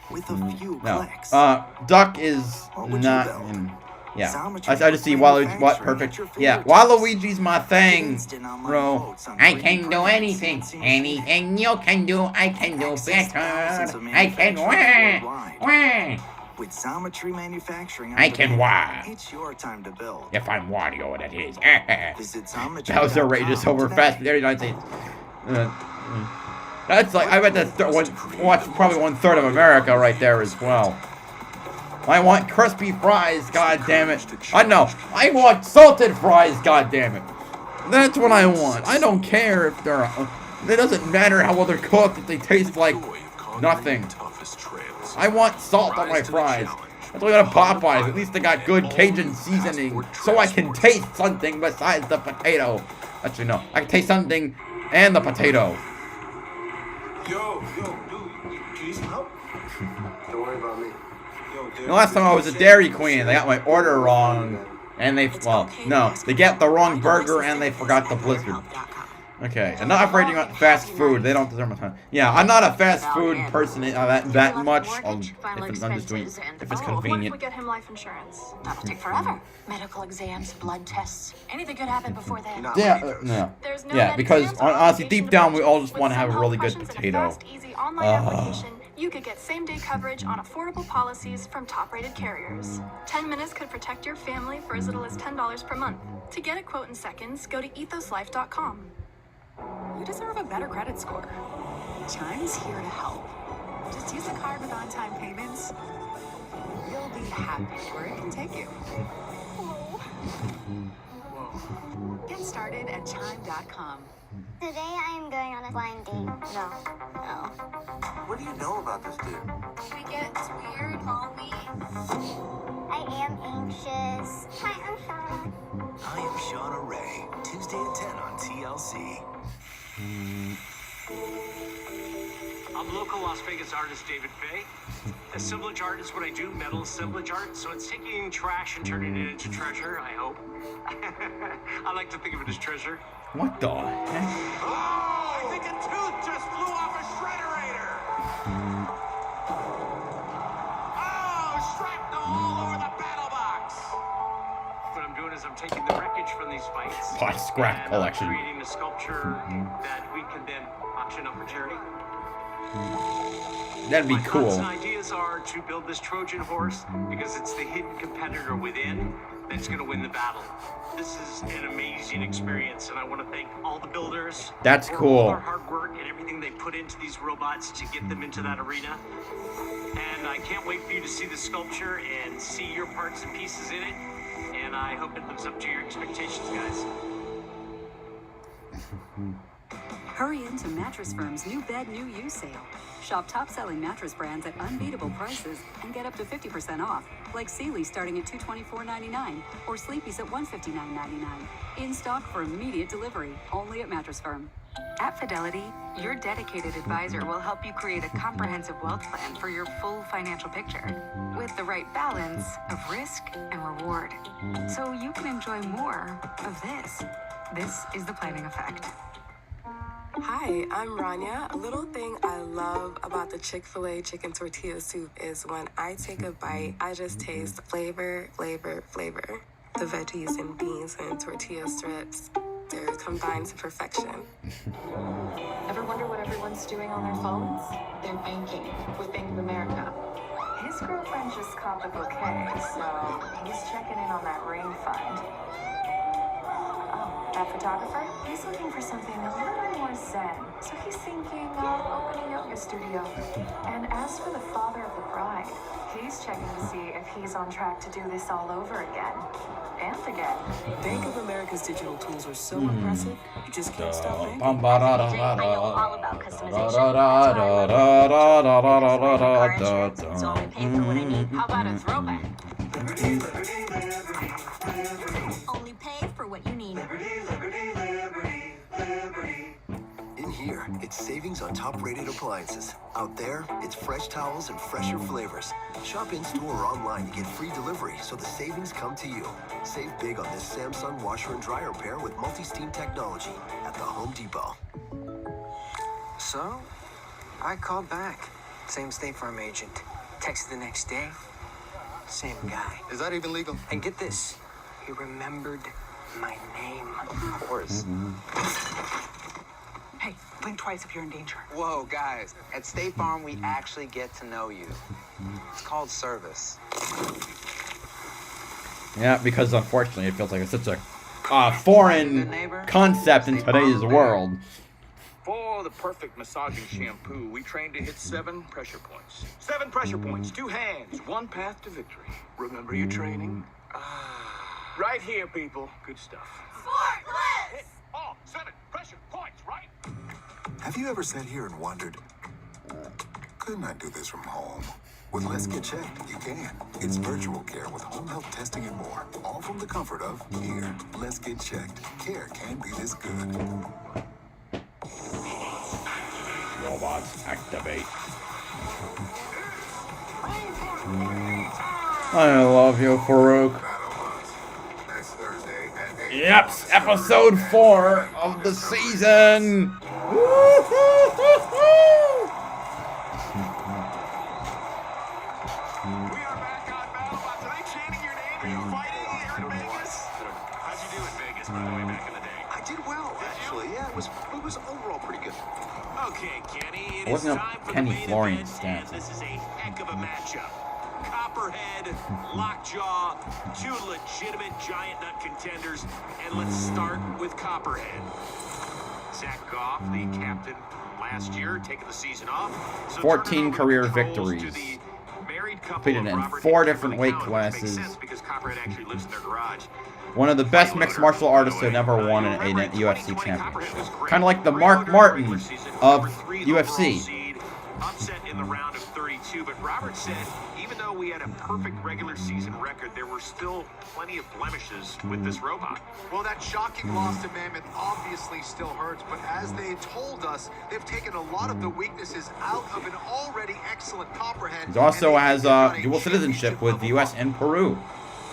with a few No. clicks? Duck is not in. Yeah. I just see Waluigi. What? Perfect. Yeah. Waluigi's my thing, bro. I can do anything. Anything you can do, I can do better. I can wah. With Xometry Manufacturing, I can why. It's your time to build. If I'm Wario, that is. Visit Xometry. That was outrageous over Fast and the United States. That's like, I bet that's watch probably 1/3 of America right there as well. I want crispy fries, god damn it. I know. I want salted fries, god damn it. That's what I want. I don't care if they're... It doesn't matter how well they're cooked if they taste like nothing. I want salt on my fries. That's why I got Popeyes. At least they got good Cajun seasoning so I can taste something besides the potato. Actually, no. I can taste something and the potato. Yo, dude. Can you help? Don't worry about me. The last time I was a Dairy Queen, they got my order wrong, and they, well, no, they got the wrong burger and they forgot the blizzard. Okay, enough rating on fast food. They don't deserve my time. Yeah, I'm not a fast food person that much. I'm just doing it if it's convenient. What if we get him life insurance? That'll take forever. Medical exams, blood tests, anything could happen before then. Yeah, because honestly, deep down, we all just want to have a really good potato. You could get same-day coverage on affordable policies from top-rated carriers. 10 minutes could protect your family for as little as $10 per month. To get a quote in seconds, go to ethoslife.com. You deserve a better credit score. Chime's here to help. Just use a card with on-time payments. You'll be happy where it can take you. Whoa. Get started at chime.com. Today I am going on a blind date. No. What do you know about this dude? It gets weird, homie. I am anxious. Hi, I'm Shauna. I am Shauna Ray. Tuesday at 10 on TLC. I'm local Las Vegas artist David Fay. Assemblage art is what I do, metal assemblage art. So it's taking trash and turning it into treasure, I hope. I like to think of it as treasure. What the heck? Oh, I think a tooth just flew off a shredderator. Oh, shrapnel all over the Battlebots. What I'm doing is I'm taking the wreckage from these fights. Pot scrap collection. Creating a sculpture that we can then auction up for charity. That'd be My cool. thoughts and ideas are to build this Trojan horse because it's the hidden competitor within that's going to win the battle. This is an amazing experience, and I want to thank all the builders. That's for cool. all their hard work and everything they put into these robots to get them into that arena. And I can't wait for you to see the sculpture and see your parts and pieces in it. And I hope it lives up to your expectations, guys. Hurry into Mattress Firm's new bed, new you sale. Shop top-selling mattress brands at unbeatable prices and get up to 50% off, like Sealy starting at $224.99 or Sleepy's at $159.99. In stock for immediate delivery, only at Mattress Firm. At Fidelity, your dedicated advisor will help you create a comprehensive wealth plan for your full financial picture with the right balance of risk and reward, so you can enjoy more of this. This is the planning effect. Hi, I'm Rania. A little thing I love about the Chick-fil-A chicken tortilla soup is when I take a bite, I just taste flavor. The veggies and beans and tortilla strips, they're combined to perfection. Ever wonder what everyone's doing on their phones? They're banking with Bank of America. His girlfriend just copped a bouquet, so he's checking in on that ring fund. Oh, that photographer? He's looking for something a little more zen, so he's thinking of opening a yoga studio. And as for the father of the bride, he's checking to see if he's on track to do this all over again. And again. Bank of America's digital tools are so impressive, you just can't stop banking. I know all about customization. So I pay for what I need. How about a throwback? Only pay for what you need. In here, it's savings on top-rated appliances. Out there, it's fresh towels and fresher flavors. Shop in-store or online to get free delivery so the savings come to you. Save big on this Samsung washer and dryer pair with multi-steam technology at the Home Depot. So, I called back. Same State Farm agent. Texted the next day. Same guy. Is that even legal? And get this. He remembered my name. Of course. Hey, Blink twice if you're in danger. Whoa, guys. At State Farm, we actually get to know you. It's called service. Yeah, because unfortunately it feels like it's such a foreign concept in today's world. For the perfect massaging shampoo, we train to hit 7 pressure points. 7 pressure points, 2 hands, 1 path to victory. Remember your training? Right here, people. Good stuff. Hit all 7 pressure points, right? Have you ever sat here and wondered, couldn't I do this from home? With Let's Get Checked, you can. It's virtual care with home health testing and more. All from the comfort of here. Let's Get Checked. Care can be this good. Robots activate. I love you, Farouk. Yep, episode 4 of the season. It was overall pretty good. Okay, Kenny, it I is wasn't time a for Kenny the main Florian event, stance. and this is a heck of a matchup. Copperhead, Lockjaw, 2 legitimate giant nut contenders, and let's start with Copperhead. Zach Goff, the captain last year, taking the season off. So 14 career victories. Competed in 4 different weight classes. Because Copperhead actually lives in their garage. One of the best mixed martial artists to have ever won a UFC championship. Kind of like the Mark Martin of UFC. Upset in the round of 32, but Robert said even though we had a perfect regular season record, there were still plenty of blemishes with this robot. Well, that shocking loss to Mammoth obviously still hurts, but as they told us, they've taken a lot of the weaknesses out of an already excellent Copperhead. He also has dual citizenship with the U.S. and Peru.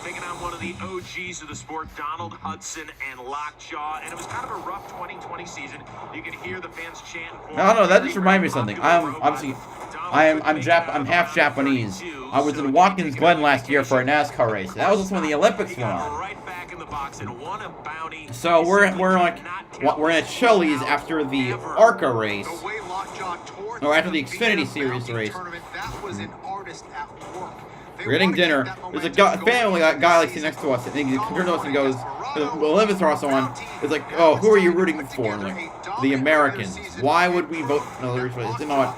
Taking on one of the OGs of the sport, Donald Hudson and Lockjaw, and it was kind of a rough 2020 season. You can hear the fans chanting. No, that just reminded me of something. I'm half Japanese. I was in Watkins Glen last year for a NASCAR race. That was also when the Olympics went on. So we're in a Chili's after the ARCA race, or after the Xfinity Series race. We're getting dinner. There's a family guy like sitting next to us, and he turns to us and goes, "The Olympics are also on." It's like, "Oh, who are you rooting for?" And like, the Americans. Why would we vote for another race? You know what?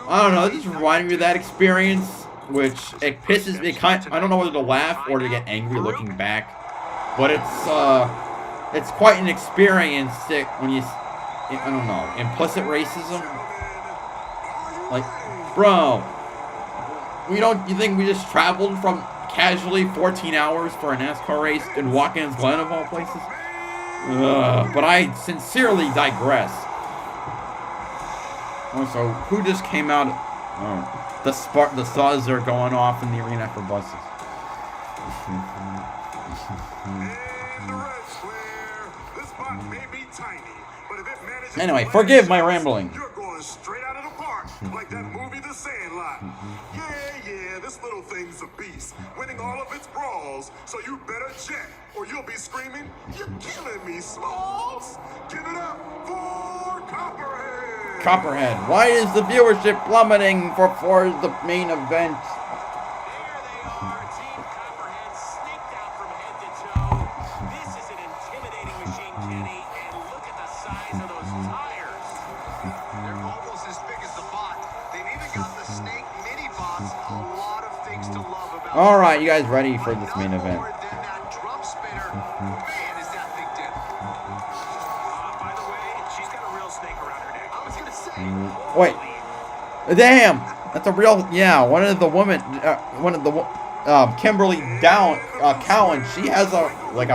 I don't know. It just reminded me of that experience, which it pisses me. I don't know whether to laugh or to get angry looking back, but it's quite an experience when you, I don't know, implicit racism. Like, bro. You think we just traveled from casually 14 hours for a NASCAR race in Watkins Glen of all places? But I sincerely digress. Also, who just came out? Oh, the saws are going off in the arena for buses. Anyway, forgive my rambling. You're going straight out of the park, like that movie The Sandlot. Yeah, this little thing's a beast, winning all of its brawls. So you better check, or you'll be screaming, "You're killing me, Smalls!" Give it up for Copperhead! Copperhead, why is the viewership plummeting for the main event? Alright, you guys ready for this main event? Wait. Damn! That's a real... Yeah, one of the women... Kimberly Cowan, she has a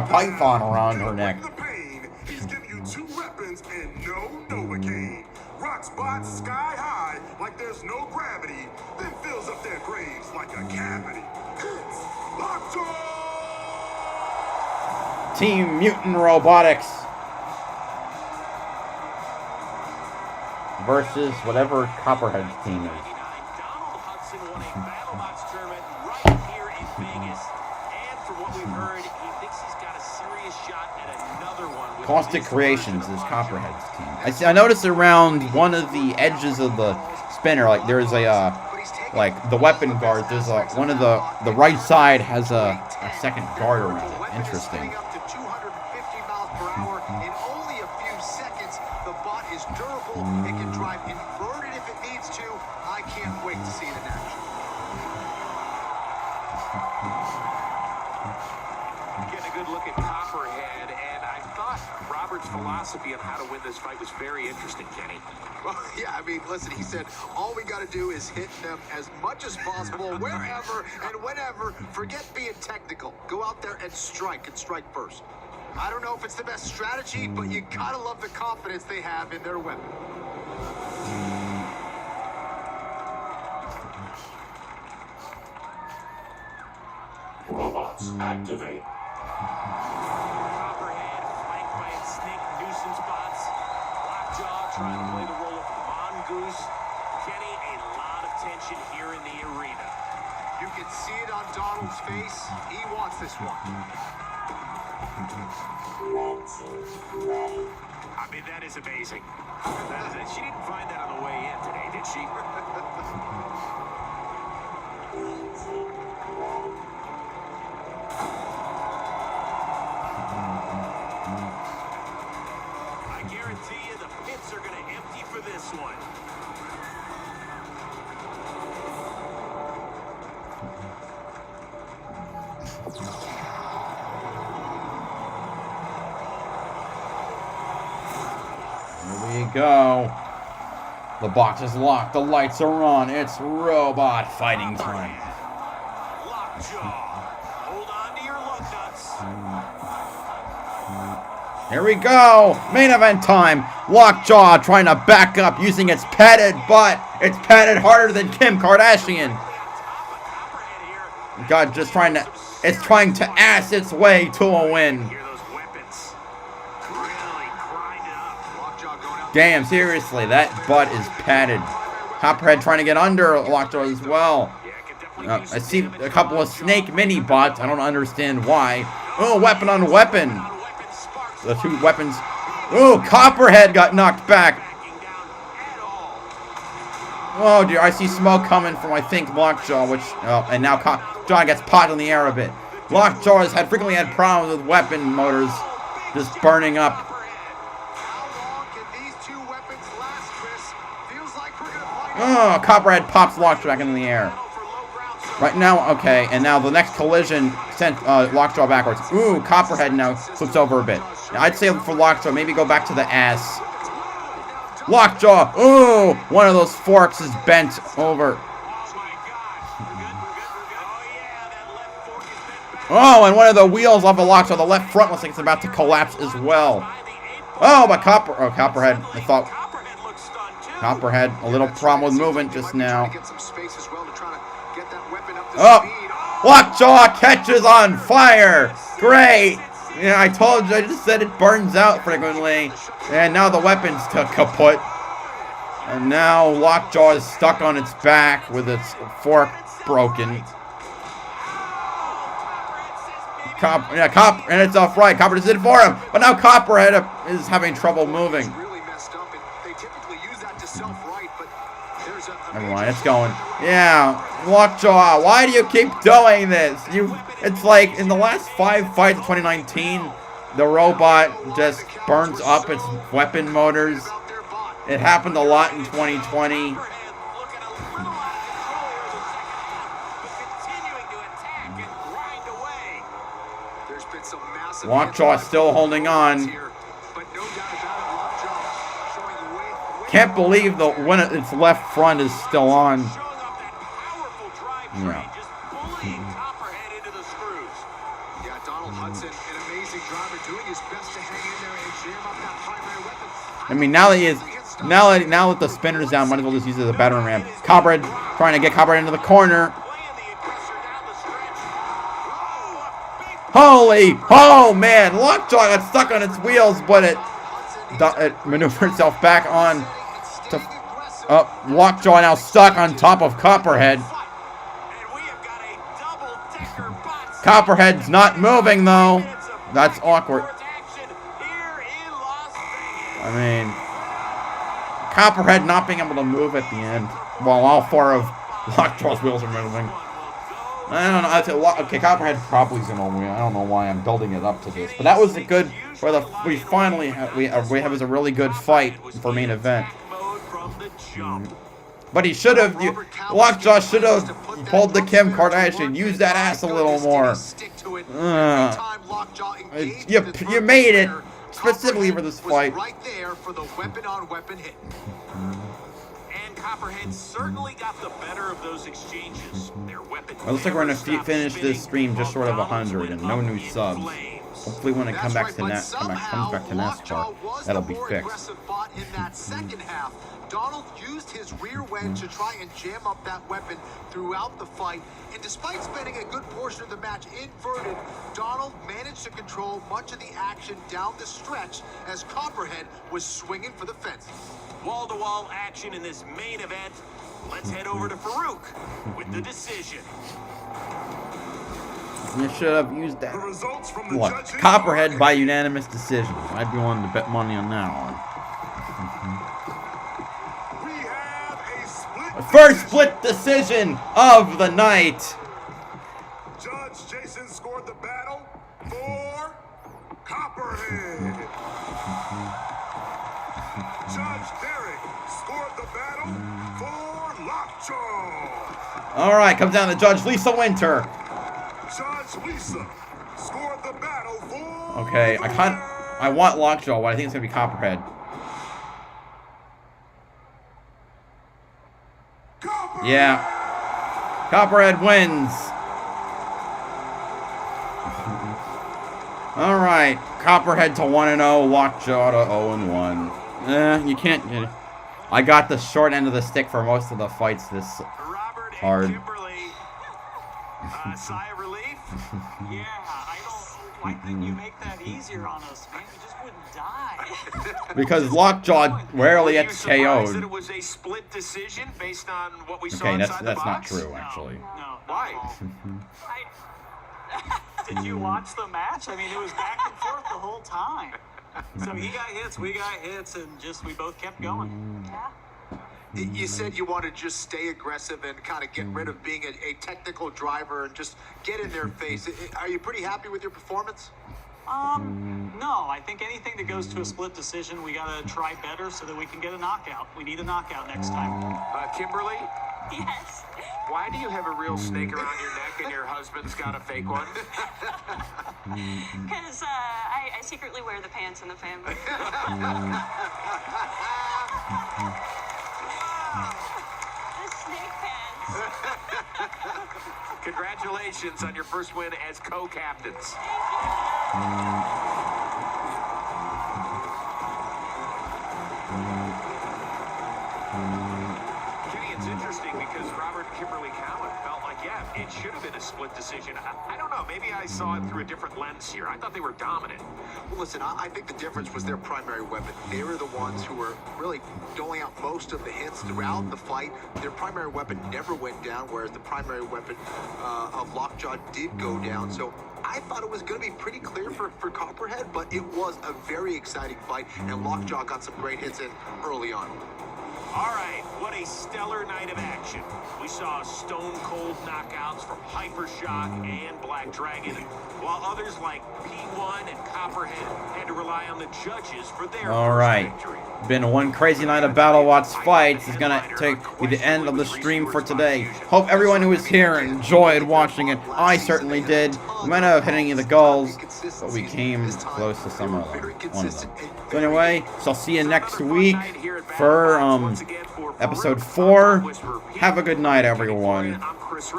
python around her neck. He's giving you 2 weapons and no Novocaine. Rocks bots sky high like there's no gravity, then fills up their graves like a cavity. It's Lockjaw! Team Mutant Robotics versus whatever Copperhead's team is. Donald Hudson won a Battlebots tournament right here in Vegas. And from what we've heard, he thinks he's got a serious shot at another one. Caustic Creations is Copperhead's team. I noticed around one of the edges of the spinner, like there's a like the weapon guard. There's one of the right side has a second guard around it. Interesting. Up to 250 miles per hour in only a few seconds. The bot is durable. It can drive inverted if it needs to. I can't wait to see it in action. Getting a good look at Copperhead, and I thought Robert's philosophy on how to win this fight was very interesting, Kenny. Well, yeah, I mean, listen, he said, all we got to do is hit them as much as possible, wherever and whenever. Forget being technical. Go out there and strike first. I don't know if it's the best strategy, but you gotta love the confidence they have in their weapon. Robots activate. Copperhead flanked by its snake nuisance bots. Lockjaw trying to play the role of mongoose. Kenny, a lot of tension here in the arena. You can see it on Donald's face. He wants this one. I mean, that is amazing. She didn't find that on the way in today, did she? I guarantee you the pits are going to empty for this one. Here we go. The box is locked. The lights are on. It's robot fighting time. Lockjaw. Hold on to your lug nuts. Here we go. Main event time. Lockjaw trying to back up using its padded butt. It's padded harder than Kim Kardashian. God, just trying to... It's trying to ass its way to a win. Damn, seriously, that butt is padded. Copperhead trying to get under Lockjaw as well. I see a couple of snake mini bots. I don't understand why. Oh, weapon on weapon. The two weapons. Oh, Copperhead got knocked back. Oh dear, I see smoke coming from, I think, Lockjaw, which... Oh, and now John gets popped in the air a bit. Lockjaw has frequently had problems with weapon motors just burning up. Oh, Copperhead pops Lockjaw back into the air. Right now, okay, and now the next collision sent Lockjaw backwards. Ooh, Copperhead now flips over a bit. Now, I'd say for Lockjaw, maybe go back to the ass. Lockjaw, ooh, one of those forks is bent over. Oh, and one of the wheels off of Lockjaw, the left front looks like it's about to collapse as well. Oh, but Copperhead, I thought... Copperhead, a little problem with movement just now. Oh, Lockjaw catches on fire. Great. Yeah, I told you, I just said it burns out frequently. And now the weapon's kaput. And now Lockjaw is stuck on its back with its fork broken. And it's off right. Copperhead did it for him. But now Copperhead is having trouble moving. Never mind, it's going. Yeah, Lockjaw, why do you keep doing this? It's like in the last 5 fights of 2019, the robot just burns up its weapon motors. It happened a lot in 2020. Lockjaw still holding on. Can't believe when its left front is still on. Yeah. Yeah, Donald Hudson, an amazing driver, doing his best to hang in there and jam up that primary weapon. I mean, now that the spinner's down, might as well just use it as a battering ram. Copperhead trying to get Copperhead into the corner. Oh man, Lockjaw got stuck on its wheels, but it maneuvered itself back on. Lockjaw now stuck on top of Copperhead. Copperhead's not moving, though. That's awkward. I mean, Copperhead not being able to move at the end while all four of Lockjaw's wheels are moving. I don't know. Okay, Copperhead probably is gonna win. I don't know why I'm building it up to this, but that was a good. We finally have a really good fight for main event. But he should have. Lockjaw should have pulled the Kim Kardashian. Used that ass a little more. You made it specifically for this fight. Right there for the weapon-on-weapon hit. And Copperhead certainly got the better of those exchanges. Their weapon. It looks like we're gonna finish this stream just short of 100 and no new subs. Hopefully, when it comes back to NASCAR, that'll be fixed. In that second half, Donald used his rear wedge to try and jam up that weapon throughout the fight. And despite spending a good portion of the match inverted, Donald managed to control much of the action down the stretch as Copperhead was swinging for the fences. Wall-to-wall action in this main event. Let's head over to Farouk with the decision. You should have used that. What? Copperhead by unanimous decision. I'd be willing to bet money on that one. First split decision of the night. Judge Jason scored the battle for Copperhead. Judge Derek scored the battle for Lockjaw. All right, comes down to Judge Lisa Winter. Judge Lisa scored the battle for. Okay, I want Lockjaw, but I think it's gonna be Copperhead. Yeah. Copperhead wins. All right, Copperhead to 1-0, Lockjaw to 0-1. You can't. I got the short end of the stick for most of the fights this hard. Sigh of relief? Yeah, why couldn't you make that easier on us, man? We just wouldn't die. Because Lockjaw rarely gets KO'd. That it was a split decision based on what we saw Okay, inside the that's not box? true, actually. No. Why? Did you watch the match? I mean, it was back and forth the whole time. So he got hits, we got hits, and we both kept going. Yeah. You said you want to just stay aggressive and kind of get rid of being a technical driver and just get in their face. Are you pretty happy with your performance? No. I think anything that goes to a split decision, we got to try better so that we can get a knockout. We need a knockout next time. Kimberly? Yes. Why do you have a real snake around your neck and your husband's got a fake one? Because I secretly wear the pants in the family. The snake pants. Congratulations on your first win as co-captains. It's interesting because Robert and Kimberly Cowan felt like, it should have been a split decision. I don't know. Maybe I saw it through a different lens here. I thought they were dominant. Well, listen, I think the difference was their primary weapon. They were the ones who were really doling out most of the hits throughout the fight. Their primary weapon never went down, whereas the primary weapon of Lockjaw did go down. So I thought it was going to be pretty clear for Copperhead, but it was a very exciting fight, and Lockjaw got some great hits in early on. All right, what a stellar night of action. We saw stone-cold knockouts from Hypershock and Black Dragon, while others like P1 and Copperhead had to rely on the judges for their victory. Been one crazy night of Battlebots fights. Is gonna be the end of the stream for today. Hope everyone who was here enjoyed watching it. I certainly did. We might not have hit any of the goals, but we came close to some of them. One of them. So anyway, so I'll see you next week for episode 4. Have a good night, everyone.